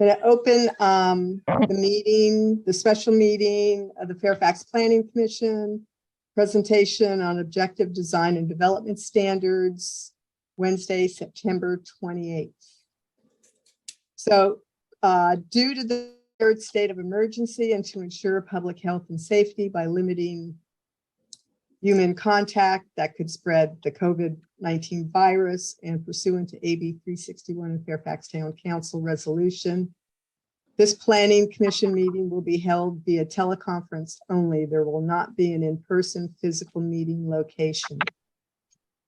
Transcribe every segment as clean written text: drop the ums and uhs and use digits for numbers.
Going to open the meeting, the special meeting of the Fairfax Planning Commission, presentation on objective design and development standards, Wednesday, September 28th. So due to the third state of emergency and to ensure public health and safety by limiting human contact that could spread the COVID-19 virus and pursuant to AB 361 and Fairfax Town Council resolution, this planning commission meeting will be held via teleconference only. There will not be an in-person physical meeting location.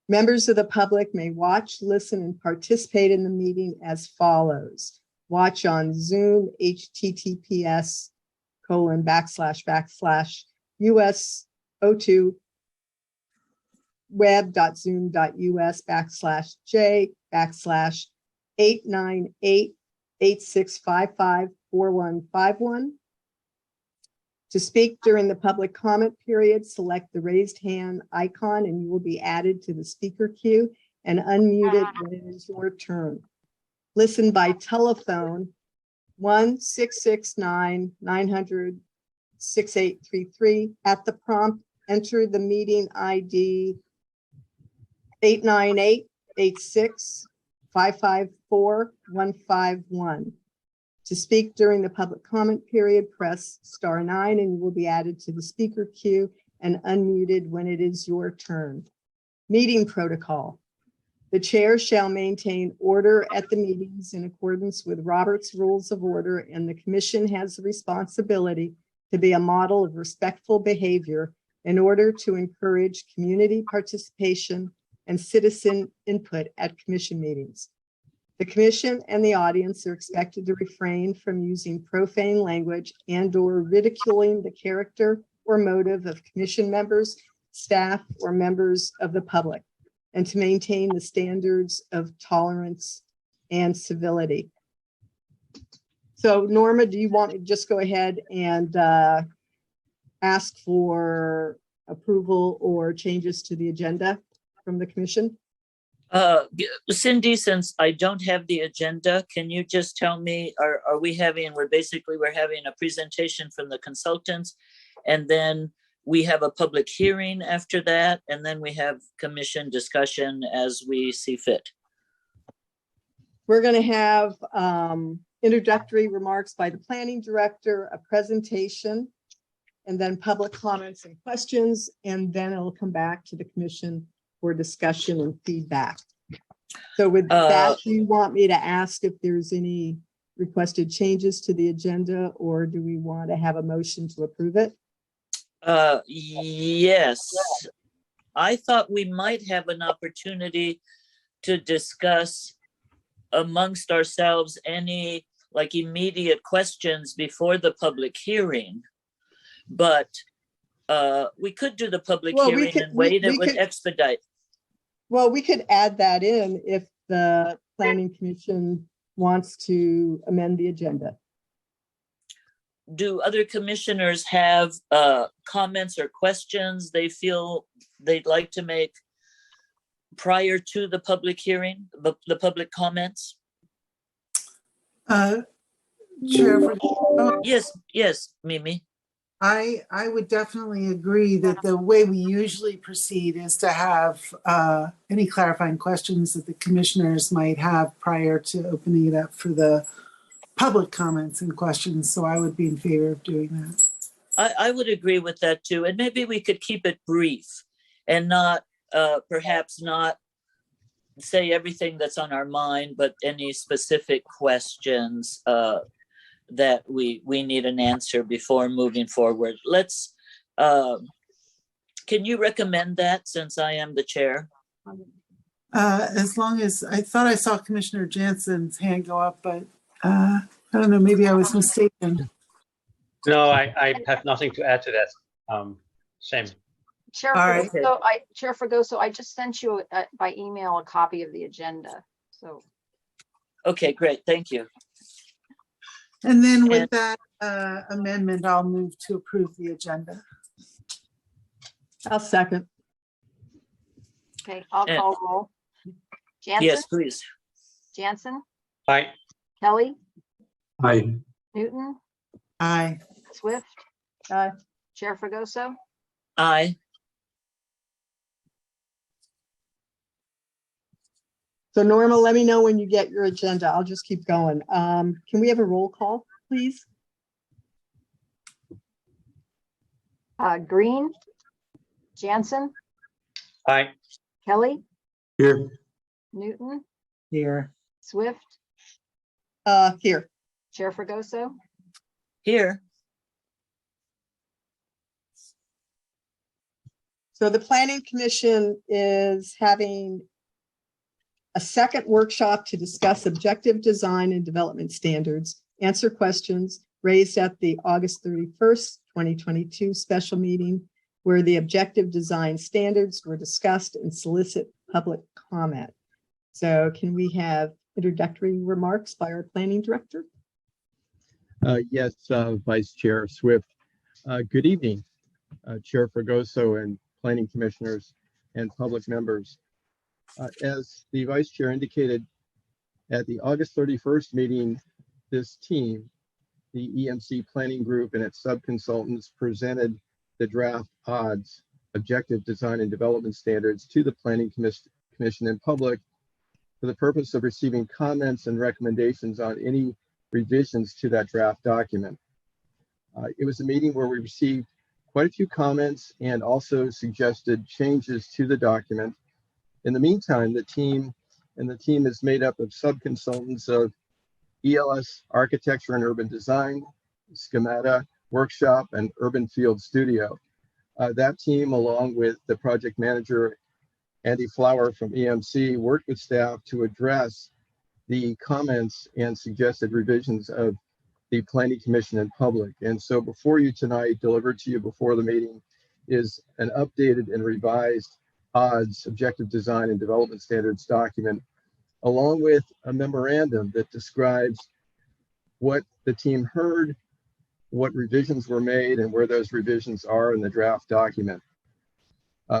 Members of the public may watch, listen, and participate in the meeting as follows. Watch on Zoom, https://US02 web.zoom.us/J/898-8655-4151. To speak during the public comment period, select the raised hand icon and you will be added to the speaker queue and unmuted when it is your turn. Listen by telephone 1-669-900-6833. At the prompt, enter the meeting ID 898-86-554-151. To speak during the public comment period, press *9 and you will be added to the speaker queue and unmuted when it is your turn. Meeting protocol. The chair shall maintain order at the meetings in accordance with Robert's Rules of Order, and the commission has the responsibility to be a model of respectful behavior in order to encourage community participation and citizen input at commission meetings. The commission and the audience are expected to refrain from using profane language and/or ridiculing the character or motive of commission members, staff, or members of the public, and to maintain the standards of tolerance and civility. So Norma, do you want to just go ahead and ask for approval or changes to the agenda from the commission? Cindy, since I don't have the agenda, can you just tell me, are we having, we're having a presentation from the consultants, and then we have a public hearing after that, and then we have commission discussion as we see fit? We're going to have introductory remarks by the planning director, a presentation, and then public comments and questions, and then it'll come back to the commission for discussion and feedback. So with that, do you want me to ask if there's any requested changes to the agenda, or do we want to have a motion to approve it? Yes. I thought we might have an opportunity to discuss amongst ourselves any like immediate questions before the public hearing, but we could do the public hearing and wait. It would expedite. Well, we could add that in if the planning commission wants to amend the agenda. Do other commissioners have comments or questions they feel they'd like to make prior to the public hearing, the public comments? Chair, Yes, Mimi. I would definitely agree that the way we usually proceed is to have any clarifying questions that the commissioners might have prior to opening it up for the public comments and questions. So I would be in favor of doing that. I would agree with that too. And maybe we could keep it brief and not perhaps not say everything that's on our mind, but any specific questions that we need an answer before moving forward. Let's, can you recommend that since I am the chair? As long as, I thought I saw Commissioner Jansen's hand go up, but I don't know, maybe I was mistaken. No, I have nothing to add to that. Same. Chair Fregoso, I just sent you by email a copy of the agenda. So. Okay, great. Thank you. And then with that amendment, I'll move to approve the agenda. I'll second. Okay, I'll call roll. Jansen? Yes, please. Jansen? Aye. Kelly? Aye. Newton, Aye. Swift, Aye. Chair Fregoso. Aye. So Norma, let me know when you get your agenda. I'll just keep going. Can we have a roll call, please? Green, Jansen, Aye. Kelly, Here. Newton, Here. Swift, Here. Chair Fregoso. Here. So the Planning Commission is having a second workshop to discuss objective design and development standards, answer questions raised at the August 31st, 2022 special meeting, where the objective design standards were discussed and solicit public comment. So can we have introductory remarks by our planning director? Yes, Vice Chair Swift. Good evening, Chair Fregoso and planning commissioners and public members. As the Vice Chair indicated, at the August 31st meeting, this team, the EMC Planning Group and its subconsultants, presented the draft odds, objective design and development standards, to the Planning Commission and public for the purpose of receiving comments and recommendations on any revisions to that draft document. It was a meeting where we received quite a few comments and also suggested changes to the document. In the meantime, the team is made up of subconsultants of ELS Architecture and Urban Design, Schemata Workshop, and Urban Field Studio. That team, along with the project manager, Andy Flower from EMC, worked with staff to address the comments and suggested revisions of the Planning Commission and public. And so before you tonight, delivered to you before the meeting, is an updated and revised odds, objective design and development standards document, along with a memorandum that describes what the team heard, what revisions were made, and where those revisions are in the draft document.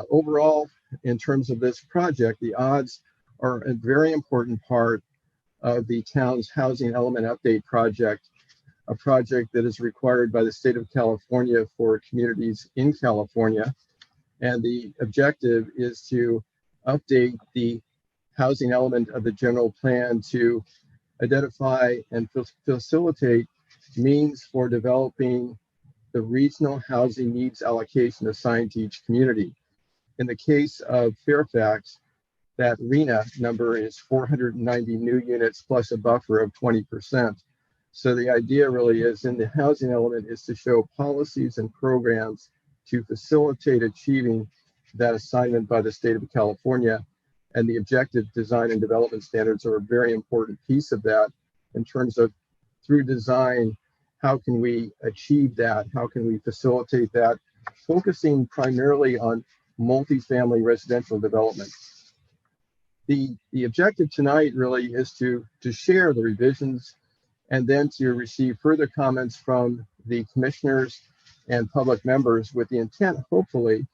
Overall, in terms of this project, the odds are a very important part of the town's housing element update project, a project that is required by the state of California for communities in California. And the objective is to update the housing element of the general plan to identify and facilitate means for developing the regional housing needs allocation assigned to each community. In the case of Fairfax, that RHNA number is 490 new units plus a buffer of 20%. So the idea really is, in the housing element, is to show policies and programs to facilitate achieving that assignment by the state of California. And the objective design and development standards are a very important piece of that, in terms of, through design, how can we achieve that? How can we facilitate that? Focusing primarily on multifamily residential development. The objective tonight really is to share the revisions and then to receive further comments from the commissioners and public members, with the intent, hopefully,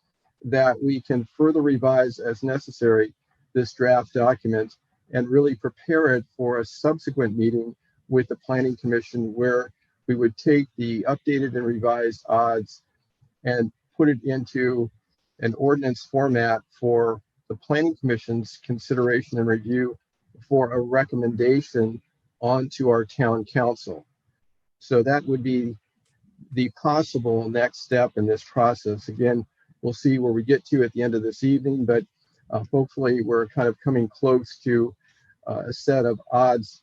that we can further revise as necessary this draft document and really prepare it for a subsequent meeting with the Planning Commission, where we would take the updated and revised odds and put it into an ordinance format for the Planning Commission's consideration and review for a recommendation onto our town council. So that would be the possible next step in this process. Again, we'll see where we get to at the end of this evening, but hopefully we're kind of coming close to a set of odds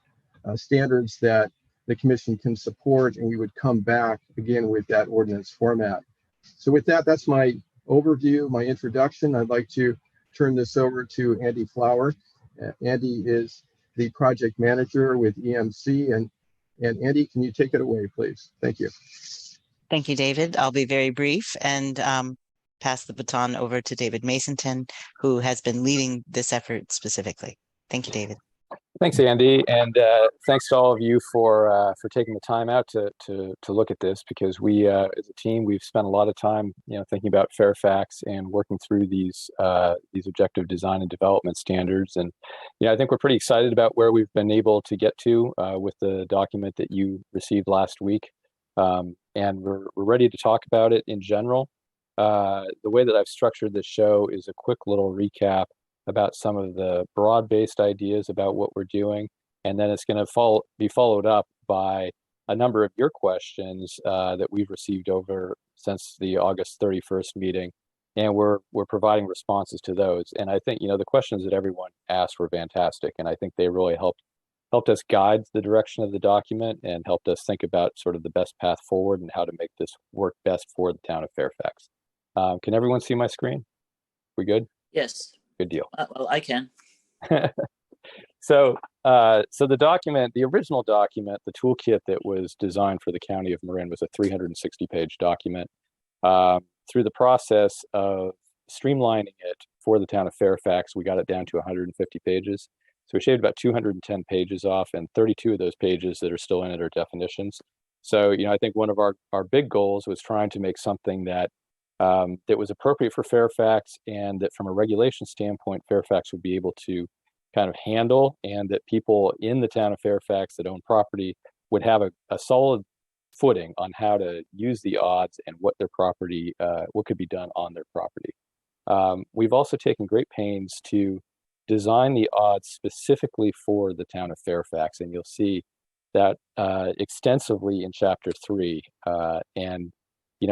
standards that the commission can support, and we would come back again with that ordinance format. So with that, that's my overview, my introduction. I'd like to turn this over to Andy Flower. Andy is the project manager with EMC, and Andy, can you take it away, please? Thank you. Thank you, David. I'll be very brief and pass the baton over to David Masonton, who has been leading this effort specifically. Thank you, David. Thanks, Andy, and thanks to all of you for taking the time out to look at this, because we, as a team, we've spent a lot of time, thinking about Fairfax and working through these objective design and development standards. And I think we're pretty excited about where we've been able to get to with the document that you received last week, and we're ready to talk about it in general. The way that I've structured this show is a quick little recap about some of the broad-based ideas about what we're doing, and then it's going to be followed up by a number of your questions that we've received over since the August 31st meeting, and we're providing responses to those. And I think the questions that everyone asked were fantastic, and I think they really helped us guide the direction of the document and helped us think about sort of the best path forward and how to make this work best for the town of Fairfax. Can everyone see my screen? We good? Yes. Good deal. Well, I can. So the document, the original document, the toolkit that was designed for the County of Marin was a 360-page document. Through the process of streamlining it for the town of Fairfax, we got it down to 150 pages. So we shaved about 210 pages off, and 32 of those pages that are still in it are definitions. So, I think one of our big goals was trying to make something that was appropriate for Fairfax, and that from a regulation standpoint, Fairfax would be able to kind of handle, and that people in the town of Fairfax that own property would have a solid footing on how to use the odds and what their property, what could be done on their property. We've also taken great pains to design the odds specifically for the town of Fairfax, and you'll see that extensively in Chapter 3. And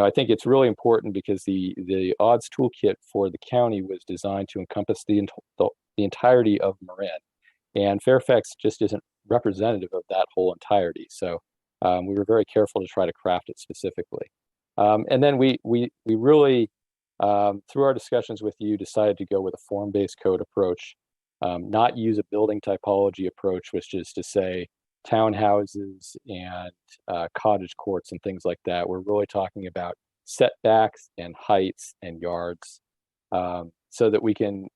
I think it's really important because the odds toolkit for the county was designed to encompass the entirety of Marin, and Fairfax just isn't representative of that whole entirety. So we were very careful to try to craft it specifically. And then we really, through our discussions with you, decided to go with a form-based code approach, not use a building typology approach, which is to say townhouses and cottage courts and things like that. We're really talking about setbacks and heights and yards, so that we can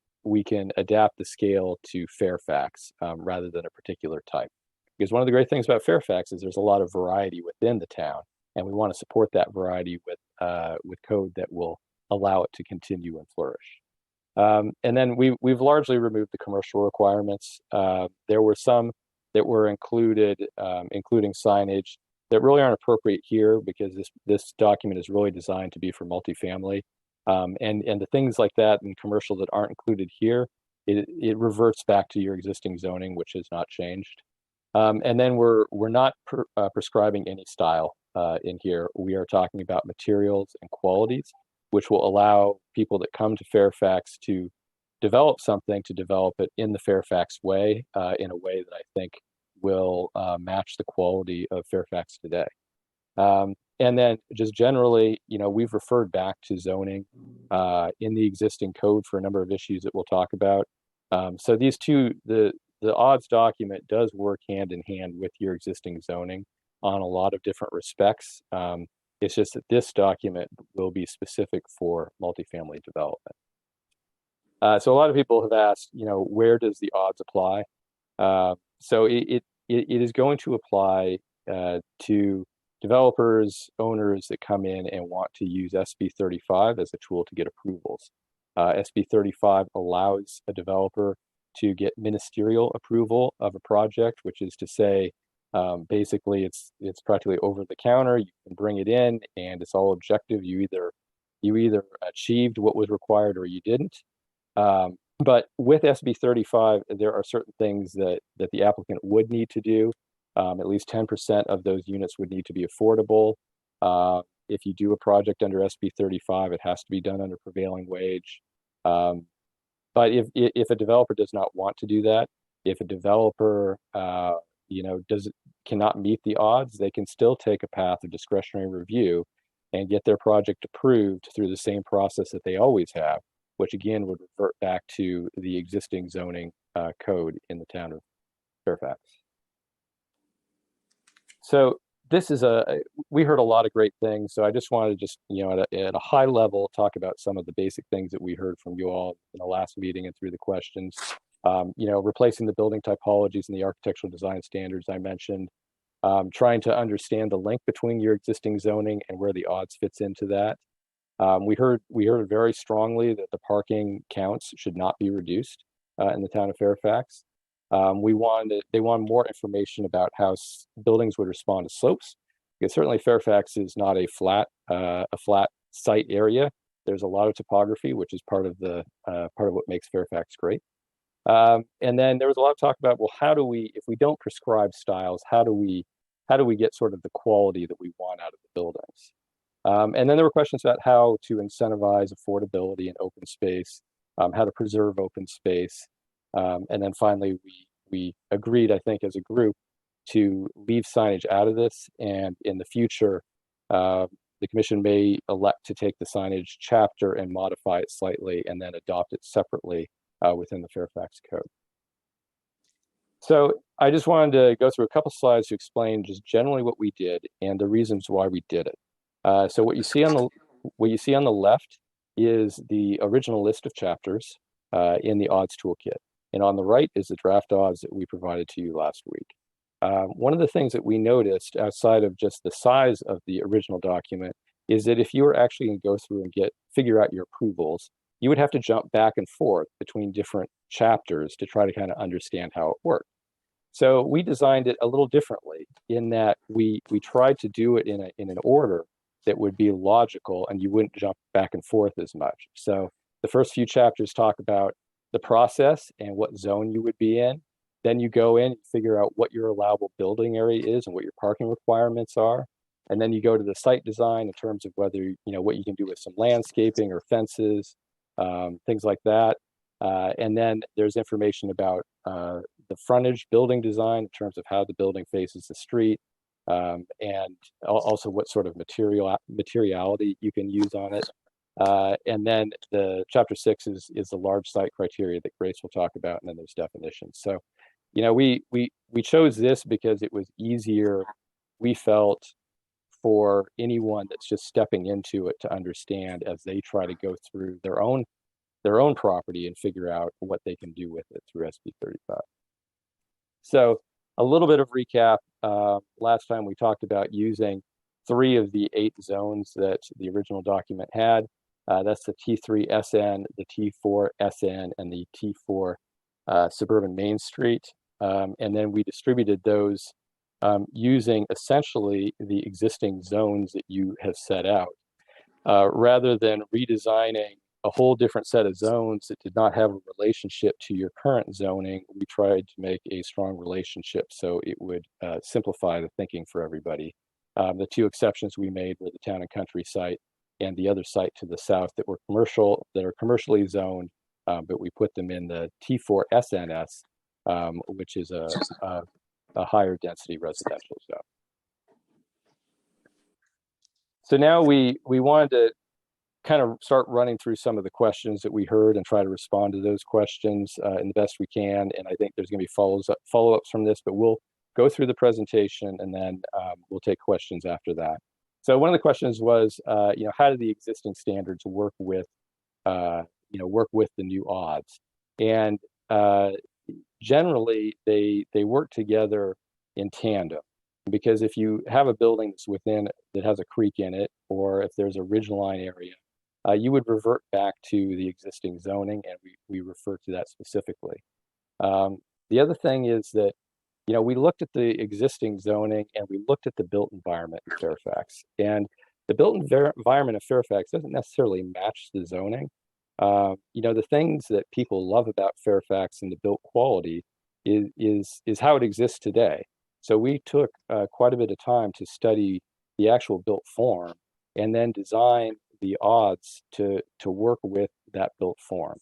adapt the scale to Fairfax rather than a particular type. Because one of the great things about Fairfax is there's a lot of variety within the town, and we want to support that variety with code that will allow it to continue and flourish. And then we've largely removed the commercial requirements. There were some that were included, including signage, that really aren't appropriate here because this document is really designed to be for multifamily. And the things like that in commercial that aren't included here, it reverts back to your existing zoning, which has not changed. And then we're not prescribing any style in here. We are talking about materials and qualities, which will allow people that come to Fairfax to develop something, to develop it in the Fairfax way, in a way that I think will match the quality of Fairfax today. And then just generally, we've referred back to zoning in the existing code for a number of issues that we'll talk about. So these two, the odds document does work hand in hand with your existing zoning on a lot of different respects. It's just that this document will be specific for multifamily development. So a lot of people have asked, where does the odds apply? So it is going to apply to developers, owners that come in and want to use SB 35 as a tool to get approvals. SB 35 allows a developer to get ministerial approval of a project, which is to say, basically it's practically over the counter. You can bring it in and it's all objective. You either achieved what was required or you didn't. But with SB 35, there are certain things that the applicant would need to do. At least 10% of those units would need to be affordable. If you do a project under SB 35, it has to be done under prevailing wage. But if a developer does not want to do that, if a developer cannot meet the odds, they can still take a path of discretionary review and get their project approved through the same process that they always have, which again would revert back to the existing zoning code in the town of Fairfax. So this is we heard a lot of great things. So I just wanted to just, at a high level, talk about some of the basic things that we heard from you all in the last meeting and through the questions. replacing the building typologies and the architectural design standards I mentioned, trying to understand the link between your existing zoning and where the odds fits into that. We heard very strongly that the parking counts should not be reduced in the town of Fairfax. They wanted more information about how buildings would respond to slopes, because certainly Fairfax is not a flat site area. There's a lot of topography, which is part of what makes Fairfax great. And then there was a lot of talk about, well, if we don't prescribe styles, how do we get sort of the quality that we want out of the buildings? And then there were questions about how to incentivize affordability and open space, how to preserve open space. And then finally, we agreed, I think, as a group, to leave signage out of this. And in the future, the commission may elect to take the signage chapter and modify it slightly and then adopt it separately within the Fairfax Code. So I just wanted to go through a couple slides to explain just generally what we did and the reasons why we did it. So what you see on the left is the original list of chapters in the odds toolkit. And on the right is the draft odds that we provided to you last week. One of the things that we noticed outside of just the size of the original document is that if you were actually going to go through and figure out your approvals, you would have to jump back and forth between different chapters to try to kind of understand how it worked. So we designed it a little differently in that we tried to do it in an order that would be logical and you wouldn't jump back and forth as much. So the first few chapters talk about the process and what zone you would be in. Then you go in and figure out what your allowable building area is and what your parking requirements are. And then you go to the site design in terms of whether, what you can do with some landscaping or fences, things like that. And then there's information about the frontage building design in terms of how the building faces the street, and also what sort of materiality you can use on it. And then the chapter 6 is the large site criteria that Grace will talk about, and then there's definitions. So, we chose this because it was easier, we felt, for anyone that's just stepping into it to understand as they try to go through their own property and figure out what they can do with it through SB 35. So a little bit of recap. Last time we talked about using 3 of the 8 zones that the original document had. That's the T3 SN, the T4 SN, and the T4 suburban Main Street. And then we distributed those using essentially the existing zones that you have set out. Rather than redesigning a whole different set of zones that did not have a relationship to your current zoning, we tried to make a strong relationship so it would simplify the thinking for everybody. The 2 exceptions we made were the Town and Country site and the other site to the south that were commercially zoned, but we put them in the T4 SNS, which is a higher density residential zone. So now we wanted to kind of start running through some of the questions that we heard and try to respond to those questions in the best we can. And I think there's going to be follow-ups from this, but we'll go through the presentation and then we'll take questions after that. So one of the questions was, how do the existing standards work with the new odds? And generally, they work together in tandem, because if you have a building that has a creek in it, or if there's a ridgeline area, you would revert back to the existing zoning, and we refer to that specifically. The other thing is that, we looked at the existing zoning and we looked at the built environment in Fairfax, and the built environment of Fairfax doesn't necessarily match the zoning. The things that people love about Fairfax and the built quality is how it exists today. So we took quite a bit of time to study the actual built form and then design the odds to work with that built form.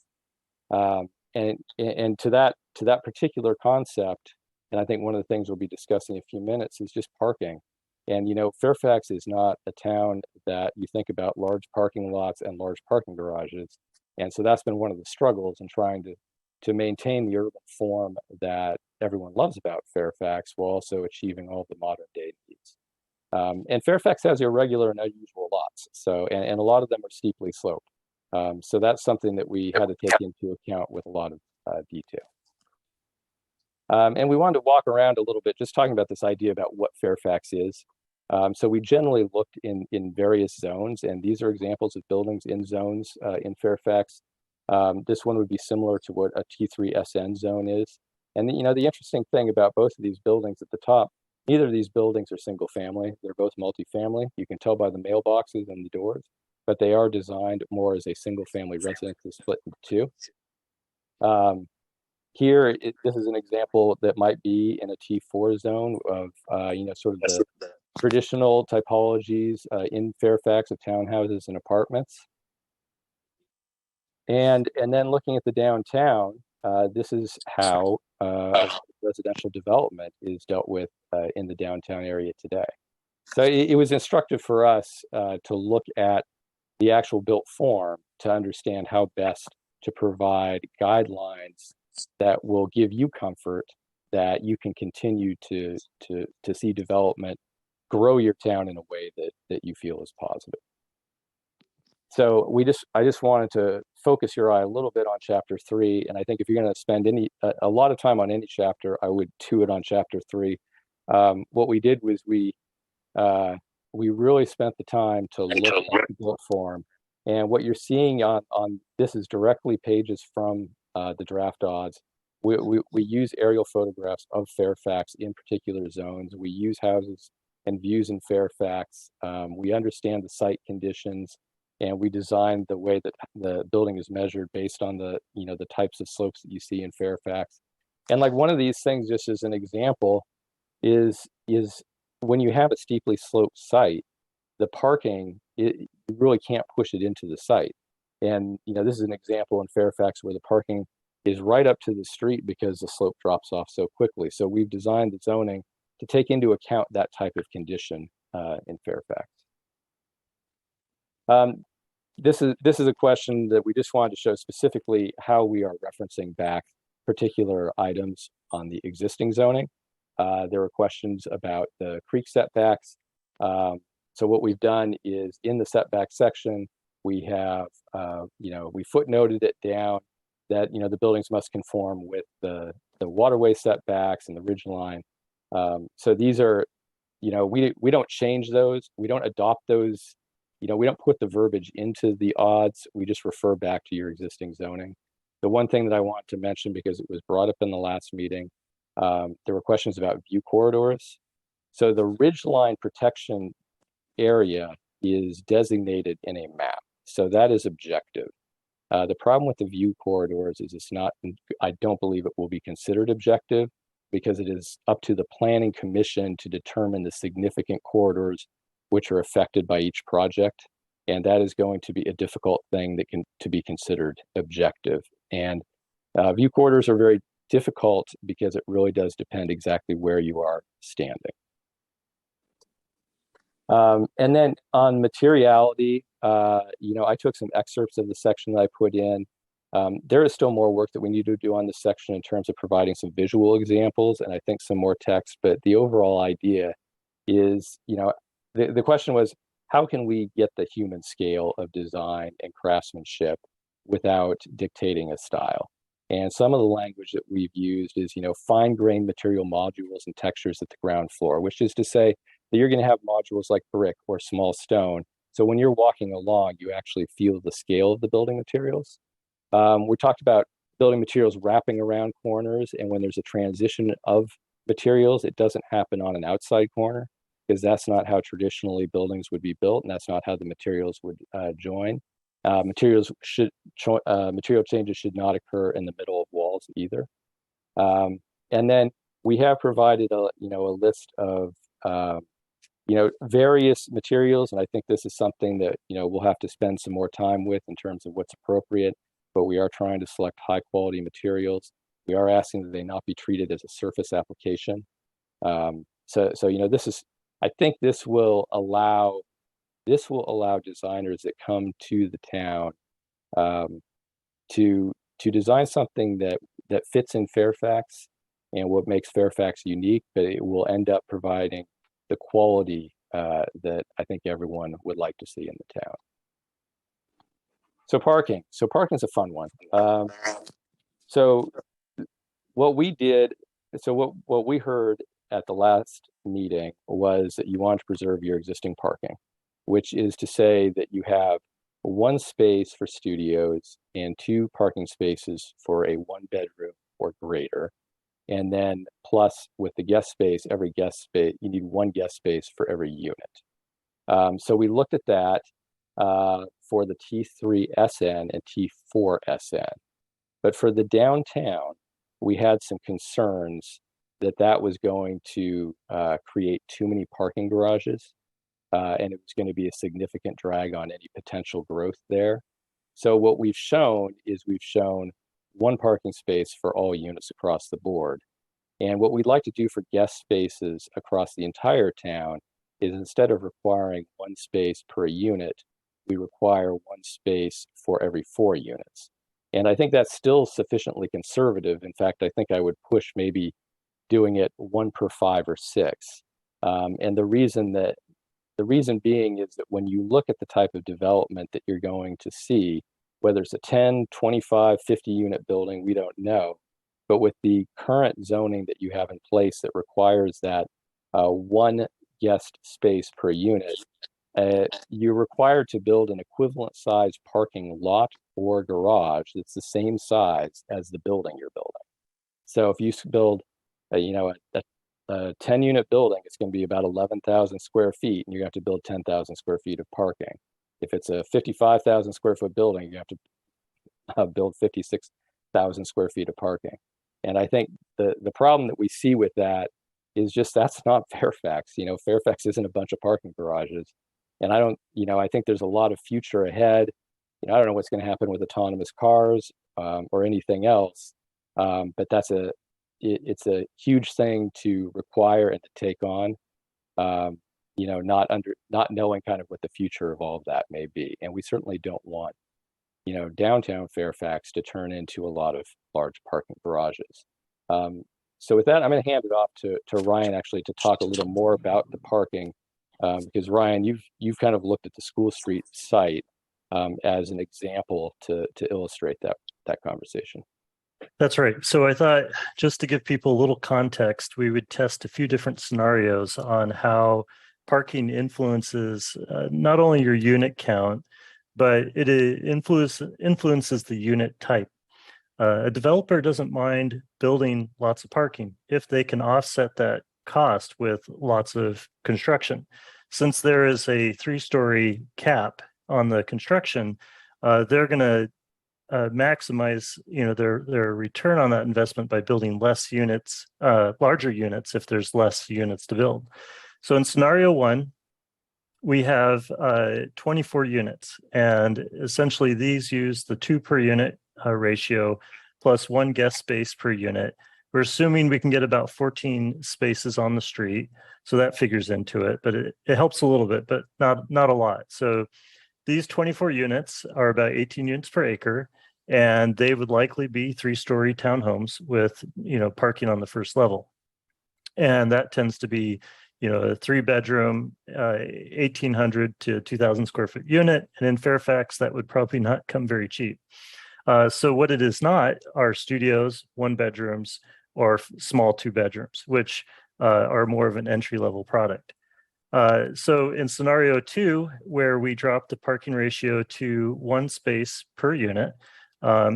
And to that particular concept, and I think one of the things we'll be discussing in a few minutes is just parking. And Fairfax is not a town that you think about large parking lots and large parking garages. And so that's been one of the struggles in trying to maintain the urban form that everyone loves about Fairfax while also achieving all the modern day needs. And Fairfax has irregular and unusual lots. So, and a lot of them are steeply sloped. So that's something that we had to take into account with a lot of detail. And we wanted to walk around a little bit, just talking about this idea about what Fairfax is. So we generally looked in various zones, and these are examples of buildings in zones in Fairfax. This one would be similar to what a T3SN zone is. And the interesting thing about both of these buildings at the top, neither of these buildings are single family. They're both multifamily. You can tell by the mailboxes and the doors, but they are designed more as a single family residence that's split into two. Here, this is an example that might be in a T4 zone of, sort of the traditional typologies in Fairfax of townhouses and apartments. And then looking at the downtown, this is how residential development is dealt with in the downtown area today. So it was instructive for us to look at the actual built form to understand how best to provide guidelines that will give you comfort that you can continue to see development grow your town in a way that you feel is positive. So I just wanted to focus your eye a little bit on chapter 3, and I think if you're going to spend a lot of time on any chapter, I would do it on chapter 3. What we did was we really spent the time to look at the built form, and what you're seeing on this is directly pages from the draft odds. We use aerial photographs of Fairfax in particular zones. We use houses and views in Fairfax. We understand the site conditions, and we design the way that the building is measured based on the types of slopes that you see in Fairfax. And like one of these things, just as an example, is when you have a steeply sloped site, the parking, you really can't push it into the site. And this is an example in Fairfax where the parking is right up to the street because the slope drops off so quickly. So we've designed the zoning to take into account that type of condition in Fairfax. This is a question that we just wanted to show specifically how we are referencing back particular items on the existing zoning. There were questions about the creek setbacks. So what we've done is in the setback section, we have, we footnoted it down that, the buildings must conform with the waterway setbacks and the ridge line. So these are, we don't change those. We don't adopt those. We don't put the verbiage into the odds. We just refer back to your existing zoning. The one thing that I want to mention, because it was brought up in the last meeting, there were questions about view corridors. So the ridge line protection area is designated in a map. So that is objective. The problem with the view corridors is I don't believe it will be considered objective because it is up to the Planning Commission to determine the significant corridors which are affected by each project. And that is going to be a difficult thing to be considered objective. And view corridors are very difficult because it really does depend exactly where you are standing. And then on materiality, I took some excerpts of the section that I put in. There is still more work that we need to do on this section in terms of providing some visual examples and I think some more text, but the overall idea is, the question was, how can we get the human scale of design and craftsmanship without dictating a style? And some of the language that we've used is, fine-grained material modules and textures at the ground floor, which is to say that you're going to have modules like brick or small stone. So when you're walking along, you actually feel the scale of the building materials. We talked about building materials wrapping around corners, and when there's a transition of materials, it doesn't happen on an outside corner because that's not how traditionally buildings would be built, and that's not how the materials would join. Material changes should not occur in the middle of walls either. And then we have provided a list of various materials, and I think this is something that we'll have to spend some more time with in terms of what's appropriate. But we are trying to select high quality materials. We are asking that they not be treated as a surface application. So this is. I think this will allow designers that come to the town to design something that fits in Fairfax and what makes Fairfax unique, but it will end up providing the quality that I think everyone would like to see in the town. So parking. So parking is a fun one. So what we did So what we heard at the last meeting was that you want to preserve your existing parking, which is to say that you have one space for studios and 2 parking spaces for a 1-bedroom or greater. And then plus with the guest space, every guest space, you need 1 guest space for every unit. So we looked at that for the T3 SN and T4 SN. But for the downtown, we had some concerns that that was going to create too many parking garages, and it was going to be a significant drag on any potential growth there. So what we've shown is we've shown 1 parking space for all units across the board. And what we'd like to do for guest spaces across the entire town is instead of requiring 1 space per unit, we require 1 space for every 4 units. And I think that's still sufficiently conservative. In fact, I think I would push maybe doing it 1 per 5 or 6. And the reason being is that when you look at the type of development that you're going to see, whether it's a 10, 25, 50 unit building, we don't know. But with the current zoning that you have in place that requires that 1 guest space per unit, you're required to build an equivalent size parking lot or garage that's the same size as the building you're building. So if you build a 10 unit building, it's going to be about 11,000 square feet, and you're going to have to build 10,000 square feet of parking. If it's a 55,000 square foot building, you have to build 56,000 square feet of parking. And I think the problem that we see with that is just that's not Fairfax. Fairfax isn't a bunch of parking garages. And I think there's a lot of future ahead. I don't know what's going to happen with autonomous cars or anything else, but it's a huge thing to require and to take on, not knowing kind of what the future of all of that may be. And we certainly don't want, downtown Fairfax to turn into a lot of large parking garages. So with that, I'm going to hand it off to Ryan actually to talk a little more about the parking, because Ryan, you've kind of looked at the School Street site as an example to illustrate that conversation. That's right. So I thought just to give people a little context, we would test a few different scenarios on how parking influences not only your unit count, but it influences the unit type. A developer doesn't mind building lots of parking if they can offset that cost with lots of construction. Since there is a 3-story cap on the construction, they're going to maximize their return on that investment by building less units, larger units if there's less units to build. So in scenario 1, we have 24 units, and essentially these use the 2 per unit ratio plus 1 guest space per unit. We're assuming we can get about 14 spaces on the street, so that figures into it, but it helps a little bit, but not a lot. So these 24 units are about 18 units per acre, and they would likely be 3-story townhomes with parking on the first level. And that tends to be a 3-bedroom, 1,800 to 2,000 square foot unit. And in Fairfax, that would probably not come very cheap. So what it is not are studios, 1-bedrooms, or small 2-bedrooms, which are more of an entry-level product. So in scenario 2, where we drop the parking ratio to 1 space per unit,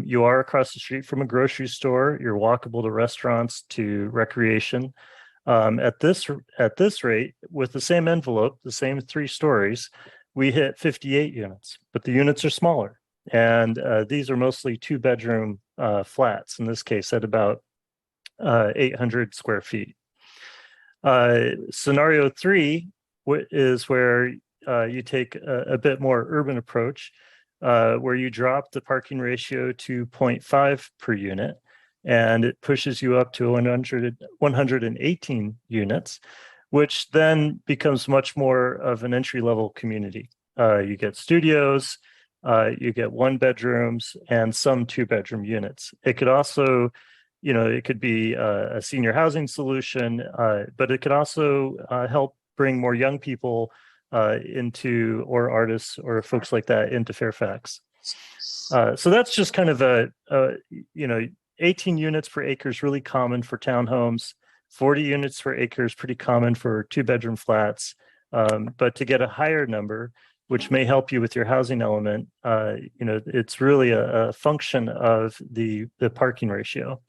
you are across the street from a grocery store, you're walkable to restaurants, to recreation. At this rate, with the same envelope, the same 3 stories, we hit 58 units, but the units are smaller. And these are mostly 2-bedroom flats, in this case at about 800 square feet. Scenario 3 is where you take a bit more urban approach, where you drop the parking ratio to 0.5 per unit, and it pushes you up to 118 units, which then becomes much more of an entry-level community. You get studios, you get 1-bedrooms, and some 2-bedroom units. It could also, it could be a senior housing solution, but it could also help bring more young people or artists or folks like that into Fairfax. So that's just kind of 18 units per acre is really common for townhomes. 40 units per acre is pretty common for 2-bedroom flats. But to get a higher number, which may help you with your housing element, it's really a function of the parking ratio.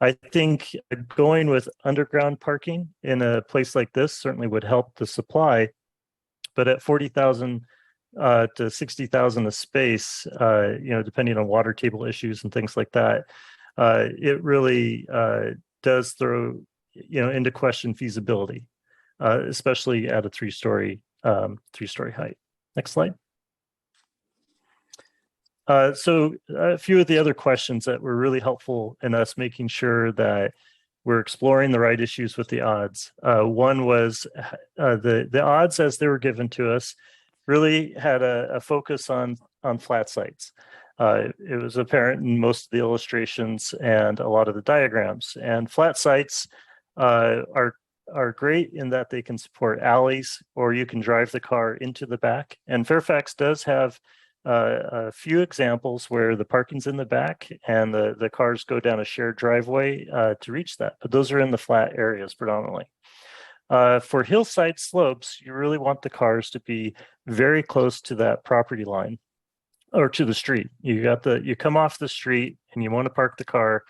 I think going with underground parking in a place like this certainly would help the supply, but at 40,000 to 60,000 a space, depending on water table issues and things like that, it really does throw, into question feasibility, especially at a three-story height. Next slide. So a few of the other questions that were really helpful in us making sure that we're exploring the right issues with the odds. One was the odds as they were given to us really had a focus on flat sites. It was apparent in most of the illustrations and a lot of the diagrams. And flat sites are great in that they can support alleys, or you can drive the car into the back. And Fairfax does have a few examples where the parking's in the back and the cars go down a shared driveway to reach that. But those are in the flat areas predominantly. For hillside slopes, you really want the cars to be very close to that property line or to the street. You come off the street and you want to park the car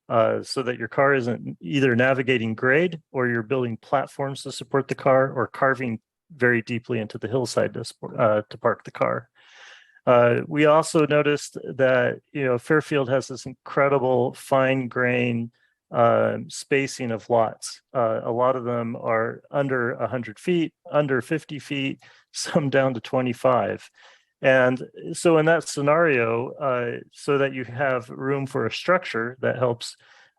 so that your car isn't either navigating grade or you're building platforms to support the car or carving very deeply into the hillside to park the car. We also noticed that, Fairfield has this incredible fine grain spacing of lots. A lot of them are under 100 feet, under 50 feet, some down to 25. And so in that scenario, so that you have room for a structure that helps,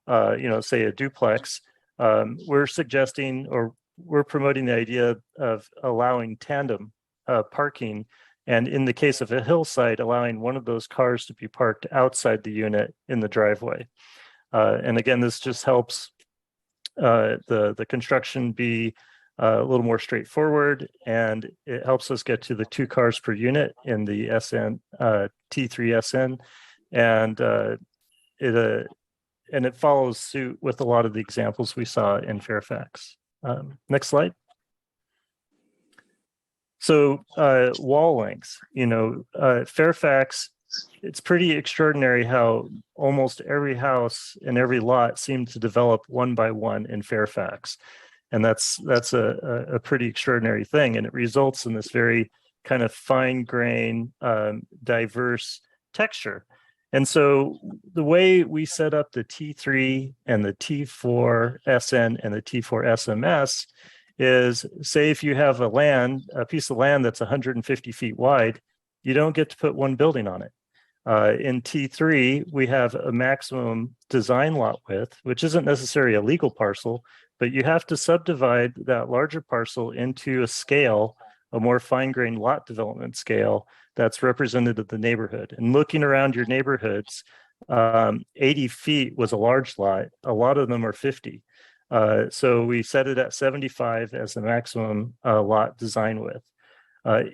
say a duplex, we're suggesting, or we're promoting the idea of allowing tandem parking. And in the case of a hillside, allowing one of those cars to be parked outside the unit in the driveway. And again, this just helps the construction be a little more straightforward, and it helps us get to the 2 cars per unit in the T3 SN, and it follows suit with a lot of the examples we saw in Fairfax. Next slide. So wall lengths, Fairfax, it's pretty extraordinary how almost every house and every lot seemed to develop one by one in Fairfax. And that's a pretty extraordinary thing. And it results in this very kind of fine grain, diverse texture. And so the way we set up the T3 and the T4 SN and the T4 SMS is, say if you have a piece of land that's 150 feet wide, you don't get to put one building on it. In T3, we have a maximum design lot width, which isn't necessarily a legal parcel, but you have to subdivide that larger parcel into a scale, a more fine-grained lot development scale that's representative of the neighborhood. And looking around your neighborhoods, 80 feet was a large lot. A lot of them are 50. So we set it at 75 as the maximum lot design width.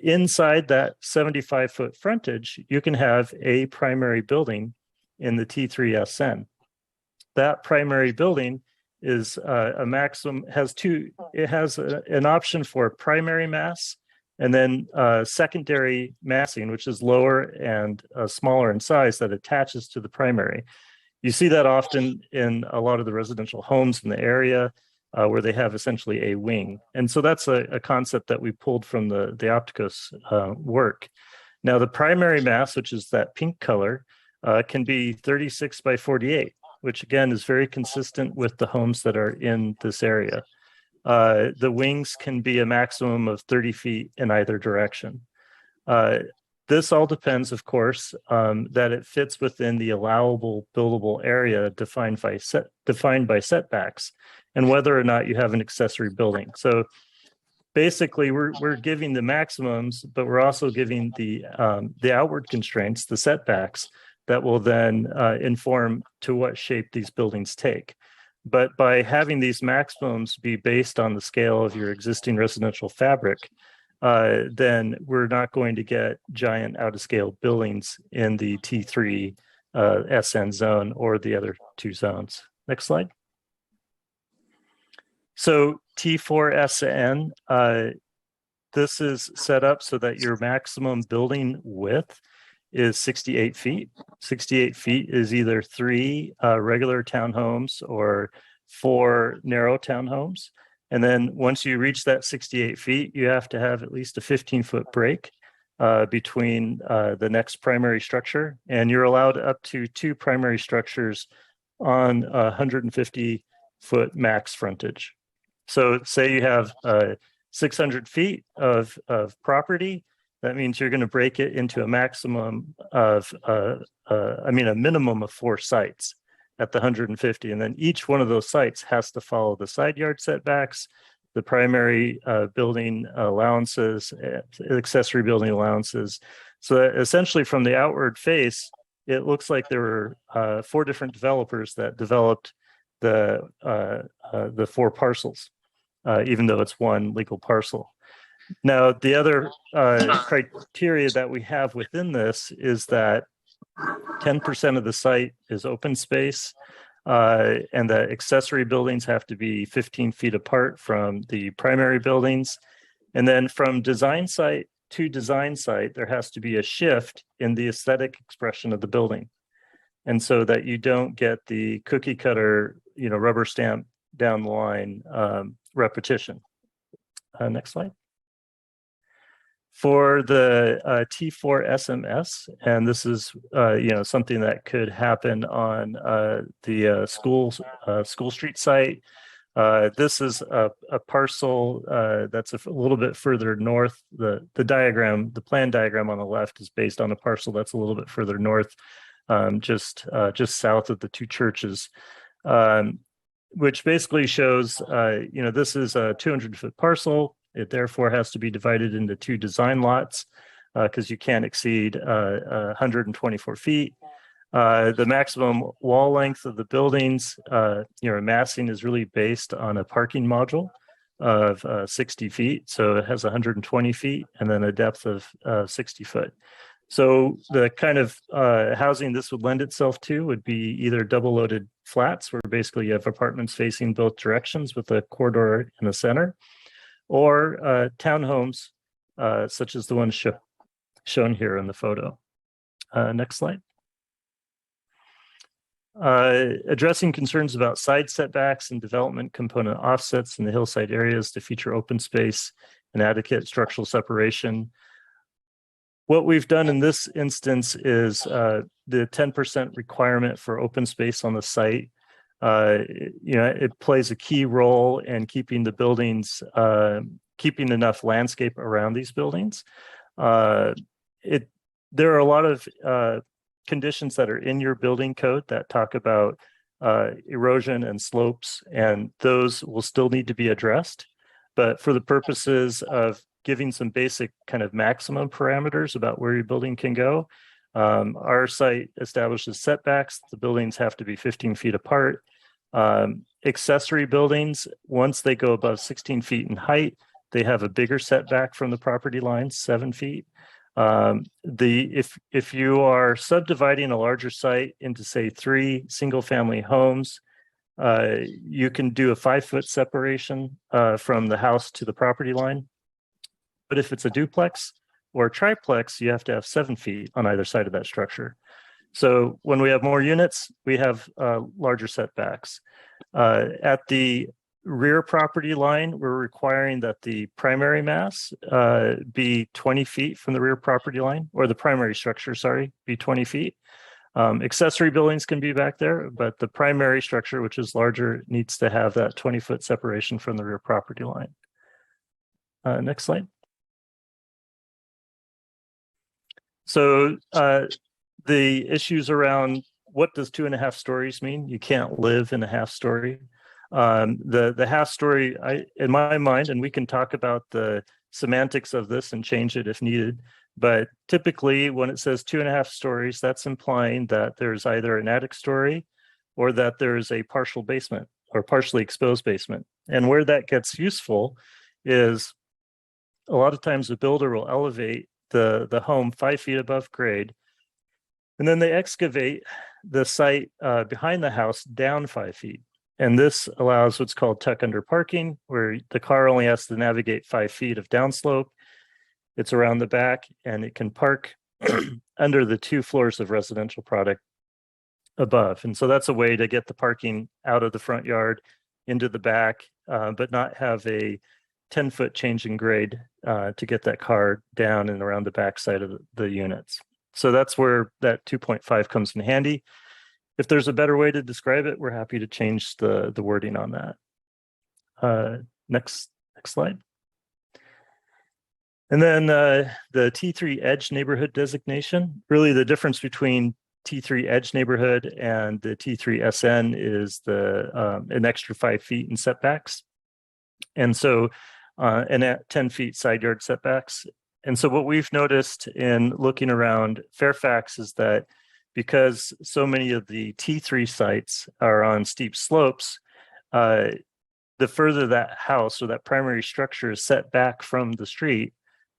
Inside that 75-foot frontage, you can have a primary building in the T3 SN. That primary building is a maximum, it has an option for primary mass and then secondary massing, which is lower and smaller in size that attaches to the primary. You see that often in a lot of the residential homes in the area where they have essentially a wing. And so that's a concept that we pulled from the Opticos work. Now the primary mass, which is that pink color, can be 36 by 48, which again is very consistent with the homes that are in this area. The wings can be a maximum of 30 feet in either direction. This all depends, of course, that it fits within the allowable buildable area defined by setbacks, and whether or not you have an accessory building. So basically, we're giving the maximums, but we're also giving the outward constraints, the setbacks, that will then inform to what shape these buildings take. But by having these maximums be based on the scale of your existing residential fabric, then we're not going to get giant out of scale buildings in the T3 SN zone or the other two zones. Next slide. So T4SN, this is set up so that your maximum building width is 68 feet. 68 feet is either 3 regular townhomes or 4 narrow townhomes. And then once you reach that 68 feet, you have to have at least a 15-foot break between the next primary structure. And you're allowed up to 2 primary structures on 150-foot max frontage. So say you have 600 feet of property. That means you're going to break it into a maximum of, a minimum of 4 sites at the 150. And then each one of those sites has to follow the side yard setbacks, the primary building allowances, accessory building allowances. So that essentially from the outward face, it looks like there were 4 different developers that developed the 4 parcels, even though it's one legal parcel. Now, the other criteria that we have within this is that 10% of the site is open space, and the accessory buildings have to be 15 feet apart from the primary buildings. And then from design site to design site, there has to be a shift in the aesthetic expression of the building. And so that you don't get the cookie cutter, rubber stamp down the line repetition. Next slide. For the T4 SMS, and this is something that could happen on the school street site. This is a parcel that's a little bit further north. The plan diagram on the left is based on a parcel that's a little bit further north, just south of the 2 churches, which basically shows this is a 200-foot parcel. It therefore has to be divided into 2 design lots because you can't exceed 124 feet. The maximum wall length of the buildings, massing is really based on a parking module of 60 feet. So it has 120 feet and then a depth of 60 foot. So the kind of housing this would lend itself to would be either double loaded flats, where basically you have apartments facing both directions with a corridor in the center, or townhomes, such as the one shown here in the photo. Next slide. Addressing concerns about side setbacks and development component offsets in the hillside areas to feature open space and adequate structural separation. What we've done in this instance is the 10% requirement for open space on the site. It plays a key role in keeping the buildings, keeping enough landscape around these buildings. There are a lot of conditions that are in your building code that talk about erosion and slopes, and those will still need to be addressed. But for the purposes of giving some basic kind of maximum parameters about where your building can go, our site establishes setbacks. The buildings have to be 15 feet apart. Accessory buildings, once they go above 16 feet in height, they have a bigger setback from the property line, 7 feet. If you are subdividing a larger site into, say, 3 single-family homes, you can do a 5-foot separation from the house to the property line. But if it's a duplex or a triplex, you have to have 7 feet on either side of that structure. So when we have more units, we have larger setbacks. At the rear property line, we're requiring that the primary mass be 20 feet from the rear property line, or the primary structure, sorry, be 20 feet. Accessory buildings can be back there, but the primary structure, which is larger, needs to have that 20-foot separation from the rear property line. Next slide. So the issues around what does 2.5 stories mean? You can't live in a half story. The half story, in my mind, and we can talk about the semantics of this and change it if needed, but typically when it says 2.5 stories, that's implying that there's either an attic story or that there's a partial basement or partially exposed basement. And where that gets useful is a lot of times the builder will elevate the home 5 feet above grade. And then they excavate the site behind the house down 5 feet. And this allows what's called tuck under parking, where the car only has to navigate 5 feet of downslope. It's around the back, and it can park under the 2 floors of residential product above. And so that's a way to get the parking out of the front yard into the back, but not have a 10-foot change in grade to get that car down and around the back side of the units. So that's where that 2.5 comes in handy. If there's a better way to describe it, we're happy to change the wording on that. Next slide. And then the T3 Edge neighborhood designation, really the difference between T3 Edge neighborhood and the T3 SN is an extra 5 feet in setbacks. And so, and at 10 feet side yard setbacks. And so what we've noticed in looking around Fairfax is that because so many of the T3 sites are on steep slopes, the further that house or that primary structure is set back from the street,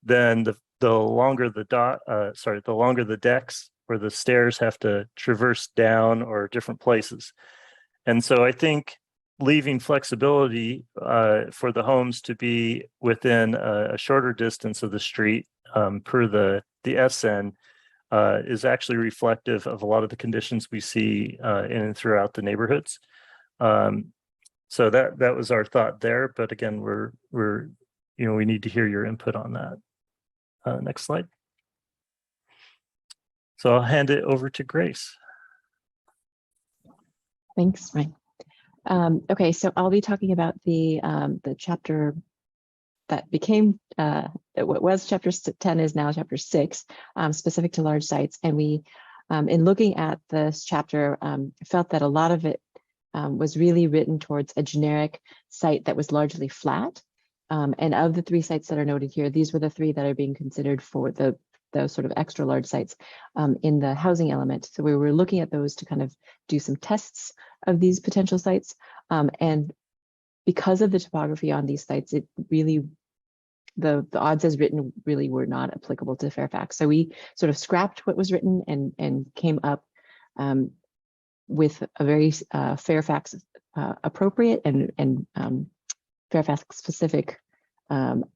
then the longer the longer the decks or the stairs have to traverse down or different places. And so I think leaving flexibility for the homes to be within a shorter distance of the street per the SN is actually reflective of a lot of the conditions we see in and throughout the neighborhoods. So that was our thought there. But again, we need to hear your input on that. Next slide. So I'll hand it over to Grace. Thanks, Ryan. Okay, so I'll be talking about the chapter that became what was chapter 10 is now chapter 6, specific to large sites. And we, in looking at this chapter, felt that a lot of it was really written towards a generic site that was largely flat. And of the 3 sites that are noted here, these were the 3 that are being considered for the sort of extra large sites in the housing element. So we were looking at those to kind of do some tests of these potential sites. And because of the topography on these sites, it really, the odds as written really were not applicable to Fairfax. So we sort of scrapped what was written and came up with a very Fairfax appropriate and Fairfax specific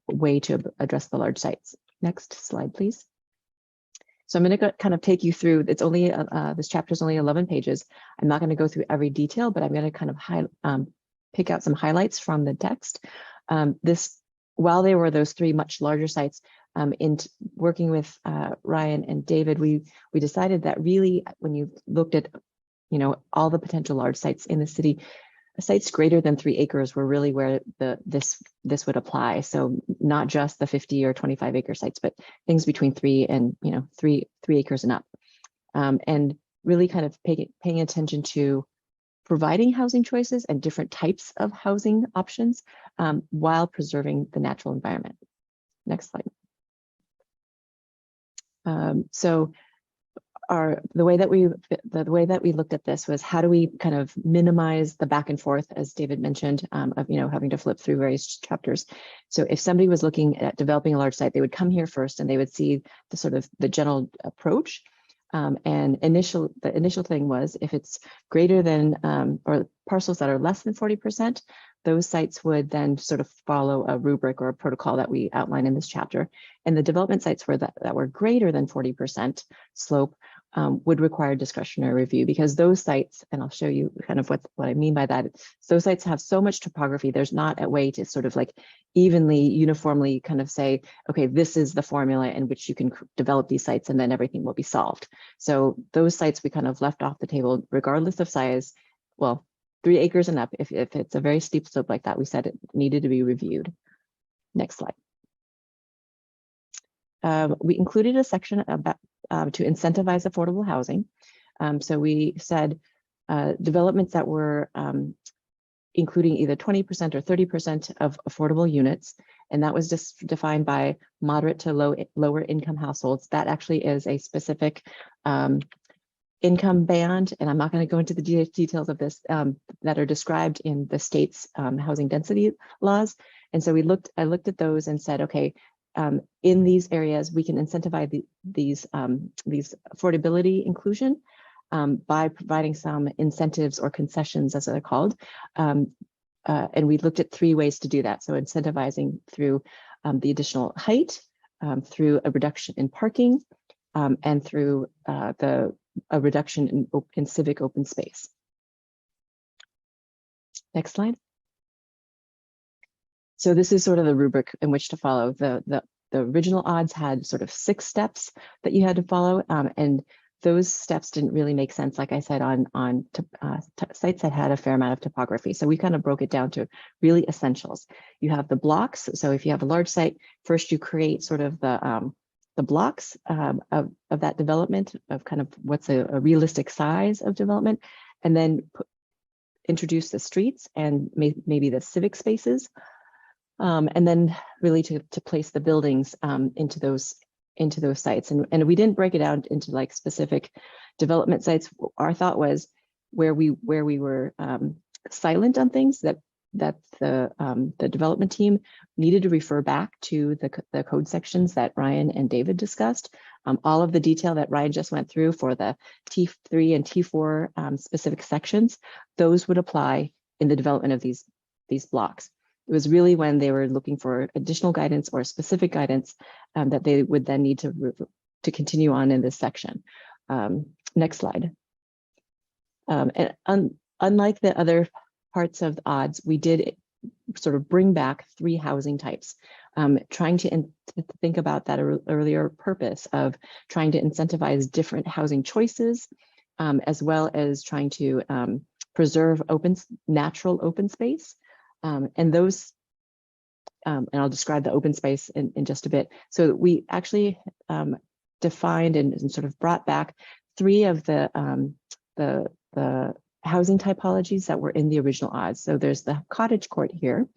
way to address the large sites. Next slide, please. So I'm going to kind of take you through, it's only, this chapter is only 11 pages. I'm not going to go through every detail, but I'm going to kind of pick out some highlights from the text. While there were those 3 much larger sites, in working with Ryan and David, we decided that really when you looked at, all the potential large sites in the city, sites greater than 3 acres were really where this would apply. So not just the 50 or 25 acre sites, but things between 3 and 3 acres and up, and really kind of paying attention to providing housing choices and different types of housing options while preserving the natural environment. Next slide. So the way that we looked at this was, how do we kind of minimize the back and forth, as David mentioned, of having to flip through various chapters. So if somebody was looking at developing a large site, they would come here first and they would see the sort of the general approach. And the initial thing was, if it's greater than or parcels that are less than 40%, those sites would then sort of follow a rubric or a protocol that we outline in this chapter. And the development sites that were greater than 40% slope would require discretionary review, because those sites, and I'll show you kind of what I mean by that, those sites have so much topography, there's not a way to sort of like evenly, uniformly kind of say, okay, this is the formula in which you can develop these sites and then everything will be solved. So those sites we kind of left off the table, regardless of size. Well, 3 acres and up, if it's a very steep slope like that, we said it needed to be reviewed. Next slide. We included a section about to incentivize affordable housing. So we said developments that were including either 20% or 30% of affordable units, and that was just defined by moderate to lower income households. That actually is a specific income band, and I'm not going to go into the details of this, that are described in the state's housing density laws. And so I looked at those and said, okay, in these areas, we can incentivize these affordability inclusion by providing some incentives or concessions, as they're called. And we looked at 3 ways to do that. So incentivizing through the additional height, through a reduction in parking, and through a reduction in civic open space. Next slide. So this is sort of the rubric in which to follow. The original odds had sort of 6 steps that you had to follow, and those steps didn't really make sense, like I said, on sites that had a fair amount of topography. So we kind of broke it down to really essentials. You have the blocks. So if you have a large site, first you create sort of the blocks of that development, of kind of what's a realistic size of development, and then introduce the streets and maybe the civic spaces, and then really to place the buildings into those sites. And we didn't break it out into like specific development sites. Our thought was where we were silent on things that the development team needed to refer back to the code sections that Ryan and David discussed. All of the detail that Ryan just went through for the T3 and T4 specific sections, those would apply in the development of these blocks. It was really when they were looking for additional guidance or specific guidance that they would then need to continue on in this section. Next slide. And unlike the other parts of the odds, we did sort of bring back 3 housing types, trying to think about that earlier purpose of trying to incentivize different housing choices, as well as trying to preserve natural open space. And those, and I'll describe the open space in just a bit. So we actually defined and sort of brought back 3 of the housing typologies that were in the original odds. So there's the cottage court here.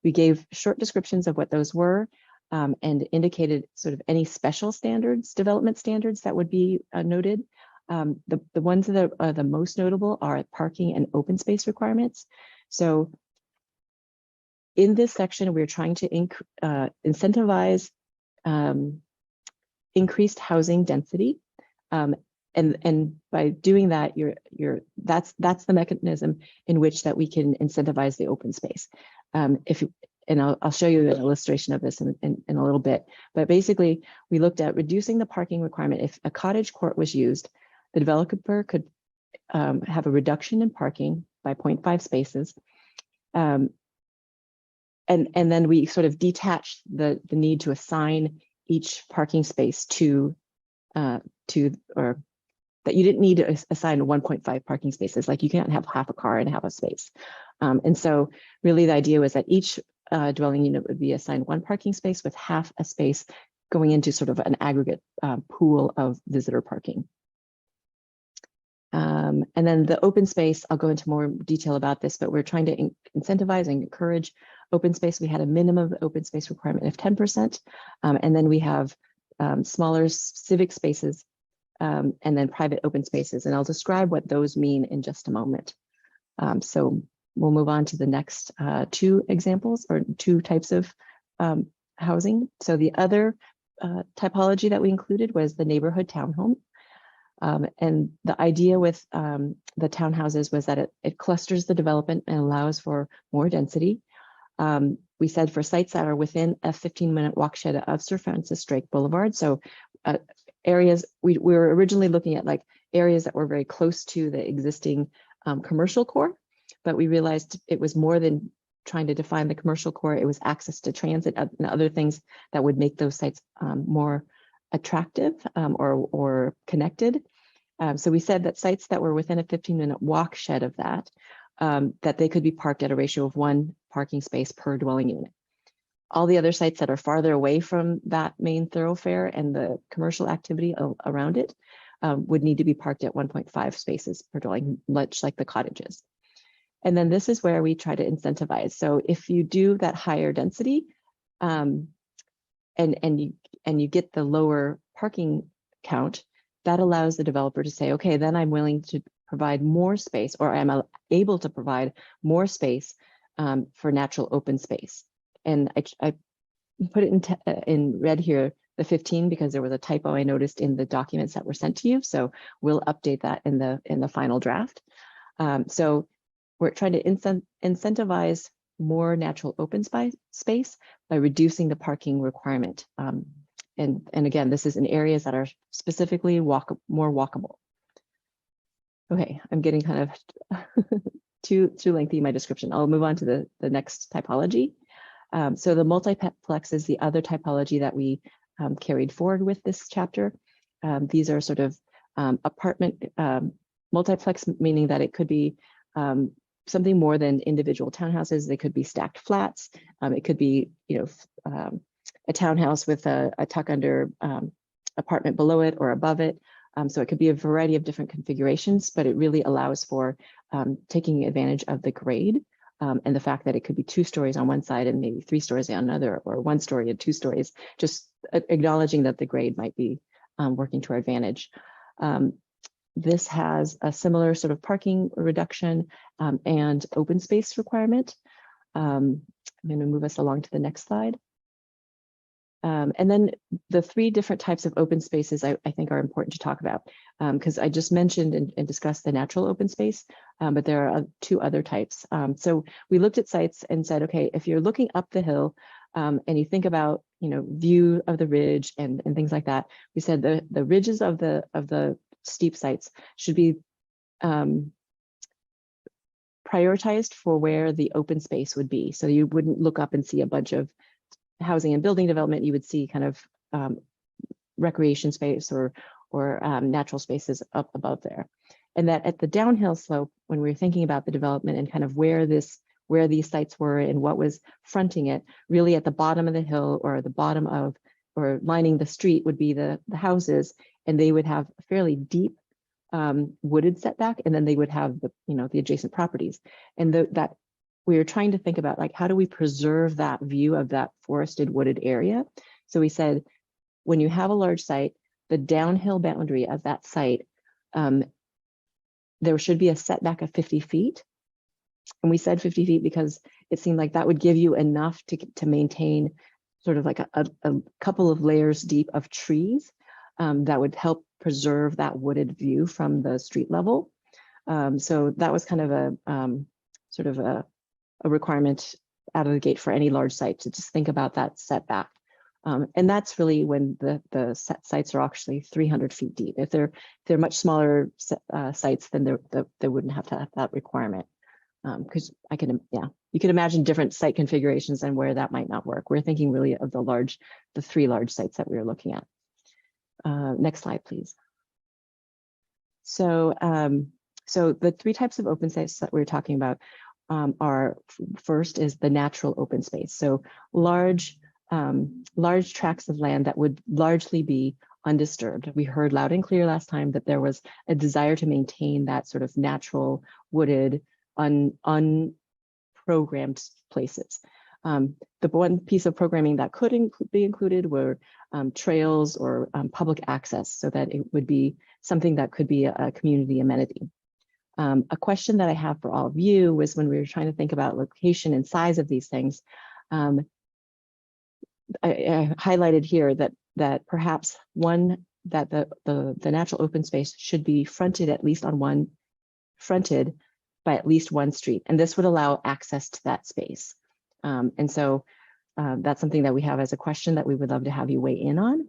We gave short descriptions of what those were, and indicated sort of any special standards, development standards that would be noted. The ones that are the most notable are parking and open space requirements. So in this section, we're trying to incentivize increased housing density. And by doing that, that's the mechanism in which that we can incentivize the open space. And I'll show you an illustration of this in a little bit. But basically, we looked at reducing the parking requirement. If a cottage court was used, the developer could have a reduction in parking by 0.5 spaces. And then we sort of detached the need to assign each parking space or that you didn't need to assign 1.5 parking spaces. Like you can't have half a car and half a space. And so really the idea was that each dwelling unit would be assigned 1 parking space with half a space going into sort of an aggregate pool of visitor parking. And then the open space, I'll go into more detail about this, but we're trying to incentivize and encourage open space. We had a minimum open space requirement of 10%. And then we have smaller civic spaces and then private open spaces. And I'll describe what those mean in just a moment. So we'll move on to the next 2 examples or 2 types of housing. So the other typology that we included was the neighborhood townhome. And the idea with the townhouses was that it clusters the development and allows for more density. We said for sites that are within a 15-minute walk shed of Sir Francis Drake Boulevard. So areas, we were originally looking at like areas that were very close to the existing commercial core, but we realized it was more than trying to define the commercial core. It was access to transit and other things that would make those sites more attractive or connected. So we said that sites that were within a 15-minute walk shed of that, that they could be parked at a ratio of 1 parking space per dwelling unit. All the other sites that are farther away from that main thoroughfare and the commercial activity around it would need to be parked at 1.5 spaces per dwelling, much like the cottages. And then this is where we try to incentivize. So if you do that higher density and you get the lower parking count, that allows the developer to say, okay, then I'm willing to provide more space, or I'm able to provide more space for natural open space. And I put it in red here, the 15, because there was a typo I noticed in the documents that were sent to you. So we'll update that in the final draft. So we're trying to incentivize more natural open space by reducing the parking requirement. And again, this is in areas that are specifically more walkable. Okay, I'm getting kind of too lengthy in my description. I'll move on to the next typology. So the multiplex is the other typology that we carried forward with this chapter. These are sort of apartment multiplex, meaning that it could be something more than individual townhouses. They could be stacked flats. It could be, a townhouse with a tuck under apartment below it or above it. So it could be a variety of different configurations, but it really allows for taking advantage of the grade and the fact that it could be 2 stories on one side and maybe 3 stories on another, or 1 story and 2 stories, just acknowledging that the grade might be working to our advantage. This has a similar sort of parking reduction and open space requirement. I'm going to move us along to the next slide. And then the 3 different types of open spaces I think are important to talk about, because I just mentioned and discussed the natural open space, but there are 2 other types. So we looked at sites and said, okay, if you're looking up the hill and you think about, view of the ridge and things like that, we said the ridges of the steep sites should be prioritized for where the open space would be. So you wouldn't look up and see a bunch of housing and building development. You would see kind of recreation space or natural spaces up above there. And that at the downhill slope, when we were thinking about the development and kind of where these sites were and what was fronting it, really at the bottom of the hill or the bottom of, or lining the street would be the houses, and they would have a fairly deep wooded setback, and then they would have the adjacent properties. And that we were trying to think about, like, how do we preserve that view of that forested wooded area? So we said, when you have a large site, the downhill boundary of that site, there should be a setback of 50 feet. And we said 50 feet because it seemed like that would give you enough to maintain sort of like a couple of layers deep of trees that would help preserve that wooded view from the street level. So that was kind of a requirement out of the gate for any large site, to just think about that setback. And that's really when the sites are actually 300 feet deep. If they're much smaller sites, then they wouldn't have to have that requirement. Because you can imagine different site configurations and where that might not work. We're thinking really of the 3 large sites that we were looking at. Next slide, please. So the 3 types of open space that we're talking about are, first is the natural open space. So large tracts of land that would largely be undisturbed. We heard loud and clear last time that there was a desire to maintain that sort of natural wooded, unprogrammed places. The one piece of programming that could be included were trails or public access, so that it would be something that could be a community amenity. A question that I have for all of you was, when we were trying to think about location and size of these things, I highlighted here that perhaps that the natural open space should be fronted by at least one street, and this would allow access to that space. And so that's something that we have as a question that we would love to have you weigh in on.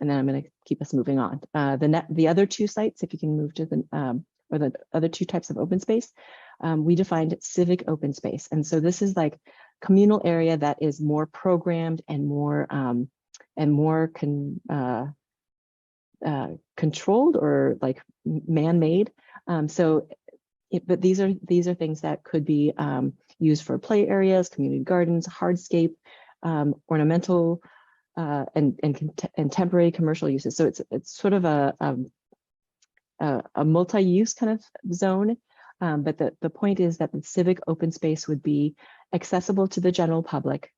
And then I'm going to keep us moving on. The other 2 sites, if you can move to the other 2 types of open space, we defined civic open space. And so this is like communal area that is more programmed and more controlled, or like man-made. But these are things that could be used for play areas, community gardens, hardscape, ornamental, and temporary commercial uses. So it's sort of a multi-use kind of zone. But the point is that the civic open space would be accessible to the general public.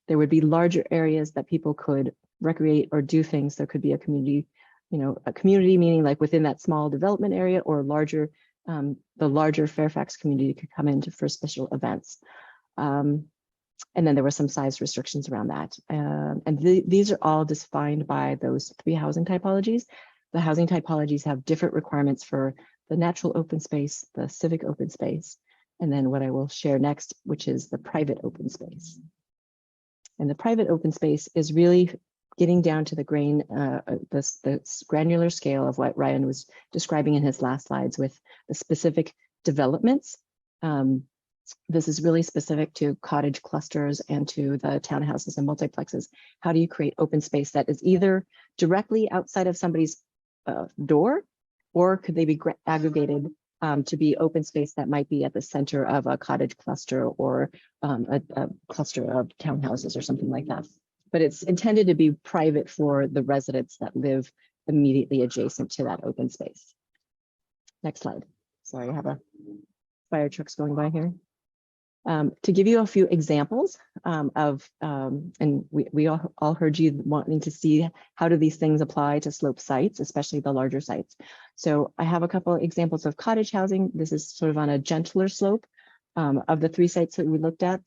There would be larger areas that people could recreate or do things. There could be a community meaning like within that small development area, or larger. The larger Fairfax community could come in for special events. And then there were some size restrictions around that. And these are all defined by those 3 housing typologies. The housing typologies have different requirements for the natural open space, the civic open space, and then what I will share next, which is the private open space. And the private open space is really getting down to the the granular scale of what Ryan was describing in his last slides with the specific developments. This is really specific to cottage clusters and to the townhouses and multiplexes. How do you create open space that is either directly outside of somebody's door, or could they be aggregated to be open space that might be at the center of a cottage cluster or a cluster of townhouses or something like that. But it's intended to be private for the residents that live immediately adjacent to that open space. Next slide. Sorry, I have a fire trucks going by here. To give you a few examples of, and we all heard you wanting to see how do these things apply to slope sites, especially the larger sites. So I have a couple of examples of cottage housing. This is sort of on a gentler slope. Of the 3 sites that we looked at,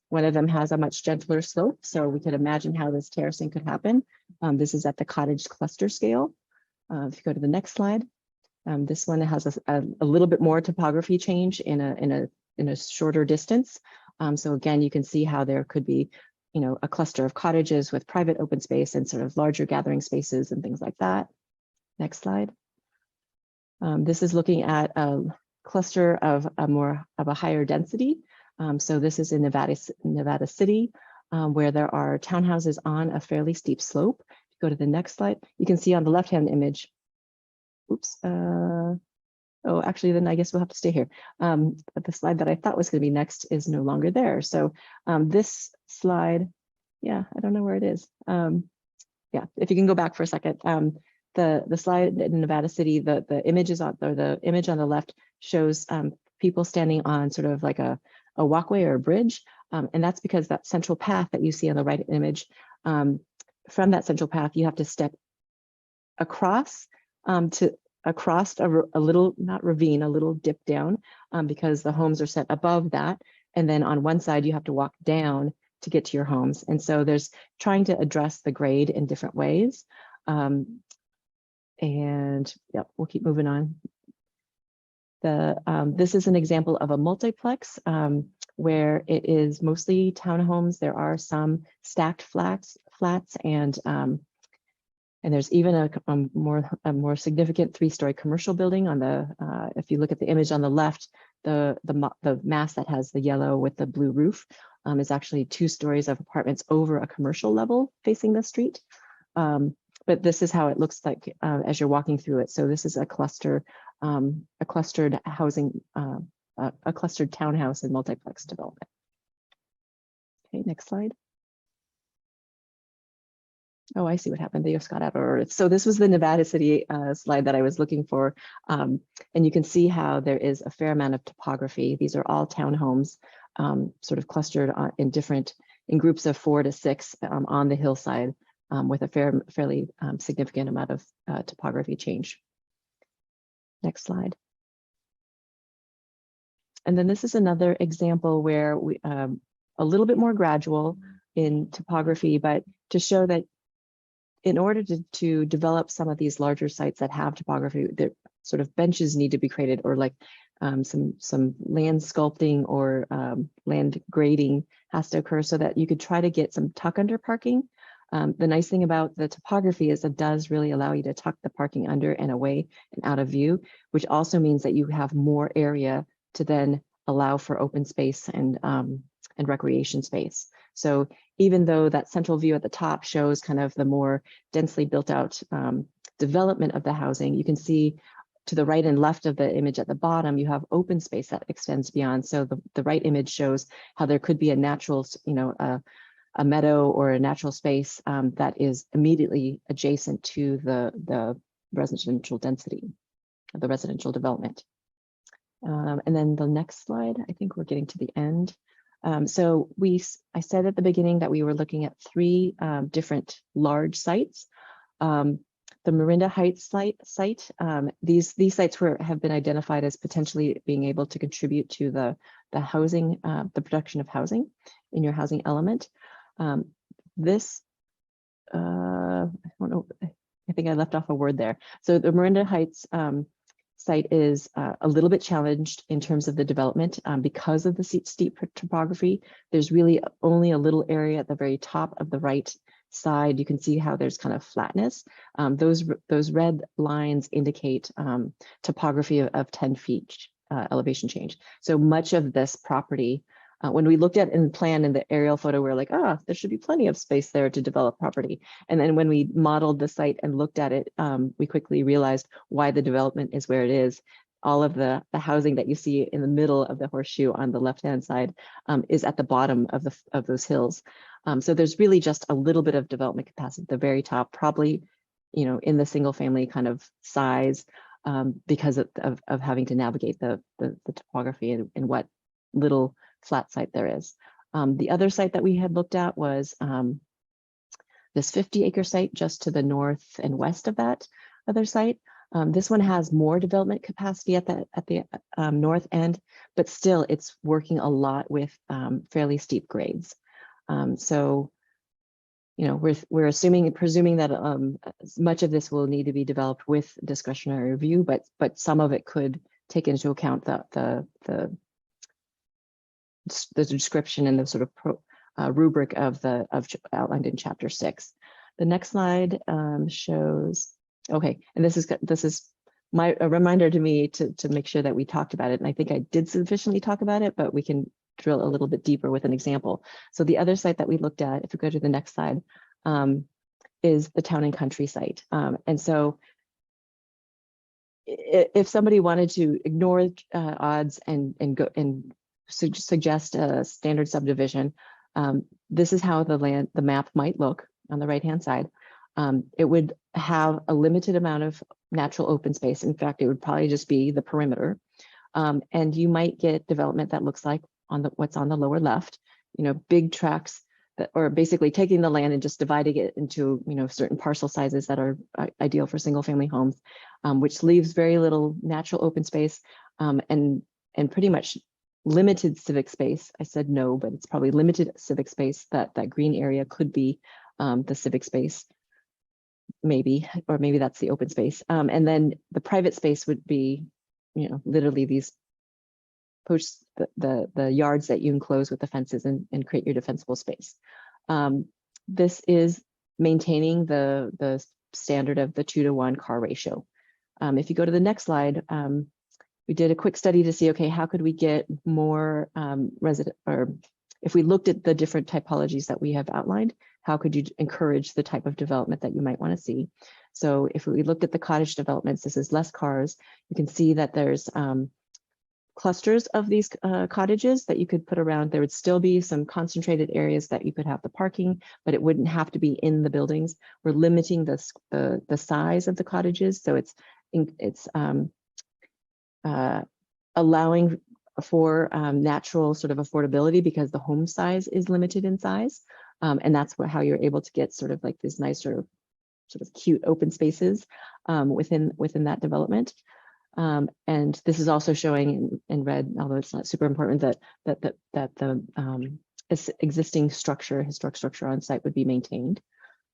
one of them has a much gentler slope, so we could imagine how this terracing could happen. This is at the cottage cluster scale. If you go to the next slide, this one has a little bit more topography change in a shorter distance. So again, you can see how there could be, a cluster of cottages with private open space and sort of larger gathering spaces and things like that. Next slide. This is looking at a cluster of a higher density. So this is in Nevada City, where there are townhouses on a fairly steep slope. If you go to the next slide, you can see on the left-hand image, oops, oh, actually, then I guess we'll have to stay here. But the slide that I thought was going to be next is no longer there. So this slide, yeah, I don't know where it is. Yeah, if you can go back for a second. The slide in Nevada City, the images on, or the image on the left shows people standing on sort of like a walkway or a bridge. And that's because that central path that you see on the right image, from that central path, you have to step across across a little, not ravine, a little dip down, because the homes are set above that. And then on one side, you have to walk down to get to your homes. And so there's trying to address the grade in different ways. And yep, we'll keep moving on. This is an example of a multiplex where it is mostly townhomes. There are some stacked flats, and there's even a more significant 3-story commercial building on the. If you look at the image on the left, the mass that has the yellow with the blue roof is actually 2 stories of apartments over a commercial level facing the street. But this is how it looks like as you're walking through it. So this is a clustered housing, a clustered townhouse and multiplex development. Okay, next slide. Oh, I see what happened. They just got out of order. So this was the Nevada City slide that I was looking for. And you can see how there is a fair amount of topography. These are all townhomes sort of clustered in groups of 4 to 6 on the hillside with a fairly significant amount of topography change. Next slide. And then this is another example where we a little bit more gradual in topography, but to show that in order to develop some of these larger sites that have topography, there sort of benches need to be created, or like some land sculpting or land grading has to occur so that you could try to get some tuck under parking. The nice thing about the topography is it does really allow you to tuck the parking under and away and out of view, which also means that you have more area to then allow for open space and recreation space. So even though that central view at the top shows kind of the more densely built out development of the housing, you can see to the right and left of the image at the bottom, you have open space that extends beyond. So the right image shows how there could be a natural, a meadow or a natural space that is immediately adjacent to the residential density, the residential development. And then the next slide, I think we're getting to the end. So I said at the beginning that we were looking at 3 different large sites. the Marinda Heights site. These sites have been identified as potentially being able to contribute to the housing, the production of housing in your housing element. This, I don't know, I think I left off a word there. So the Marinda Heights site is a little bit challenged in terms of the development because of the steep topography. There's really only a little area at the very top of the right side. You can see how there's kind of flatness. Those red lines indicate topography of 10 feet elevation change. So much of this property, when we looked at in plan in the aerial photo, we're like, there should be plenty of space there to develop property. And then when we modeled the site and looked at it, we quickly realized why the development is where it is. All of the housing that you see in the middle of the horseshoe on the left-hand side is at the bottom of those hills. So there's really just a little bit of development capacity at the very top, probably, in the single family kind of size, because of having to navigate the topography and what little flat site there is. The other site that we had looked at was this 50-acre site just to the north and west of that other site. This one has more development capacity at the north end, but still it's working a lot with fairly steep grades. So, we're presuming that much of this will need to be developed with discretionary review, but some of it could take into account the description and the sort of rubric of outlined in Chapter 6. The next slide shows. Okay, and this is a reminder to me to make sure that we talked about it, and I think I did sufficiently talk about it, but we can drill a little bit deeper with an example. So the other site that we looked at, if we go to the next slide, is the Town and Country site. And so if somebody wanted to ignore odds and go and suggest a standard subdivision, this is how the map might look on the right-hand side. It would have a limited amount of natural open space. In fact, it would probably just be the perimeter. And you might get development that looks like what's on the lower left, big tracts or basically taking the land and just dividing it into, certain parcel sizes that are ideal for single family homes, which leaves very little natural open space and pretty much limited civic space. I said no, but it's probably limited civic space. That green area could be the civic space, maybe, or maybe that's the open space. And then the private space would be, literally these posts, the yards that you enclose with the fences and create your defensible space. This is maintaining the standard of the 2-to-1 car ratio. If you go to the next slide, we did a quick study to see, okay, how could we get more resident, or if we looked at the different typologies that we have outlined, how could you encourage the type of development that you might want to see? So if we looked at the cottage developments, this is less cars. You can see that there's clusters of these cottages that you could put around. There would still be some concentrated areas that you could have the parking, but it wouldn't have to be in the buildings. We're limiting the size of the cottages, so it's allowing for natural sort of affordability because the home size is limited in size, and that's how you're able to get sort of like these nice sort of cute open spaces within that development. And this is also showing in red, although it's not super important, that the existing historic structure on site would be maintained.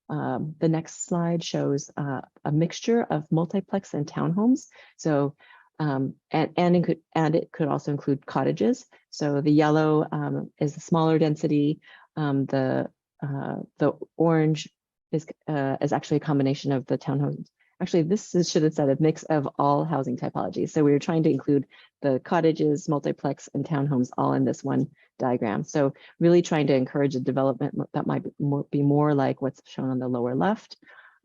The next slide shows a mixture of multiplex and townhomes. So and it could also include cottages. So the yellow is the smaller density. The orange is actually a combination of the townhomes. Actually, this should have said a mix of all housing typologies. So we were trying to include the cottages, multiplex, and townhomes all in this one diagram. So really trying to encourage a development that might be more like what's shown on the lower left.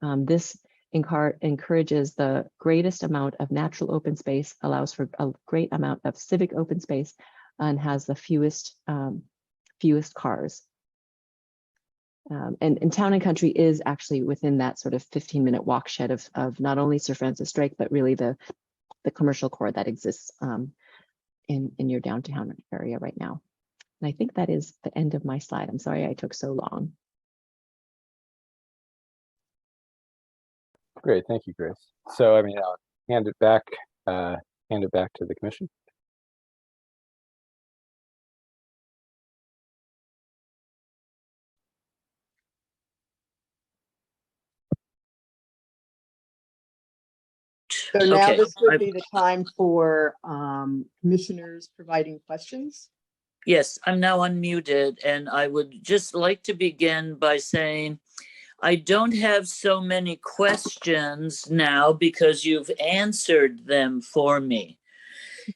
This encourages the greatest amount of natural open space, allows for a great amount of civic open space, and has the fewest cars. And Town and Country is actually within that sort of 15-minute walk shed of not only Sir Francis Drake, but really the commercial core that exists in your downtown area right now. And I think that is the end of my slide. I'm sorry I took so long. Great, thank you, Grace. So, I mean, I'll hand it back to the commission. So now Okay, this would be the time for commissioners providing questions. yes, I'm now unmuted, and I would just like to begin by saying I don't have so many questions now because you've answered them for me.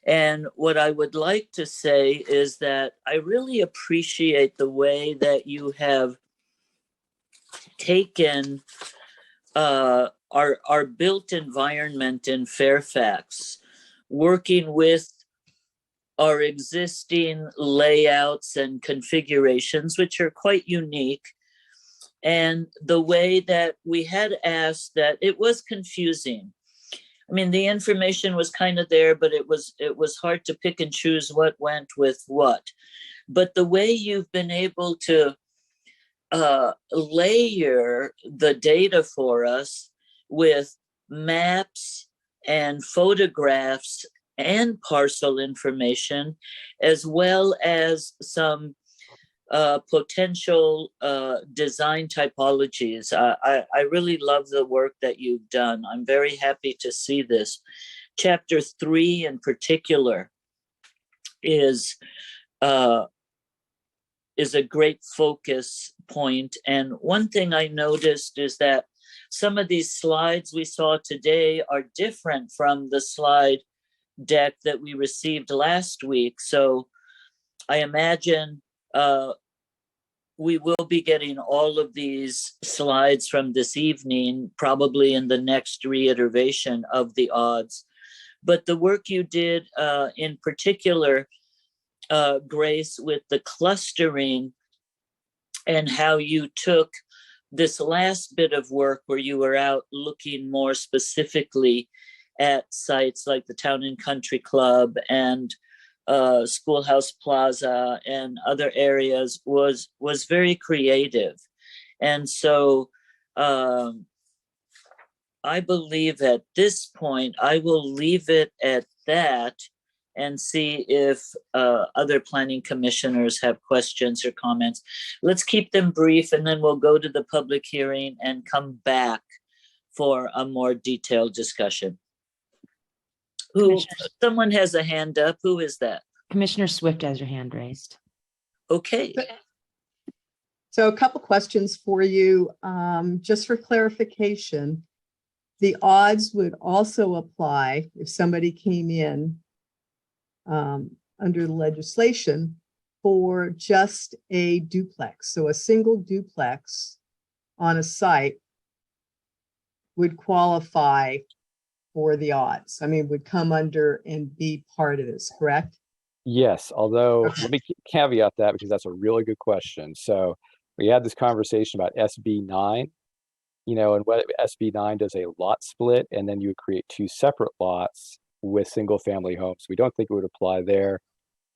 And what I would like to say is that I really appreciate the way that you have taken our built environment in Fairfax, working with our existing layouts and configurations, which are quite unique. And the way that we had asked that it was confusing. I mean, the information was kind of there, but it was hard to pick and choose what went with what. But the way you've been able to layer the data for us with maps and photographs and parcel information, as well as some potential design typologies. I really love the work that you've done. I'm very happy to see this. Chapter 3 in particular is a great focus point. And one thing I noticed is that some of these slides we saw today are different from the slide deck that we received last week. So I imagine we will be getting all of these slides from this evening, probably in the next reiteration of the odds. But the work you did in particular, Grace, with the clustering and how you took this last bit of work where you were out looking more specifically at sites like the Town and Country Club and Schoolhouse Plaza and other areas was very creative. And so I believe at this point, I will leave it at that and see if other planning commissioners have questions or comments. Let's keep them brief, and then we'll go to the public hearing and come back for a more detailed discussion. Someone has a hand up. Who is that? Commissioner Swift has your hand raised. Okay. So a couple questions for you, just for clarification. The odds would also apply if somebody came in under the legislation for just a duplex. So a single duplex on a site would qualify for the odds. I mean, would come under and be part of this, correct? Yes, although Okay. let me caveat that because that's a really good question. So we had this conversation about SB 9, and what SB 9 does a lot split, and then you would create two separate lots with single family homes. We don't think it would apply there.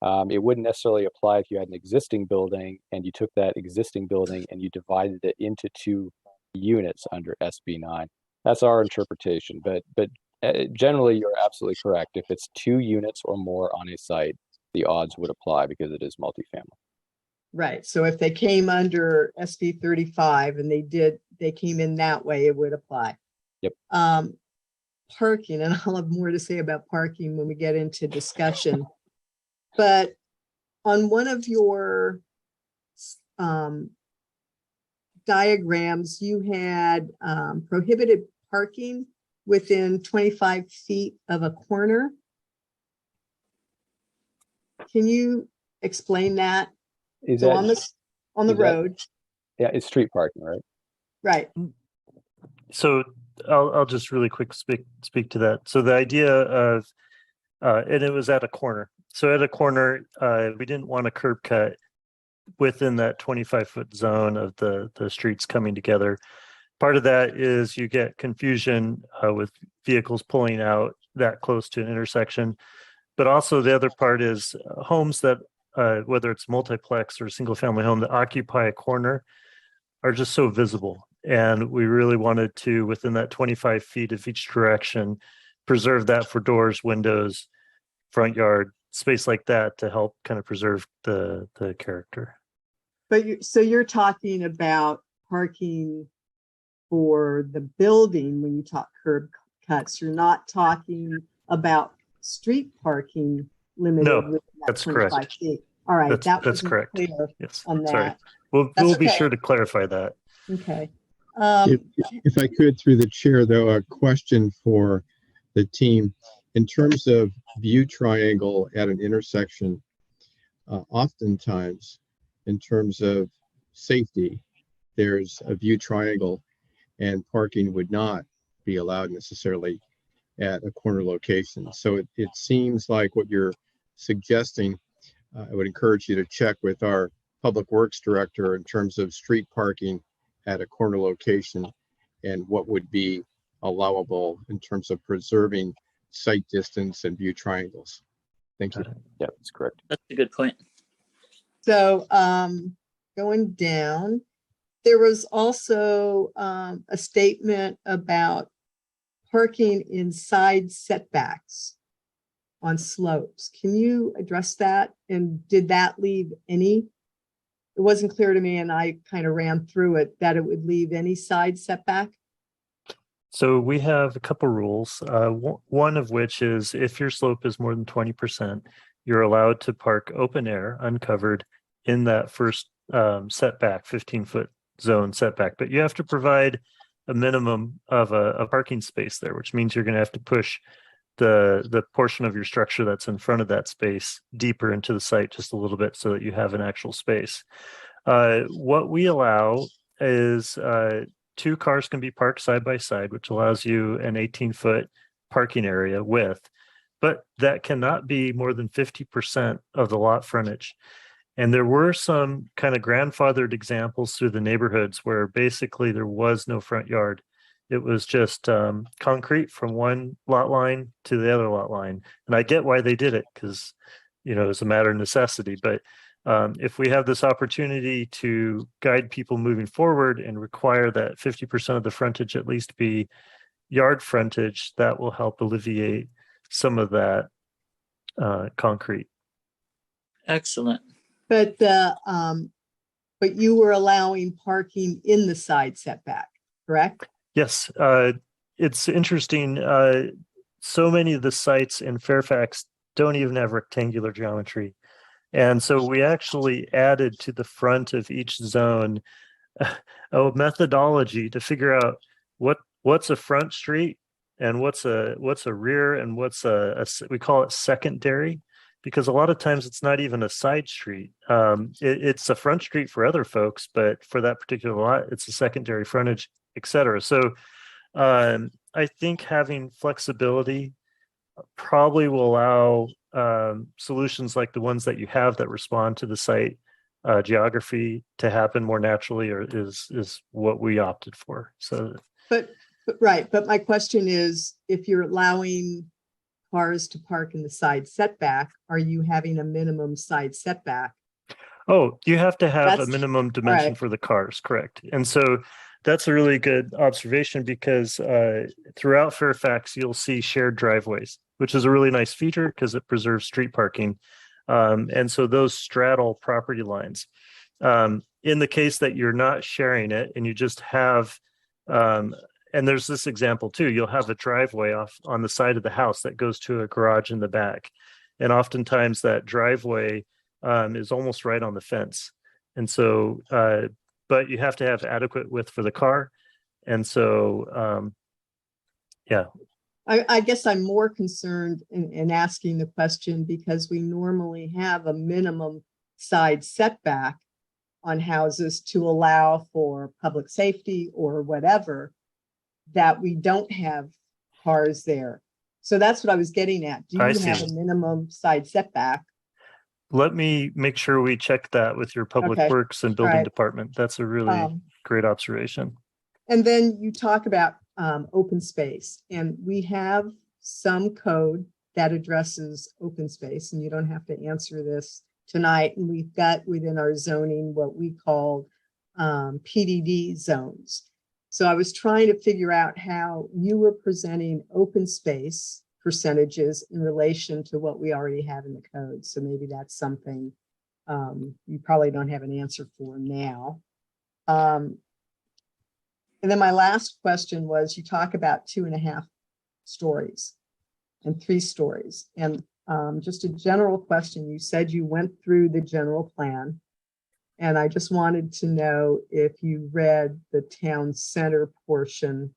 It wouldn't necessarily apply if you had an existing building and you took that existing building and you divided it into two units under SB 9. That's our interpretation, but generally you're absolutely correct. If it's 2 units or more on a site, the odds would apply because it is multifamily. Right. So if they came under SB 35 and they came in that way, it would apply. Yep. Parking, and I'll have more to say about parking when we get into discussion. But on one of your diagrams, you had prohibited parking within 25 feet of a corner. Can you explain that? So on the road. Yeah, it's street parking, right? Right. So I'll just really quick speak to that. So the idea of, and it was at a corner. So at a corner, we didn't want a curb cut within that 25-foot zone of the streets coming together. Part of that is you get confusion with vehicles pulling out that close to an intersection. But also the other part is homes that, whether it's multiplex or single family home that occupy a corner, are just so visible. And we really wanted to, within that 25 feet of each direction, preserve that for doors, windows, front yard, space like that to help kind of preserve the character. But so you're talking about parking for the building when you talk curb cuts. You're not talking about street parking limited. No, within that that's 25 correct. feet. All right, That's wasn't correct. clear Yes, on sorry. that. We'll That's be okay. sure to clarify that. Okay. If I could, through the chair, though, a question for the team. In terms of view triangle at an intersection, oftentimes, in terms of safety, there's a view triangle and parking would not be allowed necessarily at a corner location. So it seems like what you're suggesting, I would encourage you to check with our Public Works Director in terms of street parking at a corner location and what would be allowable in terms of preserving sight distance and view triangles. Thank you. Yeah, that's correct. That's a good point. So going down, there was also a statement about parking in side setbacks on slopes. Can you address that? And did that leave any? It wasn't clear to me, and I kind of ran through it, that it would leave any side setback. So we have a couple rules. One of which is if your slope is more than 20%, you're allowed to park open air, uncovered, in that first setback, 15-foot zone setback. But you have to provide a minimum of a parking space there, which means you're going to have to push the portion of your structure that's in front of that space deeper into the site just a little bit so that you have an actual space. What we allow is 2 cars can be parked side by side, which allows you an 18-foot parking area width, but that cannot be more than 50% of the lot frontage. And there were some kind of grandfathered examples through the neighborhoods where basically there was no front yard. It was just concrete from one lot line to the other lot line. And I get why they did it because, you know, it's a matter of necessity. But if we have this opportunity to guide people moving forward and require that 50% of the frontage at least be yard frontage, that will help alleviate some of that concrete. Excellent. But you were allowing parking in the side setback, correct? Yes, it's interesting. So many of the sites in Fairfax don't even have rectangular geometry. And so we actually added to the front of each zone a methodology to figure out what's a front street and what's a rear and what's we call it secondary, because a lot of times it's not even a side street. It's a front street for other folks, but for that particular lot, it's a secondary frontage, et cetera. So I think having flexibility probably will allow solutions like the ones that you have that respond to the site geography to happen more naturally, or is what we opted for. So, but my question is, if you're allowing cars to park in the side setback, are you having a minimum side setback? Oh, you have to have a minimum dimension for the cars, correct? And so that's a really good observation because throughout Fairfax, you'll see shared driveways, which is a really nice feature because it preserves street parking. And so those straddle property lines. In the case that you're not sharing it and you just have, and there's this example too, you'll have a driveway off on the side of the house that goes to a garage in the back. And oftentimes that driveway is almost right on the fence. And so, but you have to have adequate width for the car. And so, yeah. I guess I'm more concerned in asking the question because we normally have a minimum side setback on houses to allow for public safety or whatever, that we don't have cars there. So that's what I was getting at. Do you have a minimum side setback? Let me make sure we check that with your public works and building department. That's a really great observation. And then you talk about open space, and we have some code that addresses open space, and you don't have to answer this tonight. And we've got within our zoning what we call PDD zones. So I was trying to figure out how you were presenting open space percentages in relation to what we already have in the code. So maybe that's something you probably don't have an answer for now. And then my last question was, you talk about 2.5 stories and 3 stories. And just a general question, you said you went through the general plan. And I just wanted to know if you read the town center portion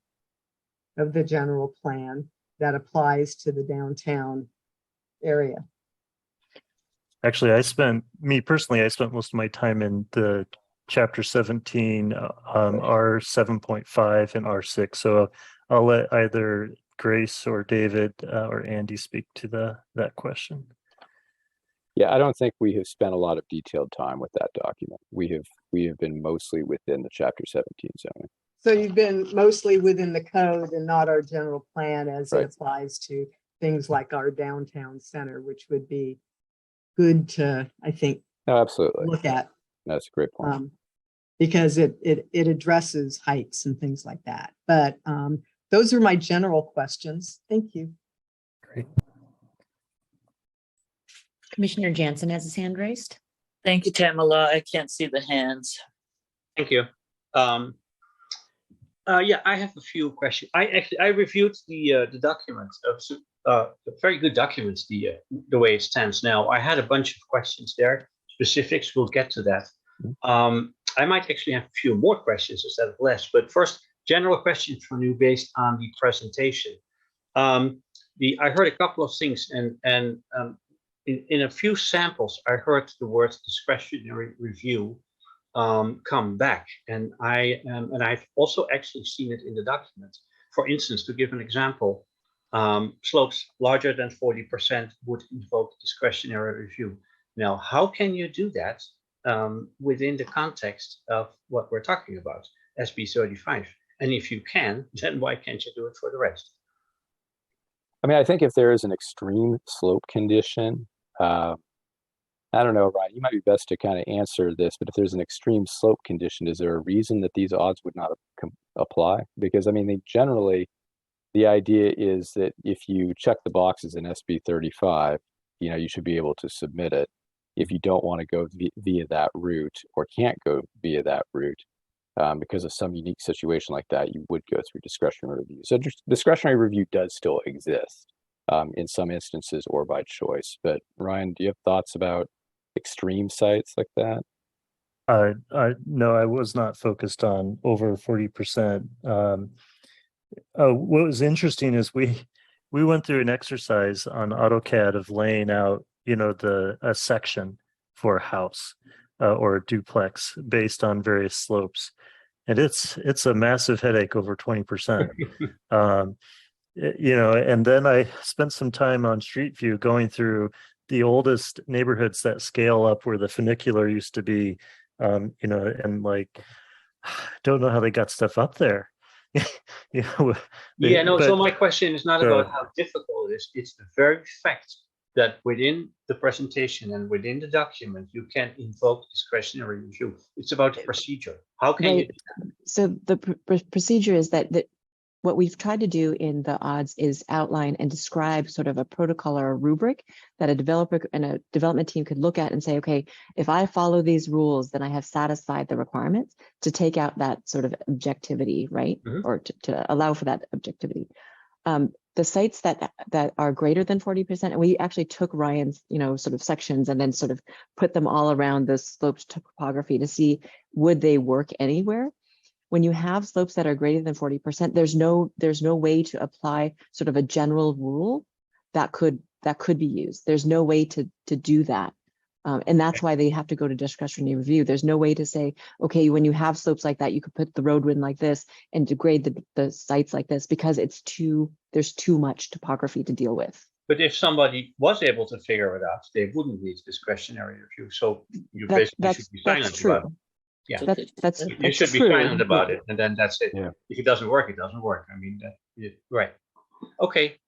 of the general plan that applies to the downtown area. Actually, I spent most of my time in the chapter 17, R 7.5 and R6. So I'll let either Grace or David or Andy speak to that question. Yeah, I don't think we have spent a lot of detailed time with that document. We have been mostly within the chapter 17 zoning. So you've been mostly within the code and not our general plan as Right. it applies to things like our downtown center, which would be good to, I think, No, absolutely. look at. That's a great point. Because it addresses heights and things like that. But those are my general questions. Thank you. Great. Commissioner Jansen has his hand raised. Thank you, Tamala. I can't see the hands. Thank you. Yeah, I have a few questions. I reviewed the document. A very good document, the way it stands now. I had a bunch of questions there. Specifics, we'll get to that. I might actually have a few more questions instead of less. But first, general questions from you based on the presentation. I heard a couple of things, and in a few samples, I heard the word discretionary review come back, and I've also actually seen it in the document. For instance, to give an example, slopes larger than 40% would invoke discretionary review. Now, how can you do that within the context of what we're talking about, SB 35? And if you can, then why can't you do it for the rest? I mean, I think if there is an extreme slope condition, I don't know, Ryan, you might be best to kind of answer this, but if there's an extreme slope condition, is there a reason that these odds would not apply? Because I mean, the idea is that if you check the boxes in SB 35, you should be able to submit it. If you don't want to go via that route or can't go via that route because of some unique situation like that, you would go through discretionary review. So discretionary review does still exist in some instances or by choice. But Ryan, do you have thoughts about extreme sites like that? No, I was not focused on over 40%. What was interesting is we went through an exercise on AutoCAD of laying out, a section for a house or a duplex based on various slopes, and it's a massive headache over 20%. And then I spent some time on Street View going through the oldest neighborhoods that scale up where the funicular used to be, and like, don't know how they got stuff up there. So my question is not about how difficult it is. It's the very fact that within the presentation and within the document, you can invoke discretionary review. It's about the procedure. How can you do that? So the procedure is that what we've tried to do in the odds is outline and describe sort of a protocol or a rubric that a developer and a development team could look at and say, okay, if I follow these rules, then I have satisfied the requirements to take out that sort of objectivity, right? Or to allow for that objectivity. The sites that are greater than 40%, and we actually took Ryan's, sort of sections and then sort of put them all around the slopes topography to see, would they work anywhere? When you have slopes that are greater than 40%, there's no way to apply sort of a general rule that could be used. There's no way to do that. And that's why they have to go to discretionary review. There's no way to say, okay, when you have slopes like that, you could put the road in like this and degrade the sites like this, because there's too much topography to deal with. But if somebody was able to figure it out, they wouldn't need discretionary review. So you basically should be silent about it. Yeah, you should be silent about it, and then that's it. Yeah. If it doesn't work, it doesn't work. I mean, right. Okay.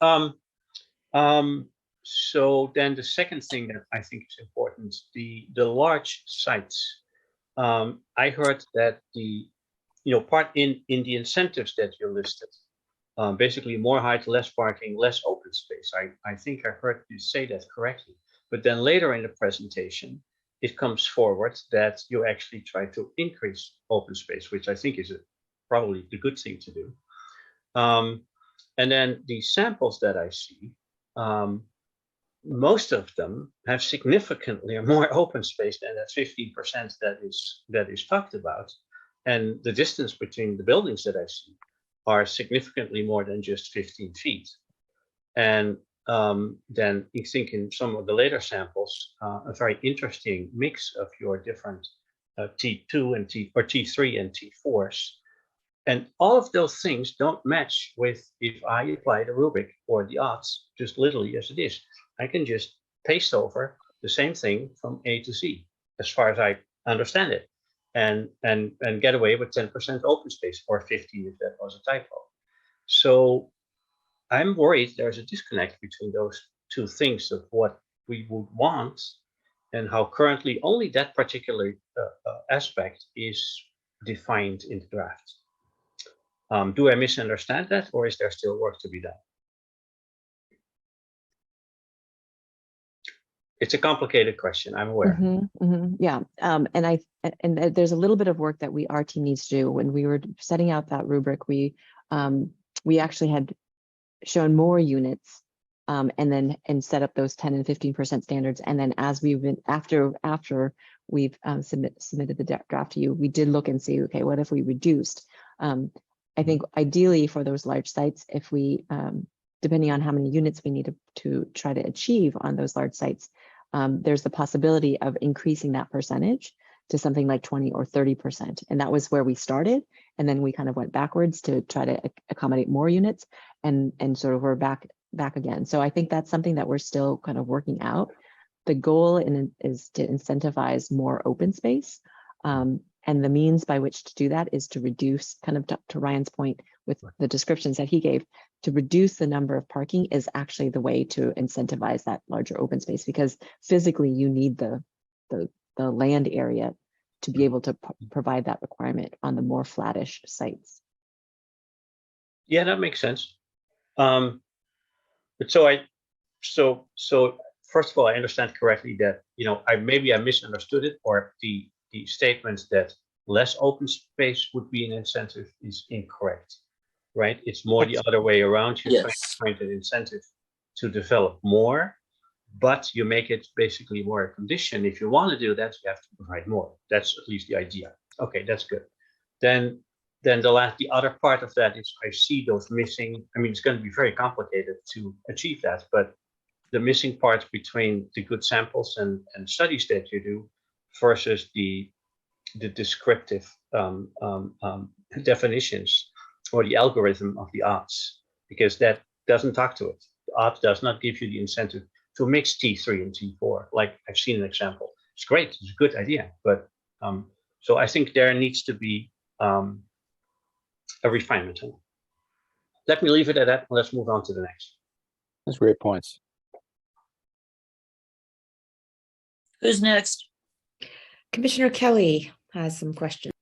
So then the second thing that I think is important, the large sites. I heard that the part in the incentives that you listed. Basically, more height, less parking, less open space. I think I heard you say that correctly. But then later in the presentation, it comes forward that you actually try to increase open space, which I think is probably the good thing to do. And then the samples that I see, most of them have significantly more open space than that 15% that is talked about. And the distance between the buildings that I see are significantly more than just 15 feet. And then you think in some of the later samples, a very interesting mix of your different T2 and T3 and T4s. And all of those things don't match with if I apply the rubric or the odds, just literally as it is. I can just paste over the same thing from A to Z, as far as I understand it, and get away with 10% open space, or 15 if that was a typo. So I'm worried there's a disconnect between those two things of what we would want and how currently only that particular aspect is defined in the draft. Do I misunderstand that, or is there still work to be done? It's a complicated question, I'm aware. Yeah, and there's a little bit of work that our team needs to do. When we were setting out that rubric, we actually had shown more units, and set up those 10 and 15% standards. And then as we've been after we've submitted the draft to you, we did look and see, okay, what if we reduced? I think ideally for those large sites, if we, depending on how many units we need to try to achieve on those large sites, there's the possibility of increasing that percentage to something like 20 or 30%. And that was where we started. And then we kind of went backwards to try to accommodate more units, and sort of we're back again. So I think that's something that we're still kind of working out. The goal is to incentivize more open space. And the means by which to do that is to reduce, kind of to Ryan's point with the descriptions that he gave, to reduce the number of parking is actually the way to incentivize that larger open space, because physically you need the land area to be able to provide that requirement on the more flattish sites. Yeah, that makes sense. But so first of all, I understand correctly that, I misunderstood it, or the statement that less open space would be an incentive is incorrect, right? It's more the other way around. You're trying to find an incentive to develop more, but you make it basically more a condition. If you want to do that, you have to provide more. That's at least the idea. Okay, that's good. Then the other part of that is I see those missing. I mean, it's going to be very complicated to achieve that, but the missing parts between the good samples and studies that you do versus the descriptive definitions or the algorithm of the odds, because that doesn't talk to it. The odds does not give you the incentive to mix T3 and T4. Like I've seen an example. It's great. It's a good idea, but so I think there needs to be a refinement. Let me leave it at that. Let's move on to the next. That's great points. Who's next? Commissioner Kelly has some questions.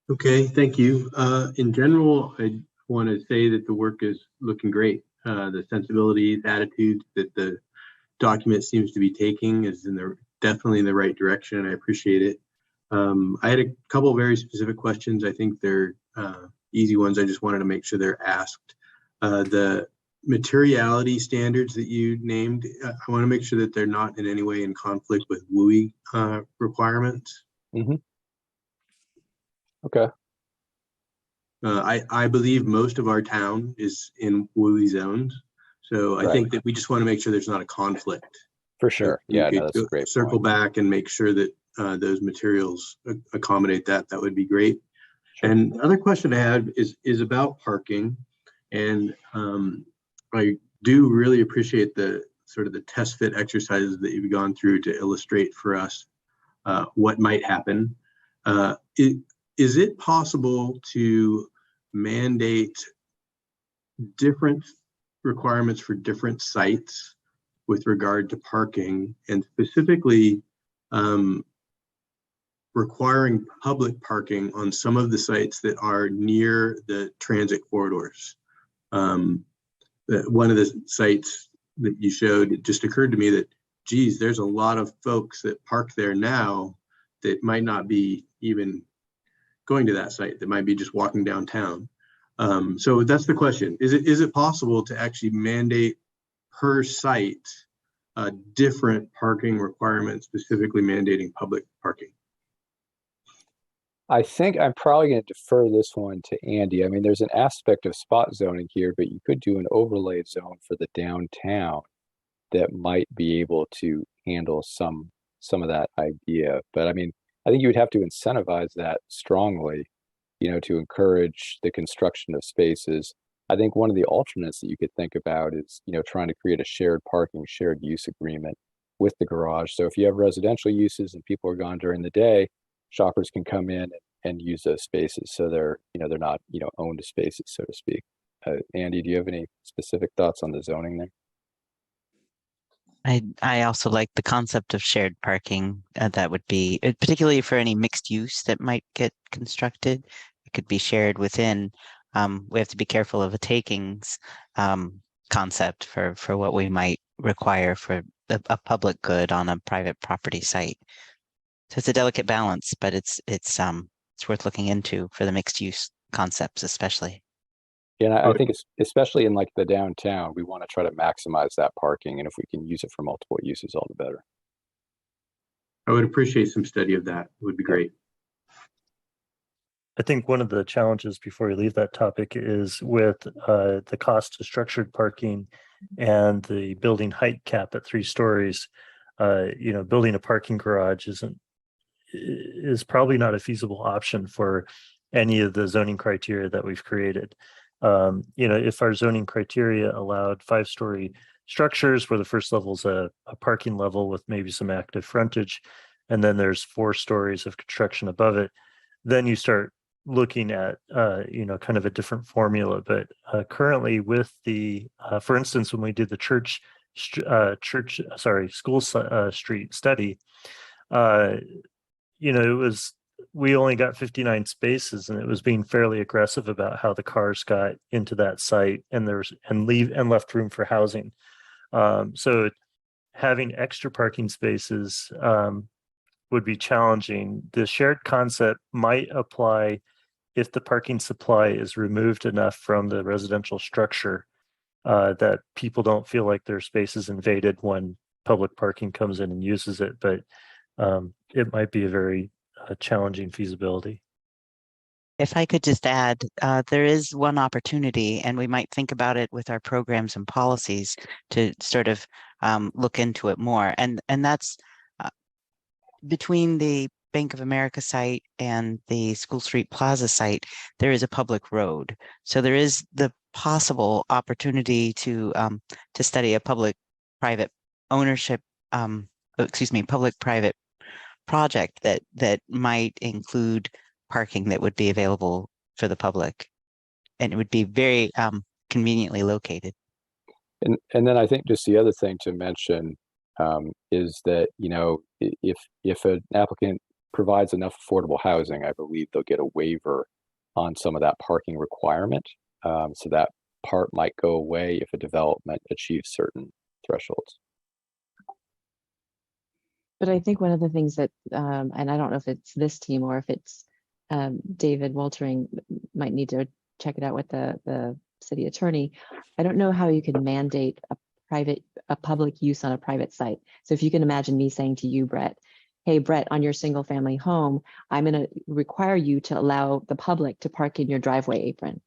Okay, thank you. In general, I want to say that the work is looking great. The sensibilities, attitudes that the document seems to be taking is definitely in the right direction. I appreciate it. I had a couple of very specific questions. I think they're easy ones. I just wanted to make sure they're asked. The materiality standards that you named, I want to make sure that they're not in any way in conflict with WUI requirements. Okay. I believe most of our town is in WUI zones, so I think that we just want to make sure there's not a conflict. For sure. Yeah, no, that's a great circle point. back and make sure that those materials accommodate that. That would be great. Sure. And the other question I had is about parking, and I do really appreciate the sort of the test fit exercises that you've gone through to illustrate for us what might happen. Is it possible to mandate different requirements for different sites with regard to parking, and specifically requiring public parking on some of the sites that are near the transit corridors. One of the sites that you showed, it just occurred to me that, geez, there's a lot of folks that park there now that might not be even going to that site, that might be just walking downtown. So that's the question. Is it possible to actually mandate per site different parking requirements, specifically mandating public parking? I think I'm probably going to defer this one to Andy. I mean, there's an aspect of spot zoning here, but you could do an overlay zone for the downtown that might be able to handle some of that idea. But I mean, I think you would have to incentivize that strongly, you know, to encourage the construction of spaces. I think one of the alternates that you could think about is, you know, trying to create a shared parking, shared use agreement with the garage. So if you have residential uses and people are gone during the day, shoppers can come in and use those spaces. So they're not, you know, owned spaces, so to speak. Andy, do you have any specific thoughts on the zoning there? I also like the concept of shared parking. That would be, particularly for any mixed use that might get constructed, it could be shared within. We have to be careful of a takings concept for what we might require for a public good on a private property site. So it's a delicate balance, but it's worth looking into for the mixed use concepts, especially. Yeah, I think it's especially in like the downtown, we want to try to maximize that parking, and if we can use it for multiple uses, all the better. I would appreciate some study of that. It would be great. I think one of the challenges before we leave that topic is with the cost of structured parking and the building height cap at 3 stories. You know, building a parking garage is probably not a feasible option for any of the zoning criteria that we've created. You know, if our zoning criteria allowed 5-story structures where the first level is a parking level with maybe some active frontage, and then there's 4 stories of construction above it, then you start looking at, you know, kind of a different formula. But currently with the, for instance, when we did the school street study, you know, we only got 59 spaces, and it was being fairly aggressive about how the cars got into that site, and left room for housing. So having extra parking spaces would be challenging. The shared concept might apply if the parking supply is removed enough from the residential structure that people don't feel like their space is invaded when public parking comes in and uses it. But it might be a very challenging feasibility. If I could just add, there is one opportunity, and we might think about it with our programs and policies to sort of look into it more. And that's between the Bank of America site and the School Street Plaza site, there is a public road. So there is the possible opportunity to study a public-private ownership, public-private project that might include parking that would be available for the public, and it would be very conveniently located. And then I think just the other thing to mention is that, you know, if an applicant provides enough affordable housing, I believe they'll get a waiver on some of that parking requirement. So that part might go away if a development achieves certain thresholds. But I think one of the things that, and I don't know if it's this team or if it's David Waltering, might need to check it out with the city attorney. I don't know how you can mandate a public use on a private site. So if you can imagine me saying to you, Brett, hey, Brett, on your single family home, I'm going to require you to allow the public to park in your driveway apron.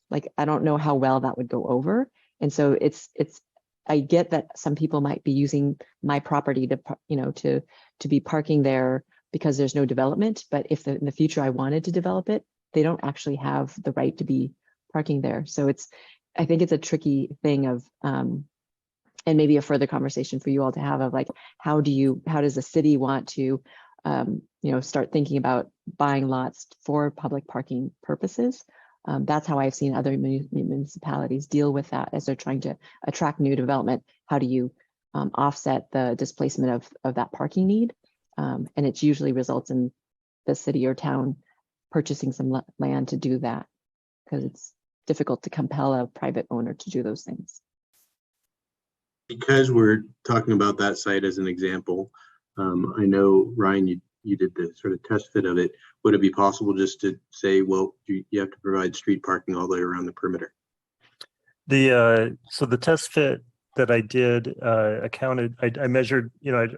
Like, I don't know how well that would go over. And so I get that some people might be using my property to, you know, to be parking there because there's no development. But if in the future I wanted to develop it, they don't actually have the right to be parking there. So I think it's a tricky thing of, and maybe a further conversation for you all to have of like, how does the city want to, you know, start thinking about buying lots for public parking purposes? That's how I've seen other municipalities deal with that as they're trying to attract new development. How do you offset the displacement of that parking need? And it usually results in the city or town purchasing some land to do that, because it's difficult to compel a private owner to do those things. Because we're talking about that site as an example, I know, Ryan, you did the sort of test fit of it. Would it be possible just to say, well, you have to provide street parking all the way around the perimeter? So the test fit that I did I measured,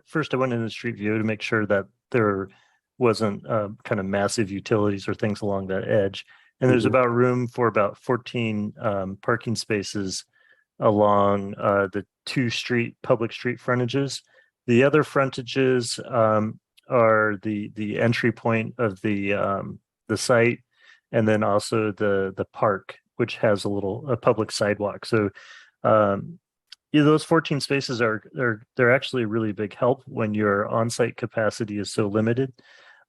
first I went in the street view to make sure that there wasn't kind of massive utilities or things along that edge. And there's about room for about 14 parking spaces along the two public street frontages. The other frontages are the entry point of the site, and then also the park, which has a public sidewalk. So those 14 spaces they're actually a really big help when your on-site capacity is so limited.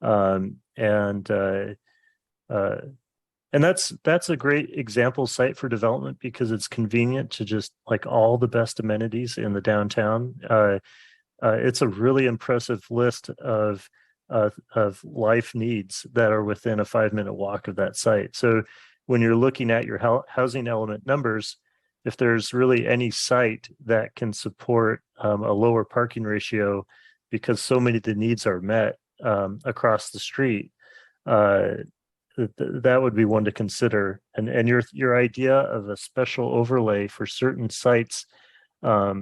And that's a great example site for development because it's convenient to just like all the best amenities in the downtown. It's a really impressive list of life needs that are within a 5-minute walk of that site. So when you're looking at your housing element numbers, if there's really any site that can support a lower parking ratio because so many of the needs are met across the street, that would be one to consider. And your idea of a special overlay for certain sites, a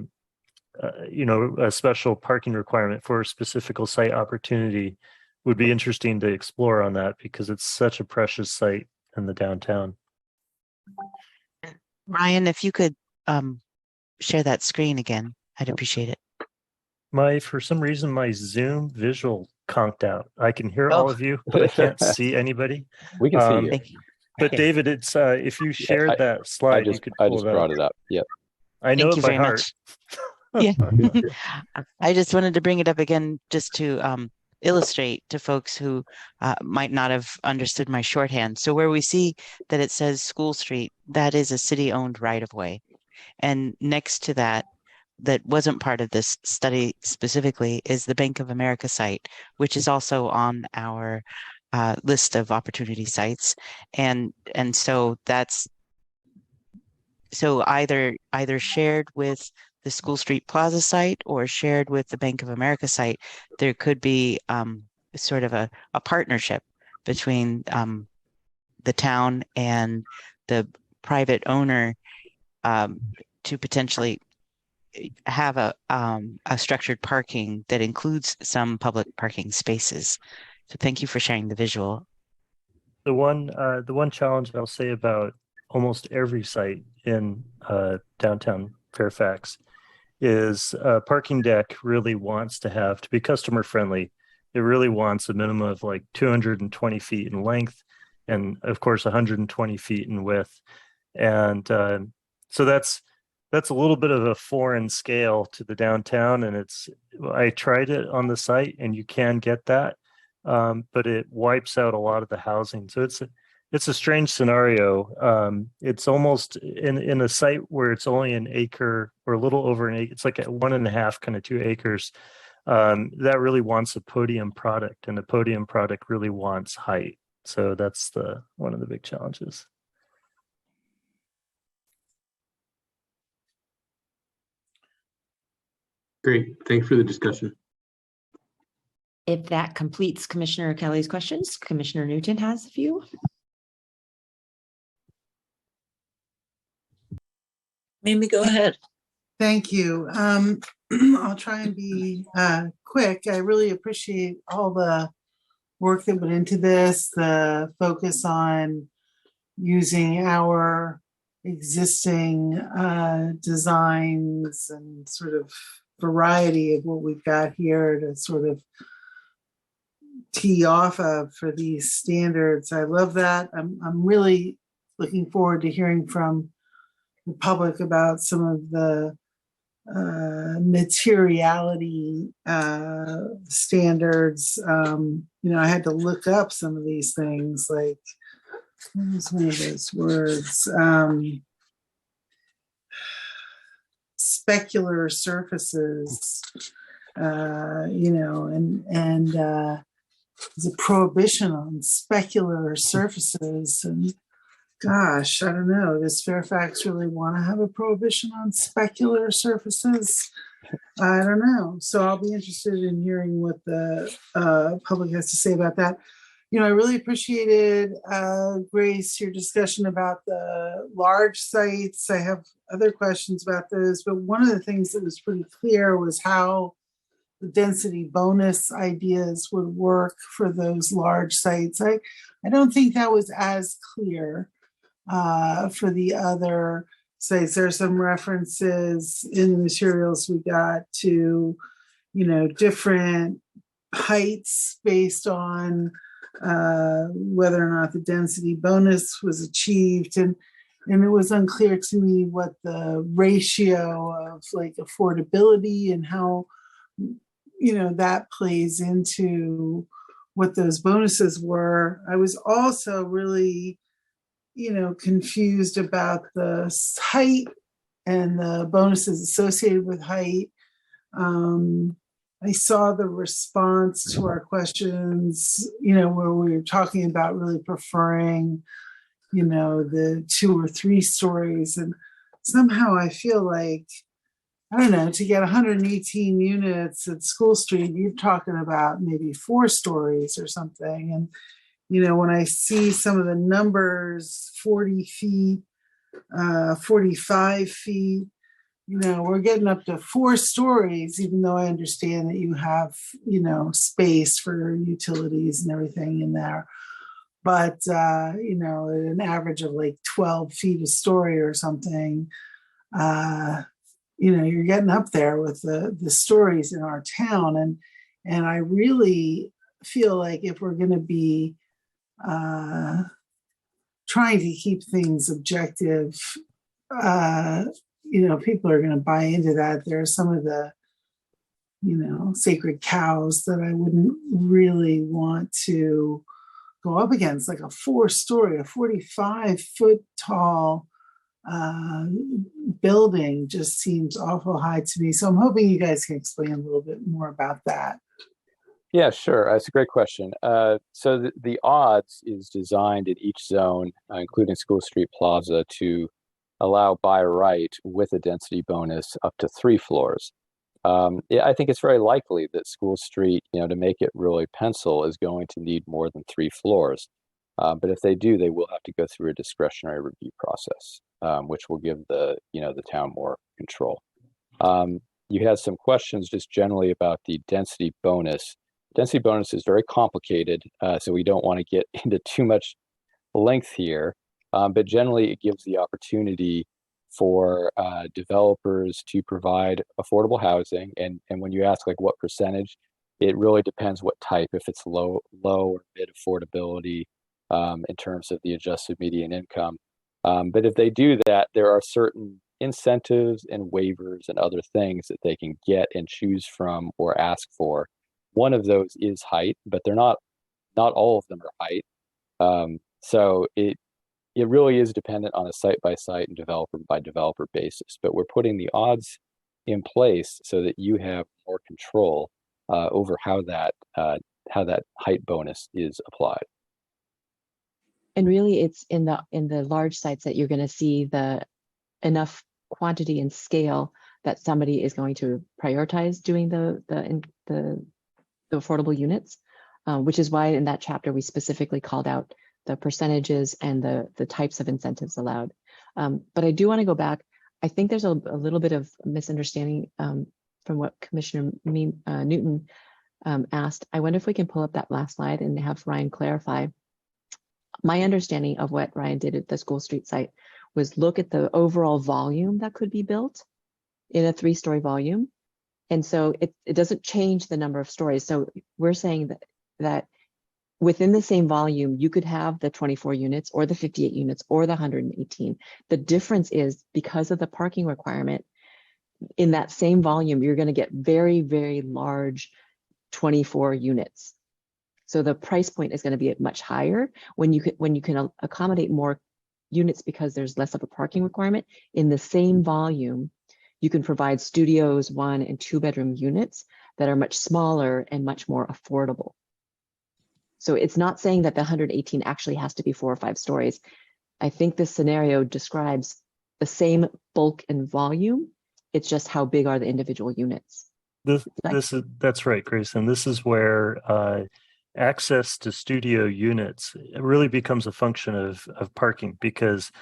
special parking requirement for a specific site opportunity would be interesting to explore on that because it's such a precious site in the downtown. Ryan, if you could share that screen again, I'd appreciate it. For some reason, my Zoom visual conked out. I can hear all of you, but I can't see anybody. We can see you. But David, it's if you shared that slide, you could pull I just brought it up. Yep. I know Thank it you by very heart. much. Yeah. I just wanted to bring it up again just to illustrate to folks who might not have understood my shorthand. So where we see that it says School Street, that is a city-owned right-of-way. And next to that wasn't part of this study specifically, is the Bank of America site, which is also on our list of opportunity sites. And so that's either shared with the School Street Plaza site or shared with the Bank of America site. There could be sort of a partnership between the town and the private owner to potentially have a structured parking that includes some public parking spaces. So thank you for sharing the visual. The one challenge I'll say about almost every site in downtown Fairfax is a parking deck really wants to be customer friendly. It really wants a minimum of like 220 feet in length and of course 120 feet in width. And so that's a little bit of a foreign scale to the downtown. And I tried it on the site and you can get that, but it wipes out a lot of the housing. So it's a strange scenario. It's almost in a site where it's only an acre or a little over an acre. It's like 1.5, kind of 2 acres. That really wants a podium product, and the podium product really wants height. So that's one of the big challenges. Great. Thanks for the discussion. If that completes Commissioner Kelly's questions, Commissioner Newton has a few. Mimi, go ahead. Thank you. I'll try and be quick. I really appreciate all the work that went into this, the focus on using our existing designs and sort of variety of what we've got here to sort of tee off of for these standards. I love that. I'm really looking forward to hearing from the public about some of the materiality standards. I had to look up some of these things, like what was one of those words? Specular surfaces. there's a prohibition on specular surfaces. And gosh, I don't know, does Fairfax really want to have a prohibition on specular surfaces? I don't know. So I'll be interested in hearing what the public has to say about that. I really appreciated, Grace, your discussion about the large sites. I have other questions about those, but one of the things that was pretty clear was how the density bonus ideas would work for those large sites. I don't think that was as clear for the other sites. There are some references in the materials we got to, different heights based on whether or not the density bonus was achieved. And it was unclear to me what the ratio of like affordability and how, that plays into what those bonuses were. I was also really, confused about the height and the bonuses associated with height. I saw the response to our questions, where we were talking about really preferring, the 2 or 3 stories. And somehow I feel like, I don't know, to get 118 units at School Street, you're talking about maybe 4 stories or something. And, when I see some of the numbers, 40 feet, 45 feet, we're getting up to 4 stories, even though I understand that you have, space for utilities and everything in there. But, an average of like 12 feet a story or something, you're getting up there with the stories in our town. And I really feel like if we're going to be trying to keep things objective, people are going to buy into that. There are some of the, sacred cows that I wouldn't really want to go up against, like a 4-story, a 45-foot tall building just seems awful high to me. So I'm hoping you guys can explain a little bit more about that. Yeah, sure. That's a great question. So the odds is designed in each zone, including School Street Plaza, to allow by right with a density bonus up to 3 floors. I think it's very likely that School Street, to make it really pencil, is going to need more than 3 floors. But if they do, they will have to go through a discretionary review process, which will give the town more control. You had some questions just generally about the density bonus. Density bonus is very complicated, so we don't want to get into too much length here. But generally, it gives the opportunity for developers to provide affordable housing. And when you ask like what percentage, it really depends what type. If it's low or mid affordability in terms of the adjusted median income. But if they do that, there are certain incentives and waivers and other things that they can get and choose from or ask for. One of those is height, but they're not all of them are height. So it really is dependent on a site by site and developer by developer basis. But we're putting the odds in place so that you have more control over how that height bonus is applied. And really, it's in the large sites that you're going to see the enough quantity and scale that somebody is going to prioritize doing the affordable units, which is why in that chapter we specifically called out the percentages and the types of incentives allowed. But I do want to go back. I think there's a little bit of misunderstanding from what Commissioner Newton asked. I wonder if we can pull up that last slide and have Ryan clarify. My understanding of what Ryan did at the School Street site was look at the overall volume that could be built in a 3-story volume. And so it doesn't change the number of stories. So we're saying that within the same volume, you could have the 24 units or the 58 units or the 118. The difference is because of the parking requirement, in that same volume, you're going to get very, very large 24 units. So the price point is going to be much higher when you can accommodate more units because there's less of a parking requirement. In the same volume, you can provide studios, 1- and 2-bedroom units that are much smaller and much more affordable. So it's not saying that the 118 actually has to be 4 or 5 stories. I think this scenario describes the same bulk and volume. It's just how big are the individual units. That's right, Grace. And this is where access to studio units really becomes a function of parking, because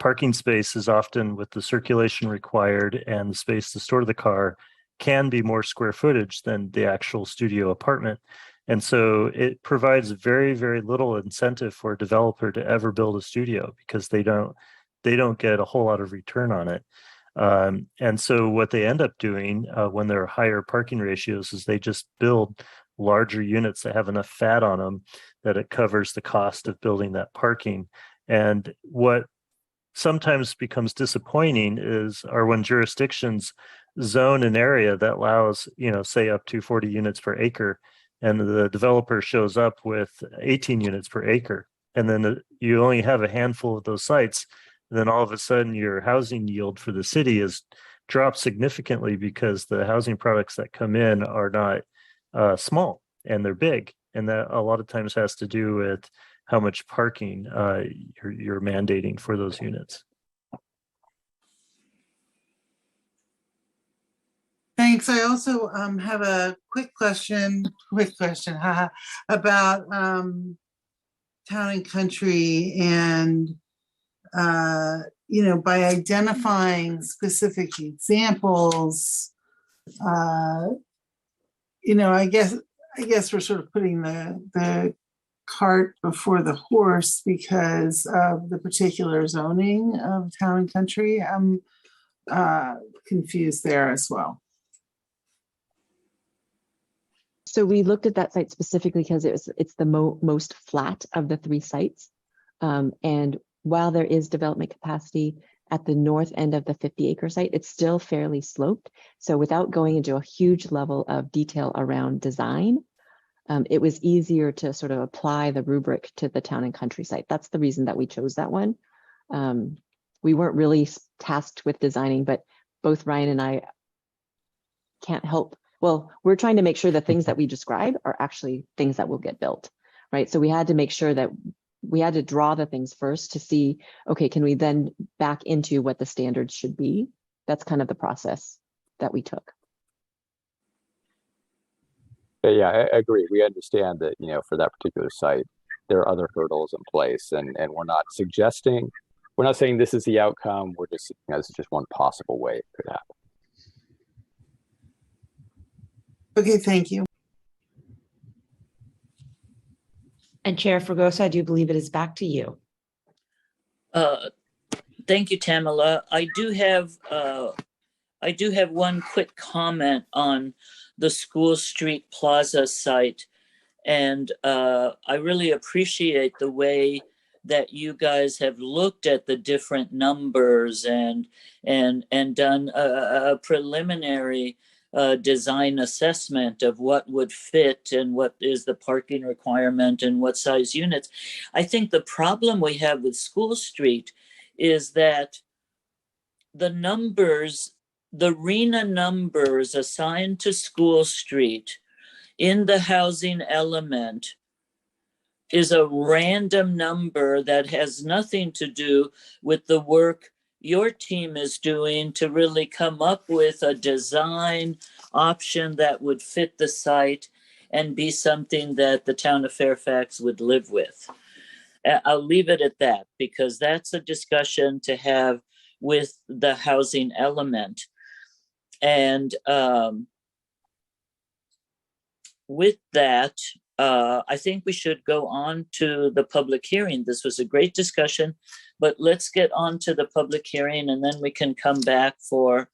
parking space is often, with the circulation required and the space to store the car, can be more square footage than the actual studio apartment. And so it provides very, very little incentive for a developer to ever build a studio, because they don't get a whole lot of return on it. And so what they end up doing when there are higher parking ratios is they just build larger units that have enough fat on them that it covers the cost of building that parking. And what sometimes becomes disappointing are when jurisdictions zone an area that allows, say up to 40 units per acre, and the developer shows up with 18 units per acre, and then you only have a handful of those sites. Then all of a sudden your housing yield for the city is dropped significantly, because the housing products that come in are not small, and they're big. And that a lot of times has to do with how much parking you're mandating for those units. Thanks. I also have a quick question, haha, about Town and Country, and by identifying specific examples, I guess we're sort of putting the cart before the horse because of the particular zoning of Town and Country. I'm confused there as well. So we looked at that site specifically because it's the most flat of the 3 sites. And while there is development capacity at the north end of the 50-acre site, it's still fairly sloped. So without going into a huge level of detail around design, it was easier to sort of apply the rubric to the Town and Country site. That's the reason that we chose that one. We weren't really tasked with designing, but both Ryan and I can't help. Well, we're trying to make sure the things that we describe are actually things that will get built, right? So we had to make sure that we had to draw the things first to see, okay, can we then back into what the standards should be? That's kind of the process that we took. Yeah, I agree. We understand that, for that particular site, there are other hurdles in place, and we're not saying this is the outcome. We're just, this is just one possible way it could happen. Okay, thank you. And Chair Fregoso, I do believe it is back to you. Thank you, Tamala. I do have one quick comment on the School Street Plaza site, and I really appreciate the way that you guys have looked at the different numbers and done a preliminary design assessment of what would fit and what is the parking requirement and what size units. I think the problem we have with School Street is that the numbers, the RENA numbers assigned to School Street in the housing element is a random number that has nothing to do with the work your team is doing to really come up with a design option that would fit the site and be something that the town of Fairfax would live with. I'll leave it at that, because that's a discussion to have with the housing element. And with that, I think we should go on to the public hearing. This was a great discussion, but let's get on to the public hearing, and then we can come back for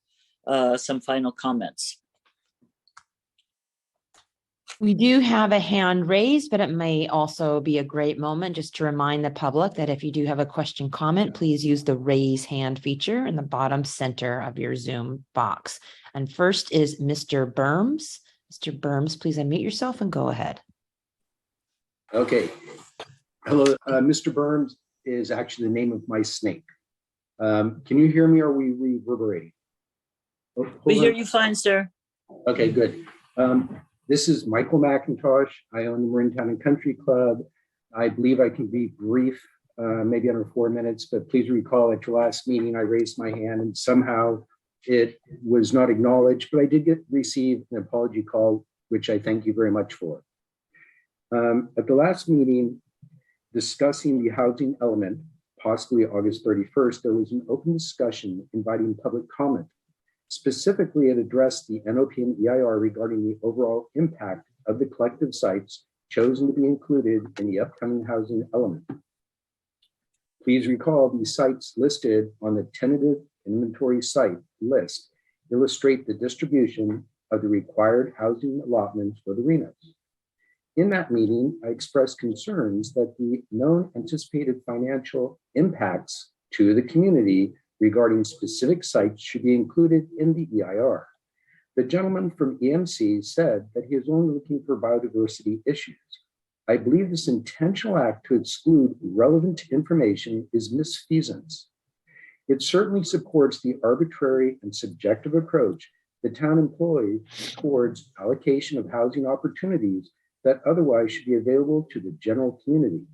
some final comments. We do have a hand raised, but it may also be a great moment just to remind the public that if you do have a question, comment, please use the raise hand feature in the bottom center of your Zoom box. And first is Mr. Burms. Mr. Burms, please unmute yourself and go ahead. Okay. Hello, Mr. Burns is actually the name of my snake. Can you hear me? Or are we reverberating? We hear you fine, sir. Okay, good. This is Michael McIntosh. I own the Marin Town and Country Club. I believe I can be brief, maybe under 4 minutes, but please recall at your last meeting, I raised my hand and somehow it was not acknowledged, but I did receive an apology call, which I thank you very much for. At the last meeting, discussing the housing element, possibly August 31st, there was an open discussion inviting public comment. Specifically, it addressed the NOP and EIR regarding the overall impact of the collective sites chosen to be included in the upcoming housing element. Please recall these sites listed on the tentative inventory site list illustrate the distribution of the required housing allotments for the RENAs. In that meeting, I expressed concerns that the known anticipated financial impacts to the community regarding specific sites should be included in the EIR. The gentleman from EMC said that he is only looking for biodiversity issues. I believe this intentional act to exclude relevant information is misfeasance. It certainly supports the arbitrary and subjective approach the town employs towards allocation of housing opportunities that otherwise should be available to the general community.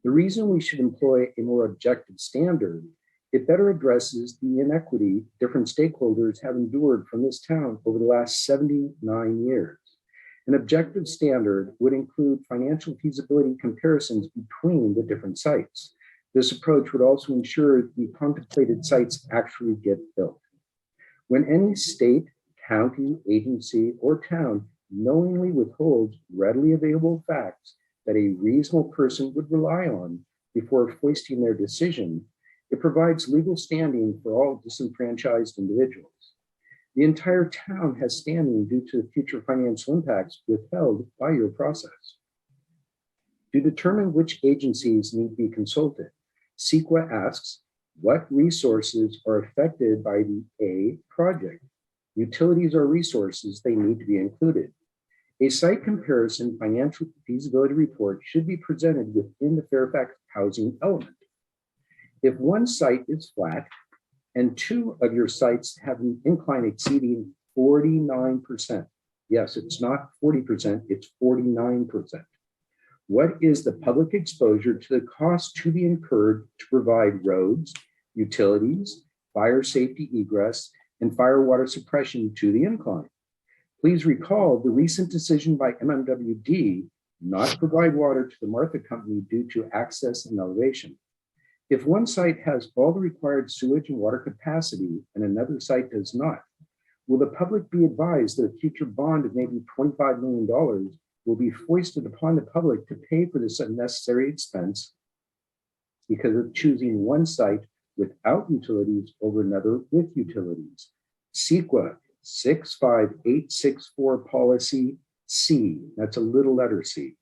The reason we should employ a more objective standard, it better addresses the inequity different stakeholders have endured from this town over the last 79 years. An objective standard would include financial feasibility comparisons between the different sites. This approach would also ensure the contemplated sites actually get built. When any state, county, agency, or town knowingly withholds readily available facts that a reasonable person would rely on before foisting their decision, it provides legal standing for all disenfranchised individuals. The entire town has standing due to the future financial impacts withheld by your process. To determine which agencies need to be consulted, CEQA asks, what resources are affected by the A project? Utilities are resources, they need to be included. A site comparison financial feasibility report should be presented within the Fairfax housing element. If one site is flat and two of your sites have an incline exceeding 49%, yes, it's not 40%, it's 49%. What is the public exposure to the cost to be incurred to provide roads, utilities, fire safety egress, and fire water suppression to the incline? Please recall the recent decision by MMWD not to provide water to the Martha Company due to access and elevation. If one site has all the required sewage and water capacity and another site does not, will the public be advised that a future bond of maybe $25 million will be foisted upon the public to pay for this unnecessary expense because of choosing one site without utilities over another with utilities? CEQA 65864 policy C, that's a little letter C.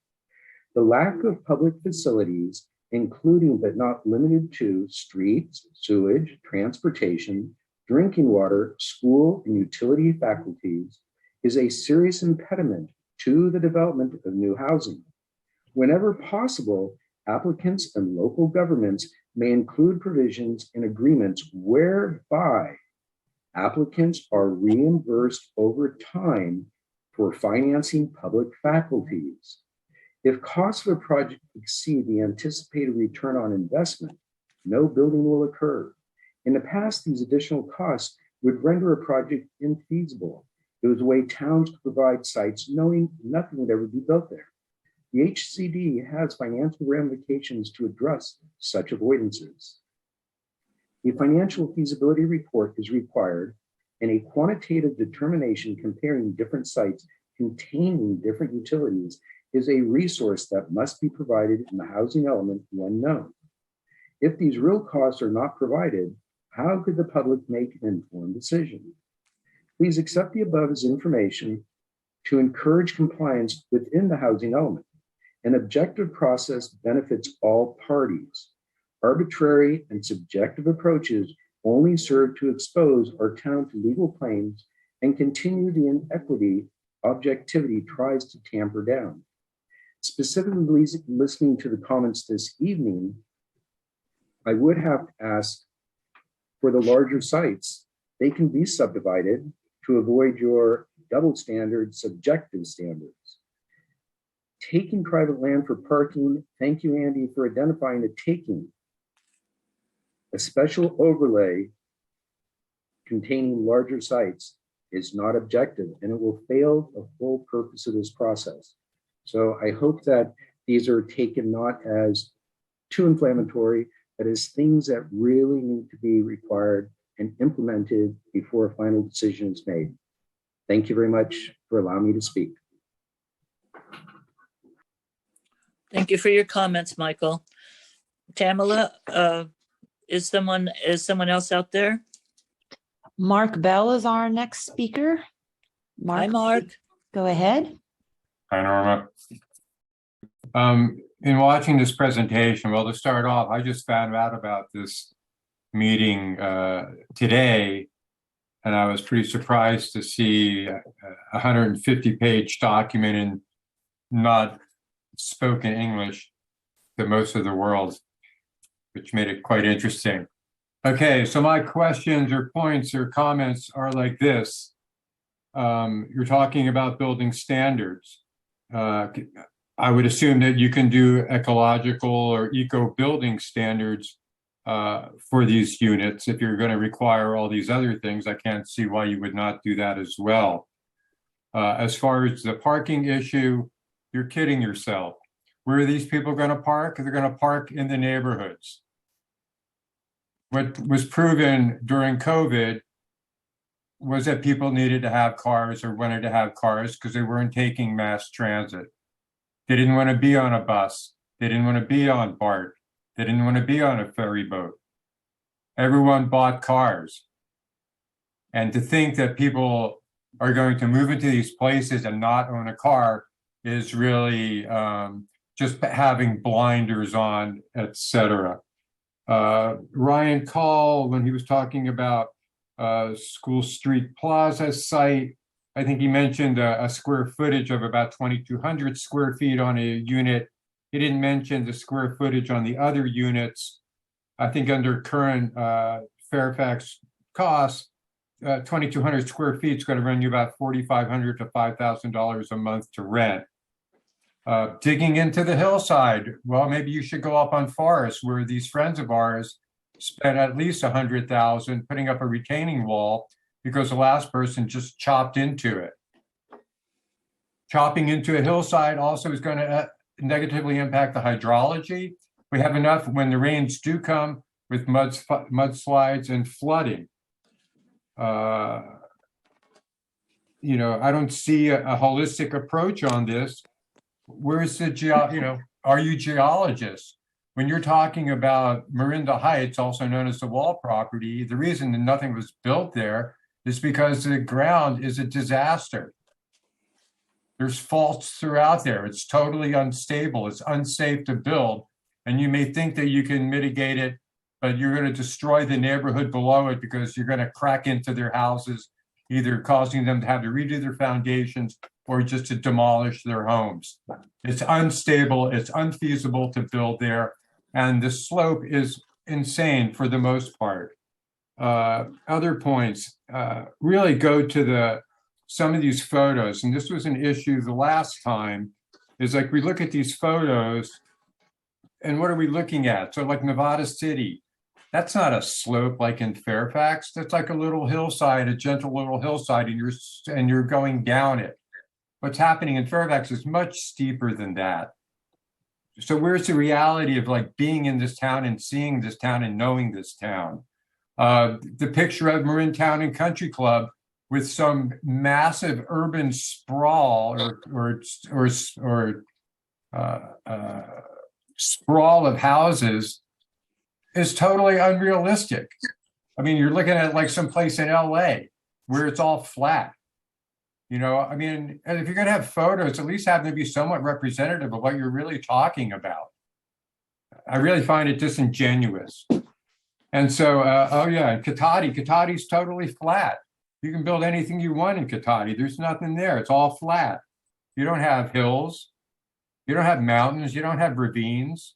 The lack of public facilities, including but not limited to streets, sewage, transportation, drinking water, school, and utility faculties, is a serious impediment to the development of new housing. Whenever possible, applicants and local governments may include provisions in agreements whereby applicants are reimbursed over time for financing public faculties. If costs of a project exceed the anticipated return on investment, no building will occur. In the past, these additional costs would render a project infeasible. It was a way towns could provide sites knowing nothing would ever be built there. The HCD has financial ramifications to address such avoidances. A financial feasibility report is required, and a quantitative determination comparing different sites containing different utilities is a resource that must be provided in the housing element when known. If these real costs are not provided, how could the public make an informed decision? Please accept the above as information to encourage compliance within the housing element. An objective process benefits all parties. Arbitrary and subjective approaches only serve to expose our town to legal claims and continue the inequity objectivity tries to tamper down. Specifically listening to the comments this evening, I would have to ask for the larger sites, they can be subdivided to avoid your double standards, subjective standards. Taking private land for parking. Thank you, Andy, for identifying the taking. A special overlay containing larger sites is not objective, and it will fail the whole purpose of this process. So I hope that these are taken not as too inflammatory, but as things that really need to be required and implemented before a final decision is made. Thank you very much for allowing me to speak. Thank you for your comments, Michael. Tamala, is someone else out there? Mark Bell is our next speaker. Hi, Mark. Go ahead. Hi, Norma. In watching this presentation, well, to start off, I just found out about this meeting today, and I was pretty surprised to see a 150-page document in not spoken English to most of the world, which made it quite interesting. Okay, so my questions or points or comments are like this. You're talking about building standards. I would assume that you can do ecological or eco-building standards for these units. If you're going to require all these other things, I can't see why you would not do that as well. As far as the parking issue, you're kidding yourself. Where are these people going to park? They're going to park in the neighborhoods. What was proven during COVID was that people needed to have cars or wanted to have cars because they weren't taking mass transit. They didn't want to be on a bus. They didn't want to be on BART. They didn't want to be on a ferry boat. Everyone bought cars. And to think that people are going to move into these places and not own a car is really just having blinders on, etc. Ryan Call, when he was talking about School Street Plaza site, I think he mentioned a square footage of about 2,200 square feet on a unit. He didn't mention the square footage on the other units. I think under current Fairfax costs, 2,200 square feet is going to run you about $4,500 to $5,000 a month to rent. Digging into the hillside, well, maybe you should go up on Forest, where these friends of ours spent at least $100,000 putting up a retaining wall because the last person just chopped into it. Chopping into a hillside also is going to negatively impact the hydrology. We have enough when the rains do come with mudslides and flooding. You know, I don't see a holistic approach on this. Where's the are you geologists? When you're talking about Marinda Heights, also known as the Wall property, the reason that nothing was built there is because the ground is a disaster. There's faults throughout there. It's totally unstable. It's unsafe to build. And you may think that you can mitigate it, but you're going to destroy the neighborhood below it because you're going to crack into their houses, either causing them to have to redo their foundations or just to demolish their homes. It's unstable. It's unfeasible to build there. And the slope is insane for the most part. Other points really go to some of these photos, and this was an issue the last time, is like we look at these photos and what are we looking at? So like Nevada City, that's not a slope like in Fairfax. That's like a little hillside, a gentle little hillside, and you're going down it. What's happening in Fairfax is much steeper than that. So where's the reality of like being in this town and seeing this town and knowing this town? The picture of Marin Town and Country Club with some massive urban sprawl or sprawl of houses is totally unrealistic. I mean, you're looking at like someplace in LA where it's all flat. You know, I mean, and if you're going to have photos, at least have them be somewhat representative of what you're really talking about. I really find it disingenuous. And so, oh yeah, Katati's totally flat. You can build anything you want in Katati. There's nothing there. It's all flat. You don't have hills. You don't have mountains. You don't have ravines.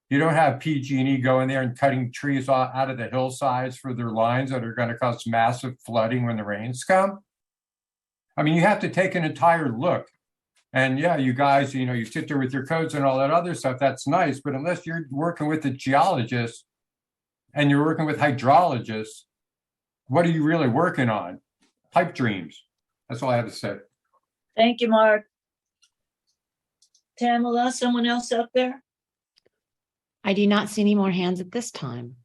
You don't have PG&E going there and cutting trees out of the hillsides for their lines that are going to cause massive flooding when the rains come. I mean, you have to take an entire look. And yeah, you guys, you sit there with your codes and all that other stuff. That's nice. But unless you're working with a geologist and you're working with hydrologists, what are you really working on? Pipe dreams. That's all I have to say. Thank you, Mark. Tamala, someone else out there? I do not see any more hands at this time.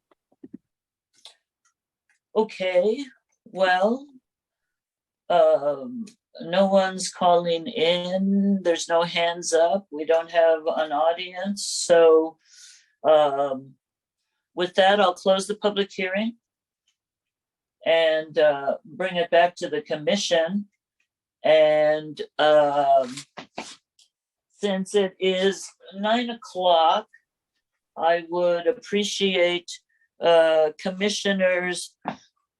Okay, well, no one's calling in. There's no hands up. We don't have an audience. So with that, I'll close the public hearing and bring it back to the commission. And since it is 9 o'clock, I would appreciate commissioners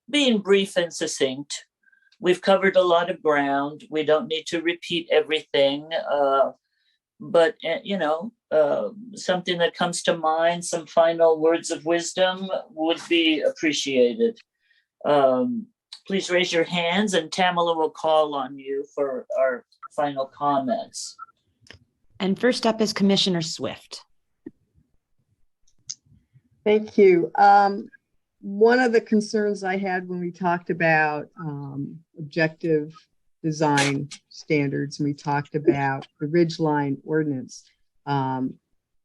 being brief and succinct. We've covered a lot of ground. We don't need to repeat everything, but something that comes to mind, some final words of wisdom would be appreciated. Please raise your hands and Tamala will call on you for our final comments. And first up is Commissioner Swift. Thank you. One of the concerns I had when we talked about objective design standards, and we talked about the ridgeline ordinance, and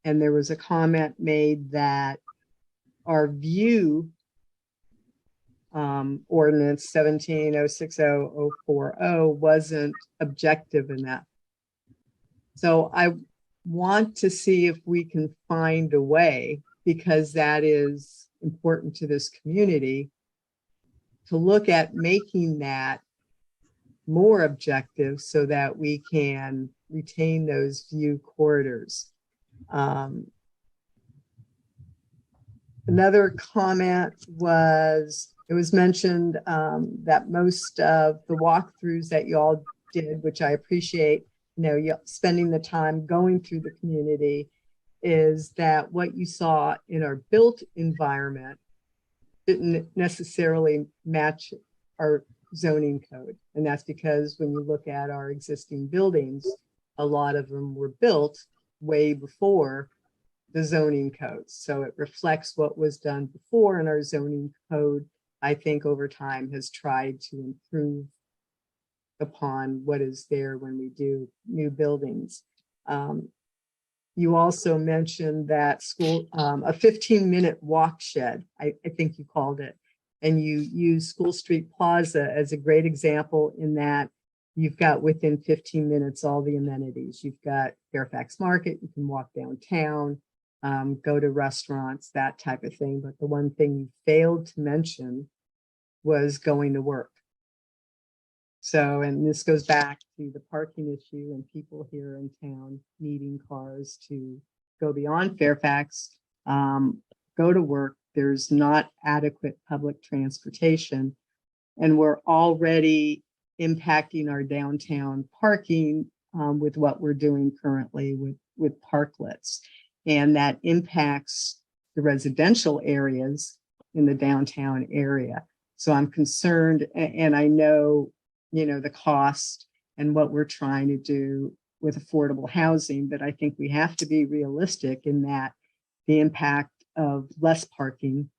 there was a comment made that our view ordinance 17060040 wasn't objective enough. So I want to see if we can find a way, because that is important to this community, to look at making that more objective so that we can retain those view corridors. Another comment was, it was mentioned that most of the walkthroughs that you all did, which I appreciate, spending the time going through the community, is that what you saw in our built environment didn't necessarily match our zoning code. And that's because when you look at our existing buildings, a lot of them were built way before the zoning code. So it reflects what was done before, and our zoning code, I think over time, has tried to improve upon what is there when we do new buildings. You also mentioned that school, a 15-minute walk shed, I think you called it, and you use School Street Plaza as a great example in that you've got within 15 minutes all the amenities. You've got Fairfax Market, you can walk downtown, go to restaurants, that type of thing. But the one thing you failed to mention was going to work. So, and this goes back to the parking issue and people here in town needing cars to go beyond Fairfax, go to work. There's not adequate public transportation, and we're already impacting our downtown parking with what we're doing currently with parklets. And that impacts the residential areas in the downtown area. So I'm concerned, and I know, the cost and what we're trying to do with affordable housing, but I think we have to be realistic in that the impact of less parking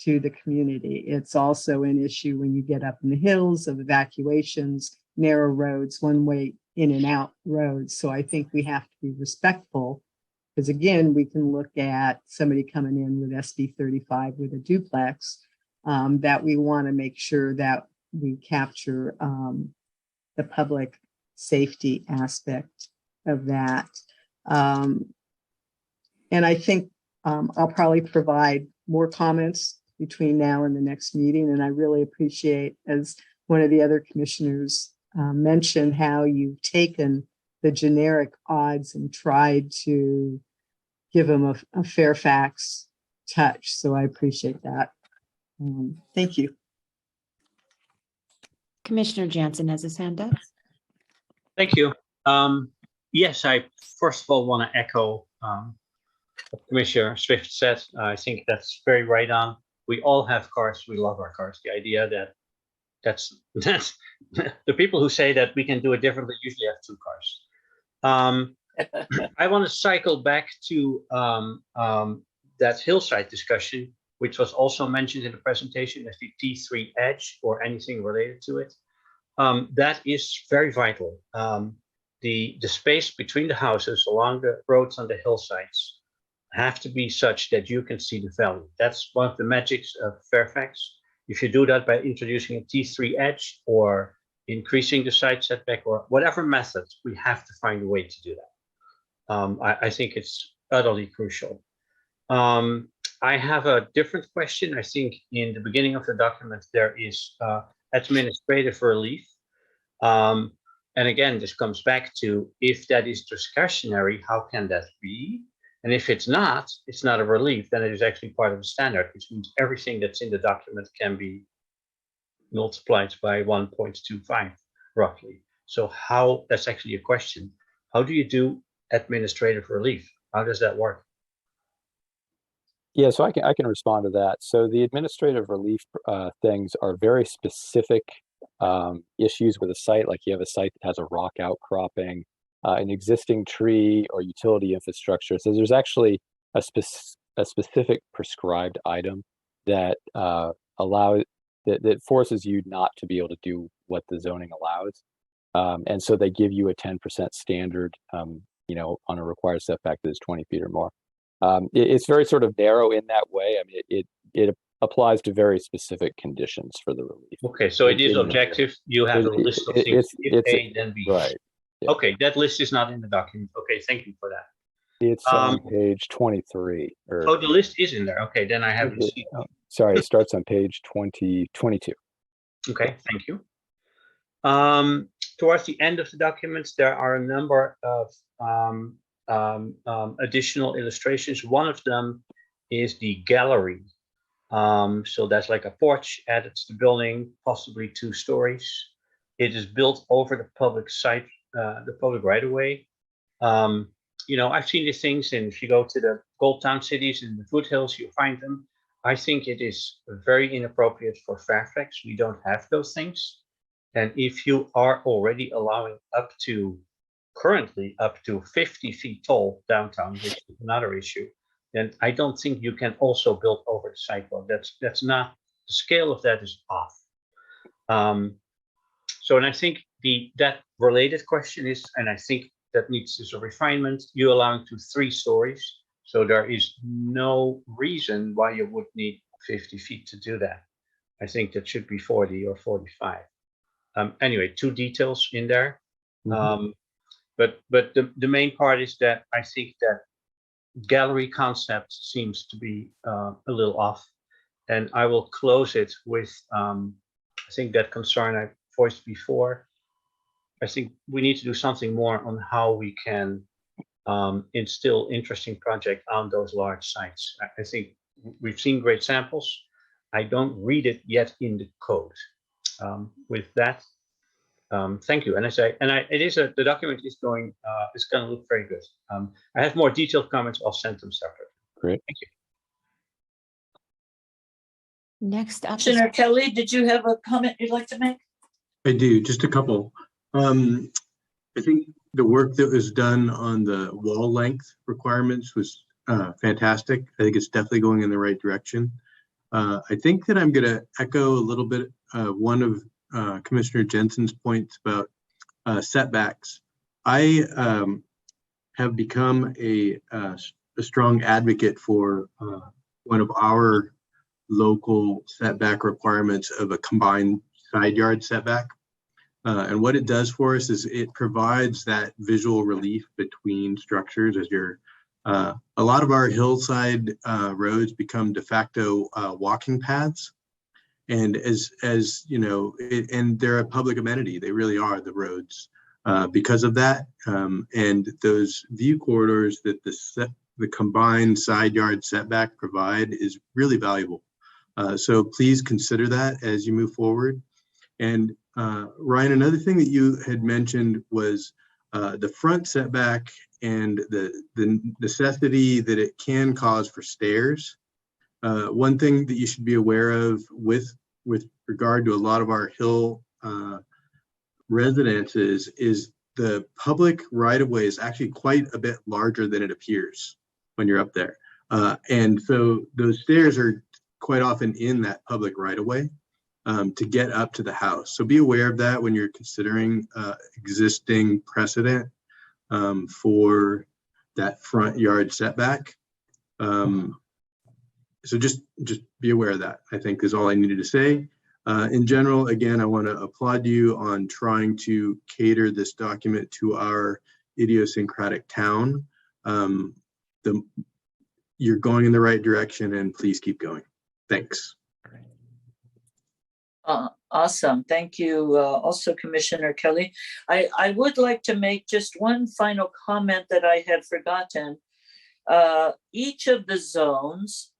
to the community. It's also an issue when you get up in the hills of evacuations, narrow roads, one way in and out roads. So I think we have to be respectful, because again, we can look at somebody coming in with SB 35 with a duplex, that we want to make sure that we capture the public safety aspect of that. And I think I'll probably provide more comments between now and the next meeting. And I really appreciate, as one of the other commissioners mentioned, how you've taken the generic odds and tried to give them a Fairfax touch. So I appreciate that. Thank you. Commissioner Jansen has his hand up. Thank you. Yes, I first of all want to echo what Commissioner Swift said. I think that's very right on. We all have cars. We love our cars. The idea that's the people who say that we can do it differently usually have 2 cars. I want to cycle back to that Hillside discussion, which was also mentioned in the presentation as the T3 edge or anything related to it. That is very vital. The space between the houses along the roads on the hillsides have to be such that you can see the valley. That's one of the magics of Fairfax. If you do that by introducing a T3 edge or increasing the side setback or whatever method, we have to find a way to do that. I think it's utterly crucial. I have a different question. I think in the beginning of the document, there is administrative relief. And again, this comes back to if that is discretionary, how can that be? And if it's not a relief, then it is actually part of the standard, which means everything that's in the document can be multiplied by 1.25 roughly. So that's actually a question. How do you do administrative relief? How does that work? Yeah, so I can respond to that. So the administrative relief things are very specific issues with a site, like you have a site that has a rock outcropping, an existing tree or utility infrastructure. So there's actually a specific prescribed item that that forces you not to be able to do what the zoning allows. And so they give you a 10% standard, on a required setback that is 20 feet or more. It's very sort of narrow in that way. I mean, it applies to very specific conditions for the relief. Okay, so it is objective. You have a list of things. If A, then B. Right. Yeah. Okay, that list is not in the document. Okay, thank you for that. It's on page 23. Oh, the list is in there. Okay, then I haven't seen it. Sorry, it starts on page 22. Okay, thank you. Towards the end of the documents, there are a number of additional illustrations. One of them is the gallery. So that's like a porch added to the building, possibly 2 stories. It is built over the public site, the public right of way. I've seen these things, and if you go to the Gold Town cities in the foothills, you'll find them. I think it is very inappropriate for Fairfax. We don't have those things. And if you are already allowing currently up to 50 feet tall downtown, which is another issue, then I don't think you can also build over the sidewalk. That's not, the scale of that is off. So, and I think that related question is, and I think that needs a refinement, you allowing to 3 stories. So there is no reason why you would need 50 feet to do that. I think that should be 40 or 45. Anyway, 2 details in there. Mm-hmm. But the main part is that I think that gallery concept seems to be a little off. And I will close it with, I think that concern I voiced before. I think we need to do something more on how we can instill interesting projects on those large sites. I think we've seen great samples. I don't read it yet in the code. With that, thank you. And the document is going to look very good. I have more detailed comments. I'll send them separately. Great. Thank you. Next up, Commissioner Kelly, did you have a comment you'd like to make? I do, just a couple. I think the work that was done on the wall length requirements was fantastic. I think it's definitely going in the right direction. I think that I'm going to echo a little bit one of Commissioner Jensen's points about setbacks. I have become a strong advocate for one of our local setback requirements of a combined side yard setback. And what it does for us is it provides that visual relief between structures as a lot of our hillside roads become de facto walking paths. And as you know, and they're a public amenity. They really are, the roads, because of that. And those view corridors that the combined side yard setback provide is really valuable. So please consider that as you move forward. And Ryan, another thing that you had mentioned was the front setback and the necessity that it can cause for stairs. One thing that you should be aware of with regard to a lot of our Hill residences is the public right-of-way is actually quite a bit larger than it appears when you're up there. And so those stairs are quite often in that public right-of-way to get up to the house. So be aware of that when you're considering existing precedent for that front yard setback. So just be aware of that, I think is all I needed to say. In general, again, I want to applaud you on trying to cater this document to our idiosyncratic town. You're going in the right direction, and please keep going. Thanks. Awesome. Thank you also, Commissioner Kelly. I would like to make just one final comment that I had forgotten. Each of the zones,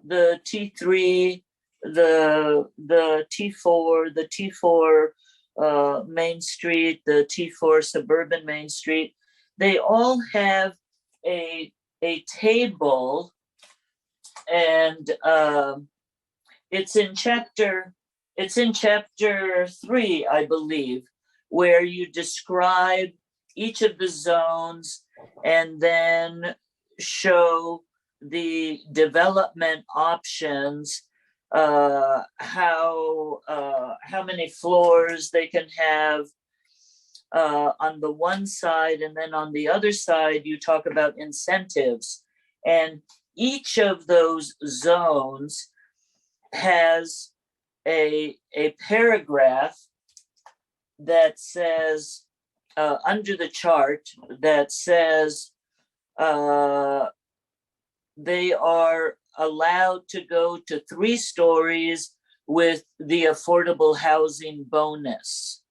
the T3, the T4, the T4 Main Street, the T4 Suburban Main Street, they all have a table, and it's in chapter 3, I believe, where you describe each of the zones and then show the development options, how many floors they can have on the one side, and then on the other side you talk about incentives, and each of those zones has a paragraph that says under the chart that says they are allowed to go to 3 stories with the affordable housing bonus.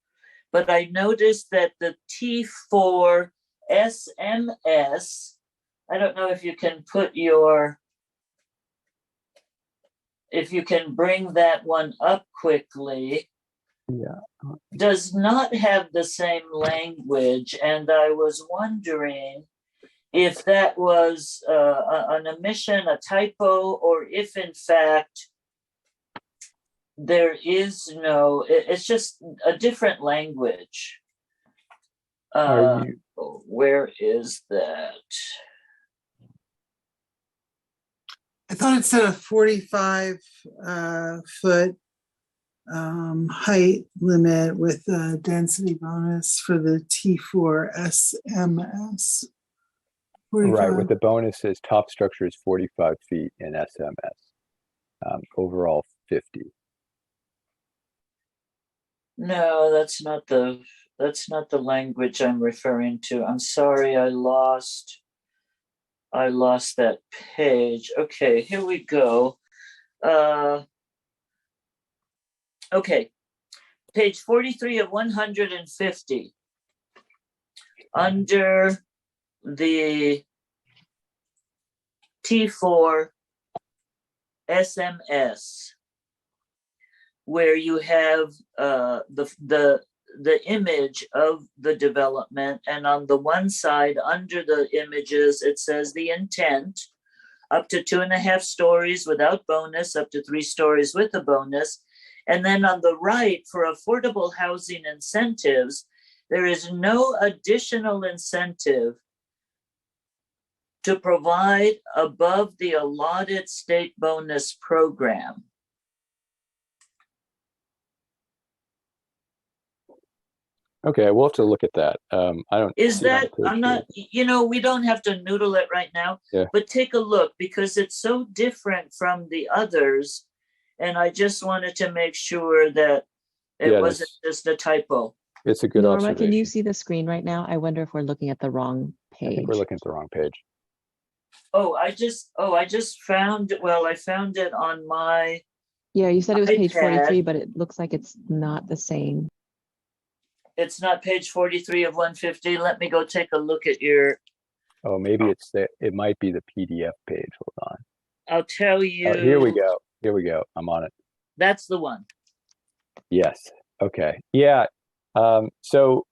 But I noticed that the T4 SMS, I don't know if you can put if you can bring that one up quickly. Yeah. Does not have the same language. And I was wondering if that was an omission, a typo, or if in fact there is no, it's just a different language. Where is that? I thought it said a 45 foot height limit with a density bonus for the T4 SMS. 45. Right, with the bonuses, top structure is 45 feet in SMS, overall 50. No, that's not the language I'm referring to. I'm sorry, I lost that page. Okay, here we go. Okay, page 43 of 150. Under the T4 SMS, where you have the image of the development, and on the one side under the images it says the intent, up to 2.5 stories without bonus, up to 3 stories with a bonus. And then on the right, for affordable housing incentives, there is no additional incentive to provide above the allotted state bonus program. Okay, we'll have to look at that. I don't. Is that, I'm not, we don't have to noodle it right now, but take a look, because it's so different from the others. And I just wanted to make sure that it wasn't just a typo. It's a good Norma, observation. can you see the screen right now? I wonder if we're looking at the wrong page. I think we're looking at the wrong page. I just found, I found it on my. Yeah, you said it was page iPad. 43, but it looks like it's not the same. It's not page 43 of 150. Let me go take a look at your. Oh, maybe it might be the PDF page. Hold on. I'll tell you. Oh, here we go. Here we go. I'm on it. That's the one. Yes. Okay. Yeah. So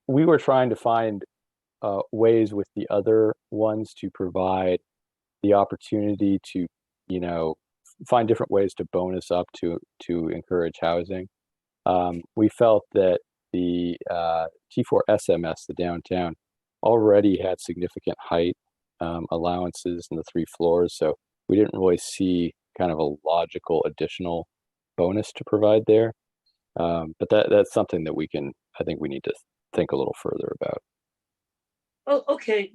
we were trying to find ways with the other ones to provide the opportunity to, find different ways to bonus up to encourage housing. We felt that the T4 SMS, the downtown, already had significant height allowances in the 3 floors, so we didn't really see kind of a logical additional bonus to provide there. But that's something that I think we need to think a little further about. Oh, okay,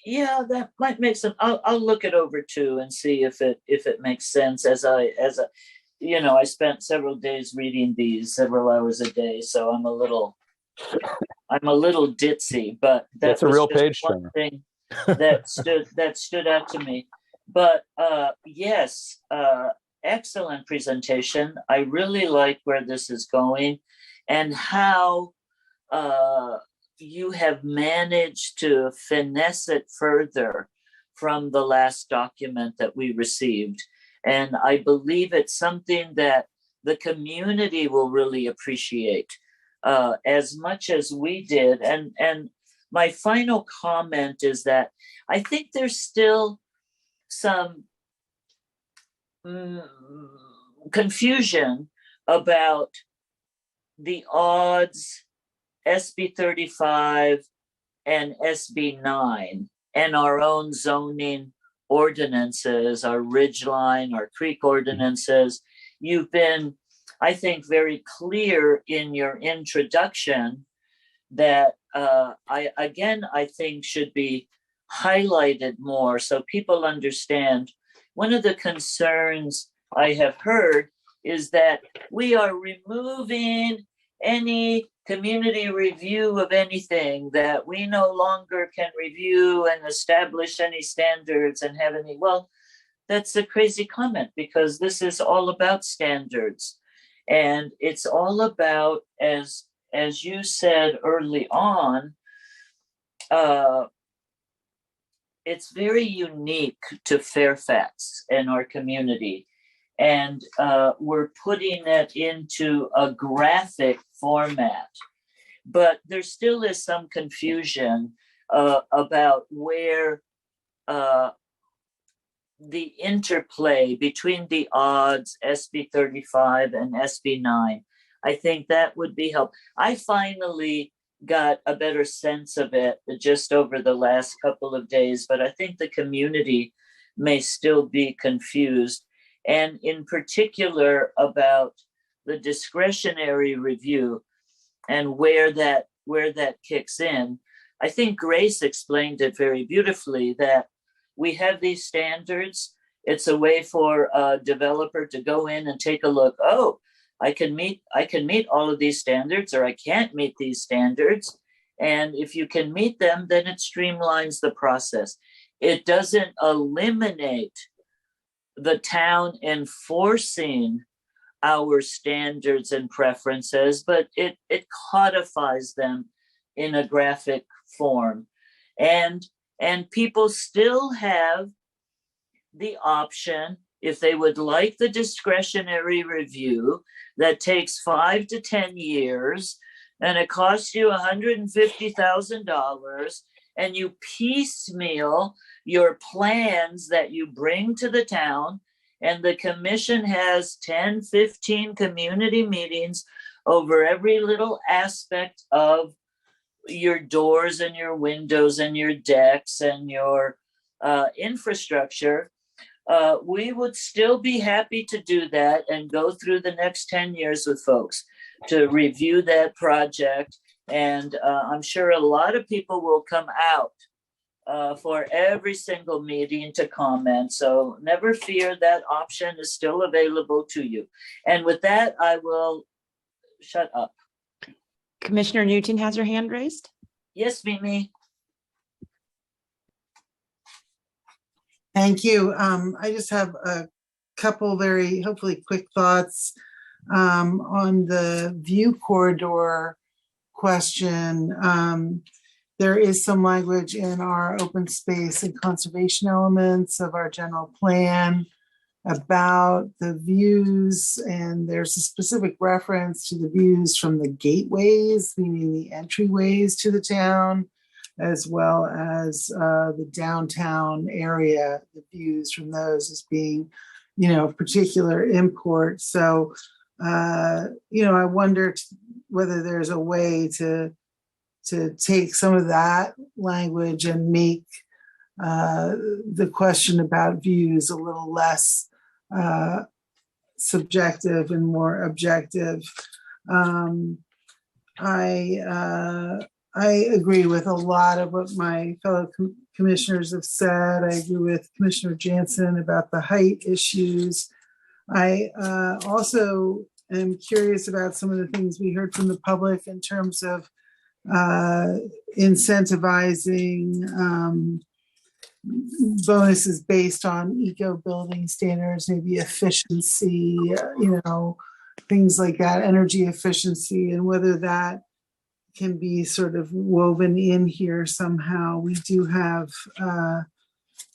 yeah, that might make some. I'll look it over too and see if it makes sense. As I spent several days reading these, several hours a day, so I'm a little ditzy. But that's a real page turner. Thing that stood out to me. But yes, excellent presentation. I really like where this is going, and how you have managed to finesse it further from the last document that we received. And I believe it's something that the community will really appreciate as much as we did. And my final comment is that I think there's still some confusion about the odds SB 35 and SB 9 and our own zoning ordinances, our ridgeline, our creek ordinances. You've been, I think, very clear in your introduction that I think should be highlighted more so people understand. One of the concerns I have heard is that we are removing any community review of anything, that we no longer can review and establish any standards and have any. Well, that's a crazy comment, because this is all about standards. And it's all about, as you said early on, it's very unique to Fairfax and our community. And we're putting it into a graphic format. But there still is some confusion about where the interplay between the odds, SB 35 and SB 9. I think that would be helpful. I finally got a better sense of it just over the last couple of days, but I think the community may still be confused. And in particular about the discretionary review and where that kicks in. I think Grace explained it very beautifully, that we have these standards. It's a way for a developer to go in and take a look. Oh, I can meet all of these standards, or I can't meet these standards. And if you can meet them, then it streamlines the process. It doesn't eliminate the town enforcing our standards and preferences, but it codifies them in a graphic form. And people still have the option, if they would like the discretionary review that takes 5 to 10 years, and it costs you $150,000, and you piecemeal your plans that you bring to the town, and the commission has 10, 15 community meetings over every little aspect of your doors and your windows and your decks and your infrastructure. We would still be happy to do that and go through the next 10 years with folks to review that project. And I'm sure a lot of people will come out for every single meeting to comment. So never fear, that option is still available to you. And with that, I will shut up. Commissioner Newton has her hand raised. Yes, Mimi. Thank you. I just have a couple very hopefully quick thoughts on the view corridor question. There is some language in our open space and conservation elements of our general plan about the views, and there's a specific reference to the views from the gateways, meaning the entryways to the town, as well as the downtown area, the views from those as being particular import. So, I wonder whether there's a way to take some of that language and make the question about views a little less subjective and more objective. I agree with a lot of what my fellow commissioners have said. I agree with Commissioner Jansen about the height issues. I also am curious about some of the things we heard from the public in terms of incentivizing bonuses based on eco-building standards, maybe efficiency, things like that, energy efficiency, and whether that can be sort of woven in here somehow. We do have,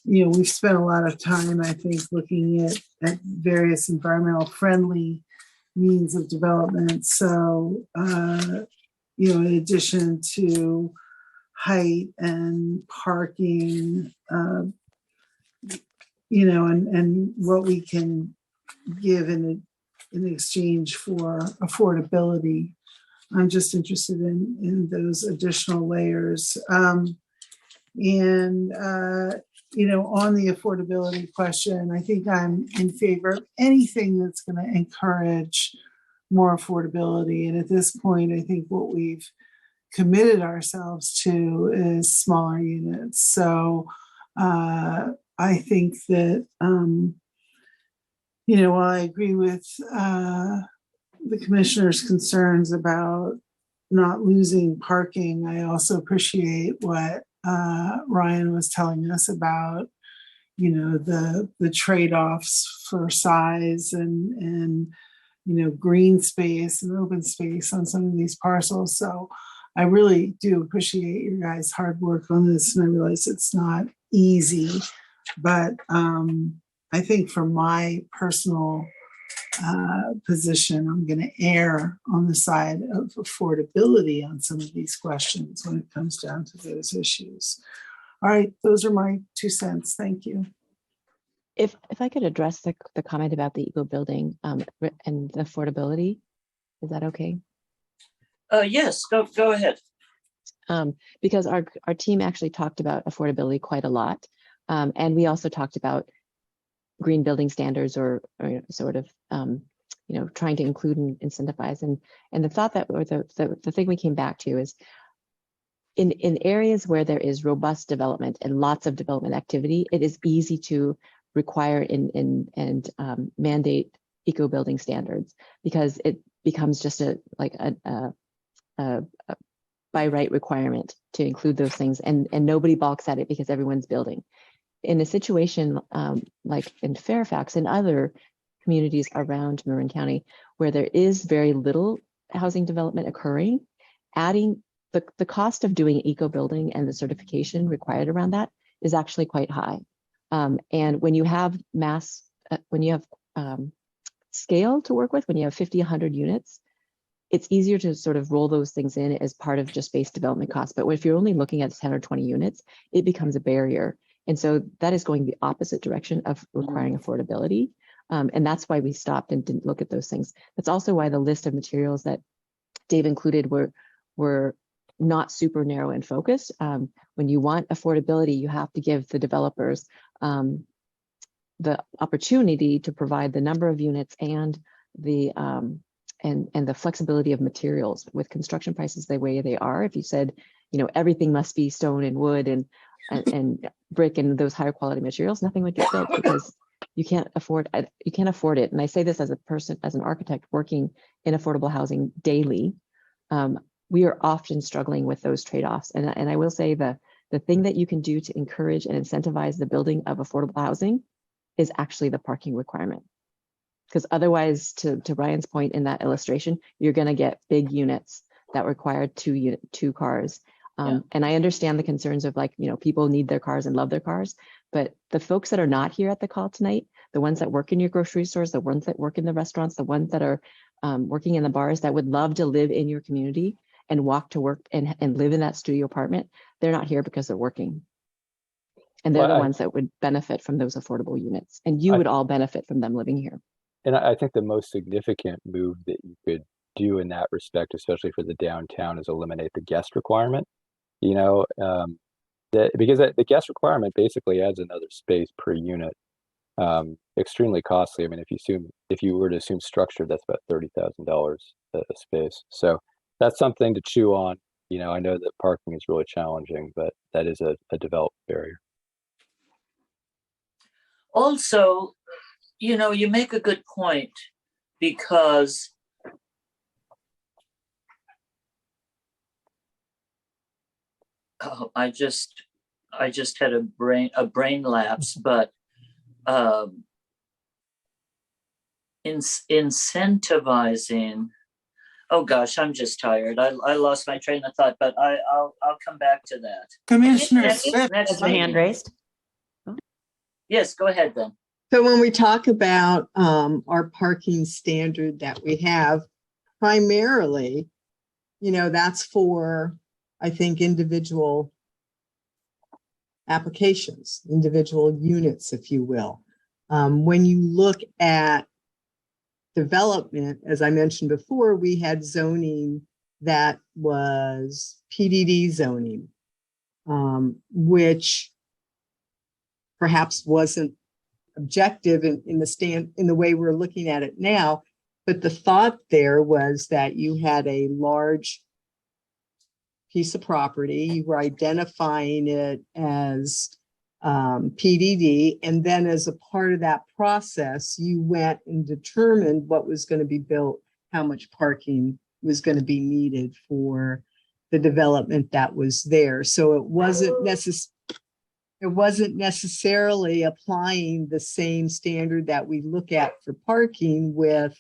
we've spent a lot of time, I think, looking at various environmental friendly means of development. So, in addition to height and parking, and what we can give in exchange for affordability. I'm just interested in those additional layers. On the affordability question, I think I'm in favor of anything that's going to encourage more affordability. And at this point, I think what we've committed ourselves to is smaller units. So I think that, while I agree with the commissioner's concerns about not losing parking, I also appreciate what Ryan was telling us about, the trade-offs for size and green space and open space on some of these parcels. So I really do appreciate your guys' hard work on this, and I realize it's not easy, but I think from my personal position, I'm going to err on the side of affordability on some of these questions when it comes down to those issues. All right, those are my 2 cents. Thank you. If I could address the comment about the eco building and the affordability, is that okay? Yes, go ahead. Because our team actually talked about affordability quite a lot. And we also talked about green building standards or sort of, trying to include and incentivize. And the thought that, or the thing we came back to is in areas where there is robust development and lots of development activity, it is easy to require and mandate eco building standards because it becomes just a by right requirement to include those things, and nobody balks at it because everyone's building. In a situation like in Fairfax and other communities around Marin County, where there is very little housing development occurring, adding the cost of doing eco building and the certification required around that is actually quite high. And when you have scale to work with, when you have 50, 100 units, it's easier to sort of roll those things in as part of just base development costs. But if you're only looking at 10 or 20 units, it becomes a barrier. And so that is going the opposite direction of requiring affordability. And that's why we stopped and didn't look at those things. That's also why the list of materials that Dave included were not super narrow in focus. When you want affordability, you have to give the developers the opportunity to provide the number of units and the flexibility of materials. With construction prices the way they are, if you said, everything must be stone and wood and brick and those higher quality materials, nothing would get built because you can't afford it. And I say this as a person, as an architect working in affordable housing daily. We are often struggling with those trade-offs. And I will say the thing that you can do to encourage and incentivize the building of affordable housing is actually the parking requirement. Because otherwise, to Ryan's point in that illustration, you're going to get big units that require two cars. And I understand the concerns of people need their cars and love their cars, but the folks that are not here at the call tonight, the ones that work in your grocery stores, the ones that work in the restaurants, the ones that are working in the bars that would love to live in your community and walk to work and live in that studio apartment, they're not here because they're working. And they're Well, the ones that would benefit from those affordable units. And you would all benefit from them living here. And I think the most significant move that you could do in that respect, especially for the downtown, is eliminate the guest requirement. Because the guest requirement basically adds another space per unit. Extremely costly. I mean, if you were to assume structure, that's about $30,000 a space. So that's something to chew on. I know that parking is really challenging, but that is a developed barrier. Also, you make a good point, because I just had a brain lapse, but incentivizing. Oh gosh, I'm just tired. I lost my train of thought, but I'll come back to that. Commissioner Next Has your hand meeting. raised? Yes, go ahead then. So when we talk about our parking standard that we have, primarily, that's for, I think, individual applications, individual units, if you will. When you look at development, as I mentioned before, we had zoning that was PDD zoning, which perhaps wasn't objective in the way we're looking at it now. But the thought there was that you had a large piece of property, you were identifying it as PDD, and then as a part of that process, you went and determined what was going to be built, how much parking was going to be needed for the development that was there. So it wasn't necessarily applying the same standard that we look at for parking with,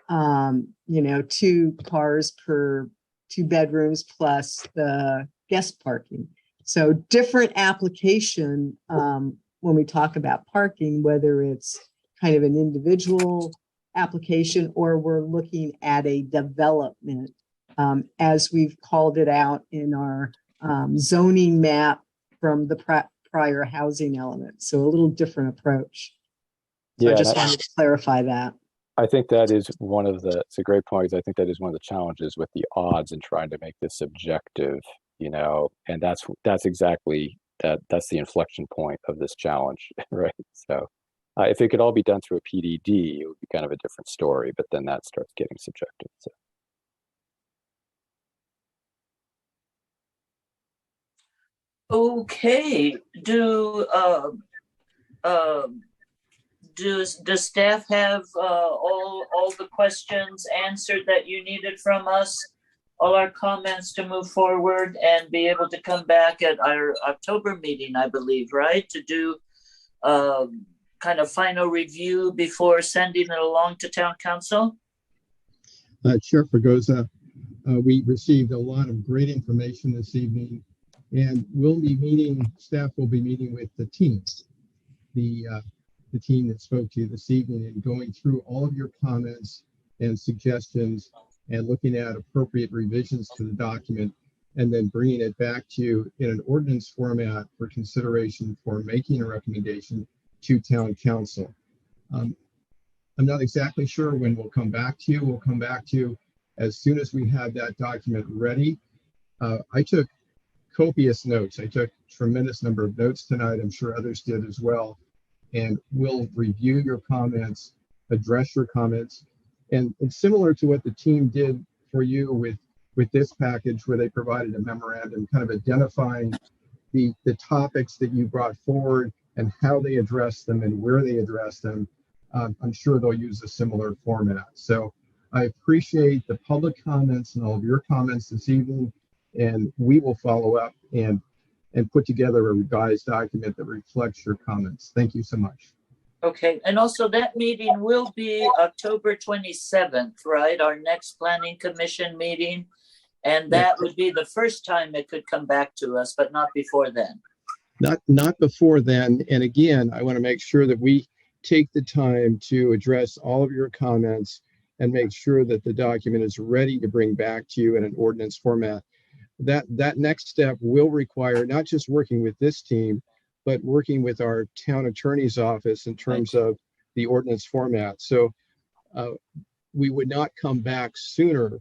2 cars per 2 bedrooms plus the guest parking. So different application when we talk about parking, whether it's kind of an individual application or we're looking at a development, as we've called it out in our zoning map from the prior housing element. So a little different approach. So I just wanted to clarify that. I think that is it's a great point, because I think that is one of the challenges with the odds in trying to make this objective, and that's exactly that's the inflection point of this challenge, right? So if it could all be done through a PDD, it would be kind of a different story, but then that starts getting subjective. So. Okay, does staff have all the questions answered that you needed from us? All our comments to move forward and be able to come back at our October meeting, I believe, right? To do kind of final review before sending it along to town council? Chair Fregosa, we received a lot of great information this evening, and staff will be meeting with the teams, the team that spoke to you this evening, and going through all of your comments and suggestions and looking at appropriate revisions to the document, and then bringing it back to you in an ordinance format for consideration for making a recommendation to town council. I'm not exactly sure when we'll come back to you. We'll come back to you as soon as we have that document ready. I took copious notes. I took a tremendous number of notes tonight. I'm sure others did as well. And we'll review your comments, address your comments. And it's similar to what the team did for you with this package, where they provided a memorandum kind of identifying the topics that you brought forward and how they addressed them and where they addressed them. I'm sure they'll use a similar format. So I appreciate the public comments and all of your comments this evening, and we will follow up and put together a revised document that reflects your comments. Thank you so much. Okay, and also that meeting will be October 27th, right? Our next planning commission meeting. And that would be the first time it could come back to us, but not before then. Not before then. And again, I want to make sure that we take the time to address all of your comments and make sure that the document is ready to bring back to you in an ordinance format. That next step will require not just working with this team, but working with our town attorney's office in terms of the ordinance format. So we would not come back sooner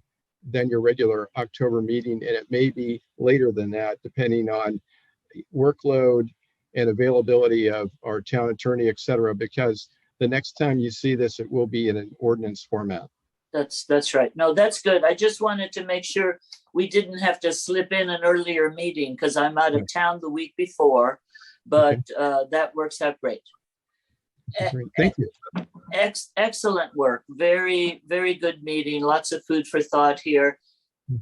than your regular October meeting, and it may be later than that, depending on workload and availability of our town attorney, et cetera, because the next time you see this, it will be in an ordinance format. That's right. No, that's good. I just wanted to make sure we didn't have to slip in an earlier meeting because I'm out of town the week before, but that works out great. Great. Thank you. Excellent work. Very, very good meeting. Lots of food for thought here.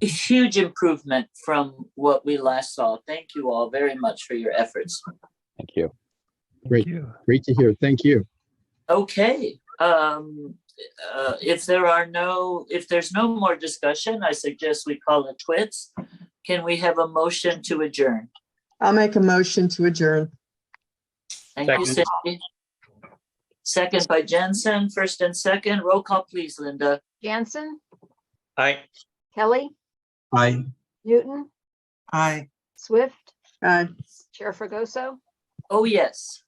A huge improvement from what we last saw. Thank you all very much for your efforts. Thank you. Great. Great to hear. Thank you. Okay. If there's no more discussion, I suggest we call it quits. Can we have a motion to adjourn? I'll make a motion to adjourn. Thank you, Cindy. Second by Jensen, first and second. Roll call, please, Linda. Jansen, Aye. Kelly, Aye. Newton, Aye. Swift, Aye. Chair Fregoso. Oh, yes.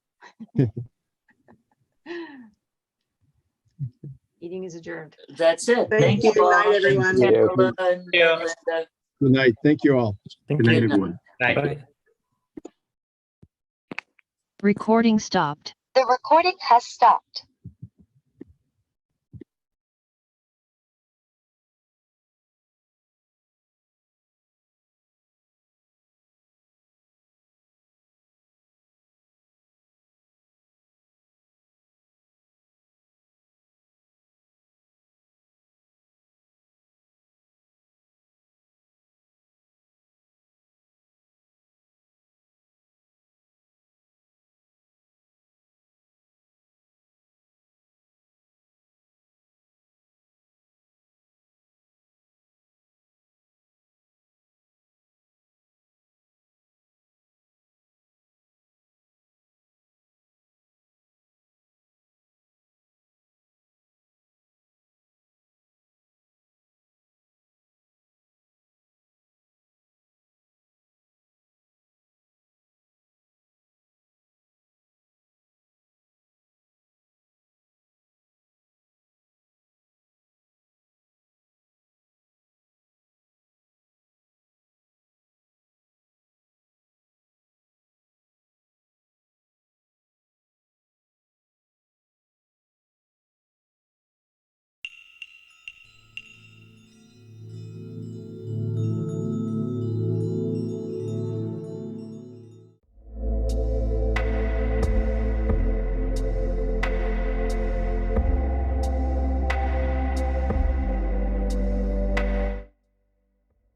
Meeting is adjourned. That's it. Thank you. Good all. night, everyone. Thank you, Thank Pamela and Yeah. Linda. Good night. Thank you all. Good night, everyone. Aye. Recording stopped. The recording has stopped.